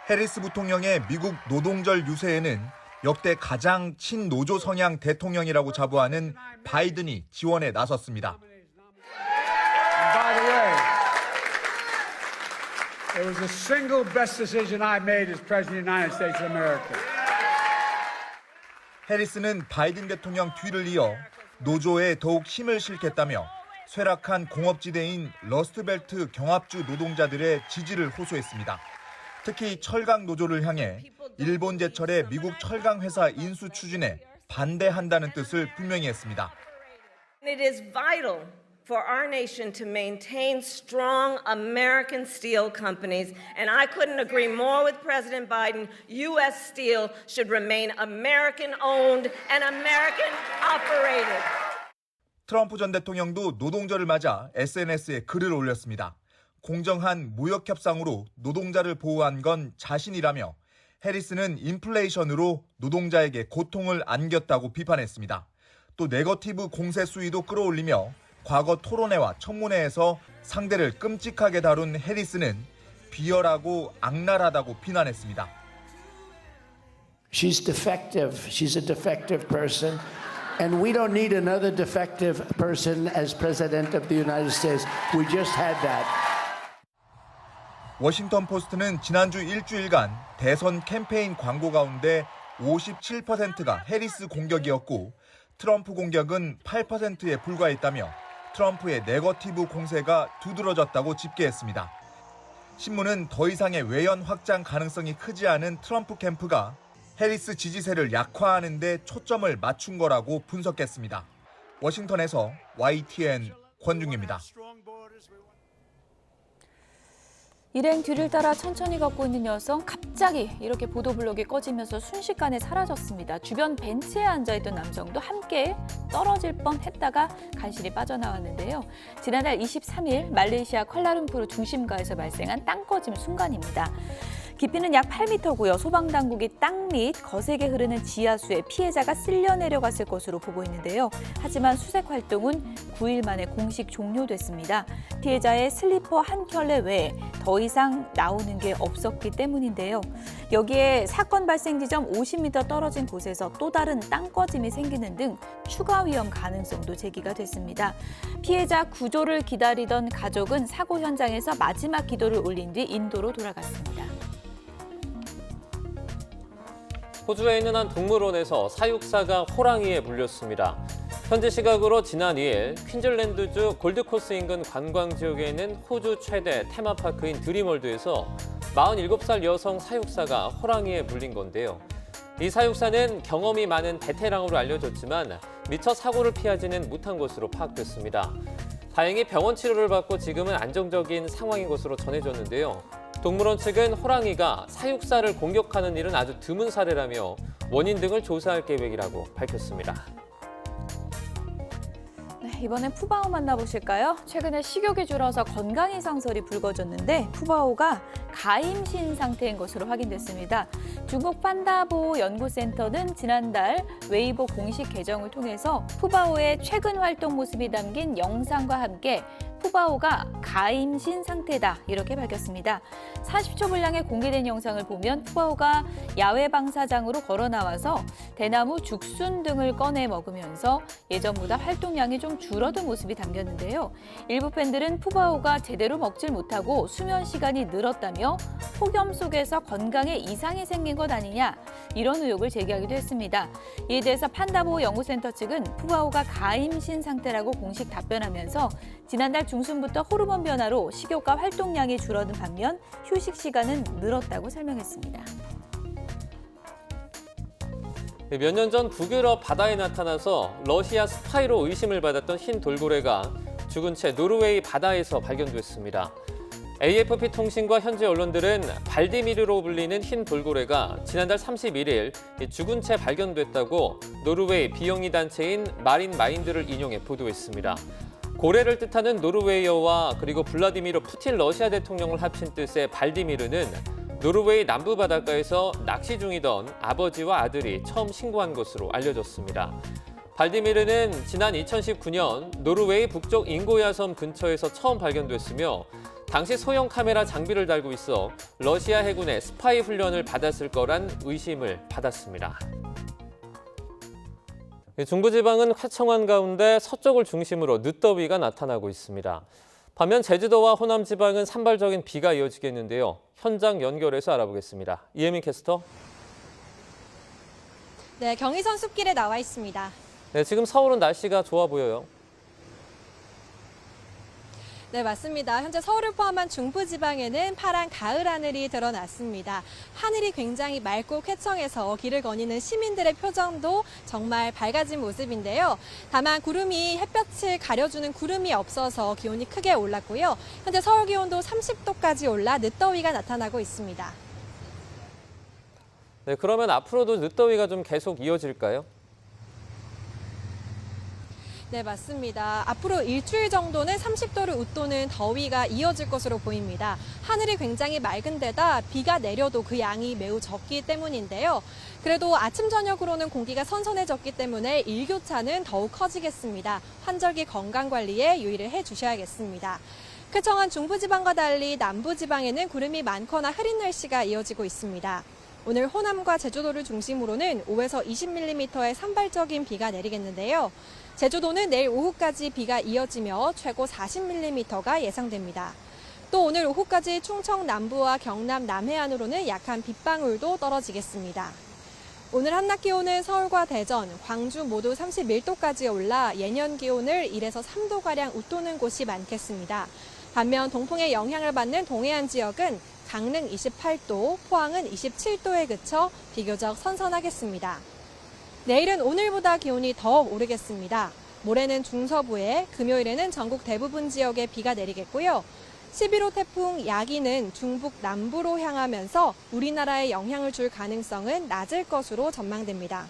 해리스 부통령의 미국 노동절 유세에는 역대 가장 친노조 성향 대통령이라고 자부하는 바이든이 지원에 나섰습니다. By the way, it was the single best decision I made as President of the United States of America. 해리스는 바이든 대통령 뒤를 이어 노조에 더욱 힘을 실겠다며 쇠락한 공업지대인 러스트벨트 경합주 노동자들의 지지를 호소했습니다. 특히 철강 노조를 향해 일본 제철의 미국 철강 회사 인수 추진에 반대한다는 뜻을 분명히 했습니다. It is vital for our nation to maintain strong American steel companies, and I couldn't agree more with President Biden. U.S. steel should remain American-owned and American-operated. 트럼프 전 대통령도 노동절을 맞아 SNS에 글을 올렸습니다. 공정한 무역 협상으로 노동자를 보호한 건 자신이라며 해리스는 인플레이션으로 노동자에게 고통을 안겼다고 비판했습니다. 또 네거티브 공세 수위도 끌어올리며 과거 토론회와 청문회에서 상대를 끔찍하게 다룬 해리스는 비열하고 악랄하다고 비난했습니다. She's defective. She's a defective person. And we don't need another defective person as President of the United States. We just had that. 워싱턴 포스트는 지난주 일주일간 대선 캠페인 광고 가운데 57%가 해리스 공격이었고 트럼프 공격은 8%에 불과했다며 트럼프의 네거티브 공세가 두드러졌다고 집계했습니다. 신문은 더 이상의 외연 확장 가능성이 크지 않은 트럼프 캠프가 해리스 지지세를 약화하는 데 초점을 맞춘 거라고 분석했습니다. 워싱턴에서 YTN 권중기입니다. 일행 뒤를 따라 천천히 걷고 있는 여성, 갑자기 이렇게 보도블록이 꺼지면서 순식간에 사라졌습니다. 주변 벤치에 앉아있던 남성도 함께 떨어질 뻔했다가 간신히 빠져나왔는데요. 지난달 23일 말레이시아 퀄라룸푸르 중심가에서 발생한 땅 꺼짐 순간입니다. 깊이는 약 8m고요. 소방당국이 땅 및 거세게 흐르는 지하수에 피해자가 쓸려 내려갔을 것으로 보고 있는데요. 하지만 수색 활동은 9일 만에 공식 종료됐습니다. 피해자의 슬리퍼 한 켤레 외에 더 이상 나오는 게 없었기 때문인데요. 여기에 사건 발생 지점 50m 떨어진 곳에서 또 다른 땅 꺼짐이 생기는 등 추가 위험 가능성도 제기가 됐습니다. 피해자 구조를 기다리던 가족은 사고 현장에서 마지막 기도를 올린 뒤 인도로 돌아갔습니다. 호주에 있는 한 동물원에서 사육사가 호랑이에 물렸습니다. 현지 시각으로 지난 2일 퀸즐랜드주 골드코스 인근 관광지역에 있는 호주 최대 테마파크인 드림월드에서 47살 여성 사육사가 호랑이에 물린 건데요. 이 사육사는 경험이 많은 베테랑으로 알려졌지만 미처 사고를 피하지는 못한 것으로 파악됐습니다. 다행히 병원 치료를 받고 지금은 안정적인 상황인 것으로 전해졌는데요. 동물원 측은 호랑이가 사육사를 공격하는 일은 아주 드문 사례라며 원인 등을 조사할 계획이라고 밝혔습니다. 이번엔 푸바오 만나보실까요? 최근에 식욕이 줄어서 건강 이상설이 불거졌는데 푸바오가 가임신 상태인 것으로 확인됐습니다. 중국 판다보호 연구센터는 지난달 웨이보 공식 계정을 통해서 푸바오의 최근 활동 모습이 담긴 영상과 함께 푸바오가 가임신 상태다 이렇게 밝혔습니다. 40초 분량의 공개된 영상을 보면 푸바오가 야외 방사장으로 걸어 나와서 대나무 죽순 등을 꺼내 먹으면서 예전보다 활동량이 좀 줄어든 모습이 담겼는데요. 일부 팬들은 푸바오가 제대로 먹질 못하고 수면 시간이 늘었다며 폭염 속에서 건강에 이상이 생긴 것 아니냐 이런 의혹을 제기하기도 했습니다. 이에 대해서 판다보호 연구센터 측은 푸바오가 가임신 상태라고 공식 답변하면서 지난달 중순부터 호르몬 변화로 식욕과 활동량이 줄어든 반면 휴식 시간은 늘었다고 설명했습니다. 몇 년 전 북유럽 바다에 나타나서 러시아 스파이로 의심을 받았던 흰 돌고래가 죽은 채 노르웨이 바다에서 발견됐습니다. AFP 통신과 현지 언론들은 발디미르로 불리는 흰 돌고래가 지난달 31일 죽은 채 발견됐다고 노르웨이 비영리 단체인 마린 마인드를 인용해 보도했습니다. 고래를 뜻하는 노르웨이어와 그리고 블라디미르 푸틴 러시아 대통령을 합친 뜻의 발디미르는 노르웨이 남부 바닷가에서 낚시 중이던 아버지와 아들이 처음 신고한 것으로 알려졌습니다. 발디미르는 지난 2019년 노르웨이 북쪽 잉고야 섬 근처에서 처음 발견됐으며 당시 소형 카메라 장비를 달고 있어 러시아 해군의 스파이 훈련을 받았을 거란 의심을 받았습니다. 중부지방은 화창한 가운데 서쪽을 중심으로 늦더위가 나타나고 있습니다. 반면 제주도와 호남 지방은 산발적인 비가 이어지겠는데요. 현장 연결해서 알아보겠습니다. 이혜민 캐스터. 네, 경의선 숲길에 나와 있습니다. 네, 지금 서울은 날씨가 좋아 보여요. 네, 맞습니다. 현재 서울을 포함한 중부지방에는 파란 가을 하늘이 드러났습니다. 하늘이 굉장히 맑고 쾌청해서 길을 거니는 시민들의 표정도 정말 밝아진 모습인데요. 다만 구름이 햇볕을 가려주는 구름이 없어서 기온이 크게 올랐고요. 현재 서울 기온도 30도까지 올라 늦더위가 나타나고 있습니다. 네, 그러면 앞으로도 늦더위가 좀 계속 이어질까요? 네, 맞습니다. 앞으로 일주일 정도는 30도를 웃도는 더위가 이어질 것으로 보입니다. 하늘이 굉장히 맑은 데다 비가 내려도 그 양이 매우 적기 때문인데요. 그래도 아침 저녁으로는 공기가 선선해졌기 때문에 일교차는 더욱 커지겠습니다. 환절기 건강관리에 유의를 해주셔야겠습니다. 쾌청한 중부지방과 달리 남부지방에는 구름이 많거나 흐린 날씨가 이어지고 있습니다. 오늘 호남과 제주도를 중심으로는 5에서 20mm의 산발적인 비가 내리겠는데요. 제주도는 내일 오후까지 비가 이어지며 최고 40mm가 예상됩니다. 또 오늘 오후까지 충청 남부와 경남 남해안으로는 약한 빗방울도 떨어지겠습니다. 오늘 한낮 기온은 서울과 대전, 광주 모두 31도까지 올라 예년 기온을 1에서 3도가량 웃도는 곳이 많겠습니다. 반면 동풍의 영향을 받는 동해안 지역은 강릉 28도, 포항은 27도에 그쳐 비교적 선선하겠습니다. 내일은 오늘보다 기온이 더 오르겠습니다. 모레는 중서부에, 금요일에는 전국 대부분 지역에 비가 내리겠고요. 11호 태풍 야기는 중북 남부로 향하면서 우리나라에 영향을 줄 가능성은 낮을 것으로 전망됩니다.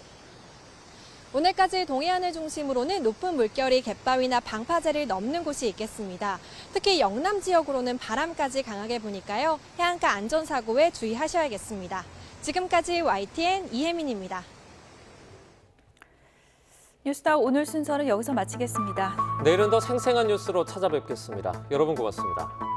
오늘까지 동해안을 중심으로는 높은 물결이 갯바위나 방파제를 넘는 곳이 있겠습니다. 특히 영남 지역으로는 바람까지 강하게 부니까요. 해안가 안전사고에 주의하셔야겠습니다. 지금까지 YTN 이혜민입니다. 뉴스타워 오늘 순서는 여기서 마치겠습니다. 내일은 더 생생한 뉴스로 찾아뵙겠습니다. 여러분 고맙습니다.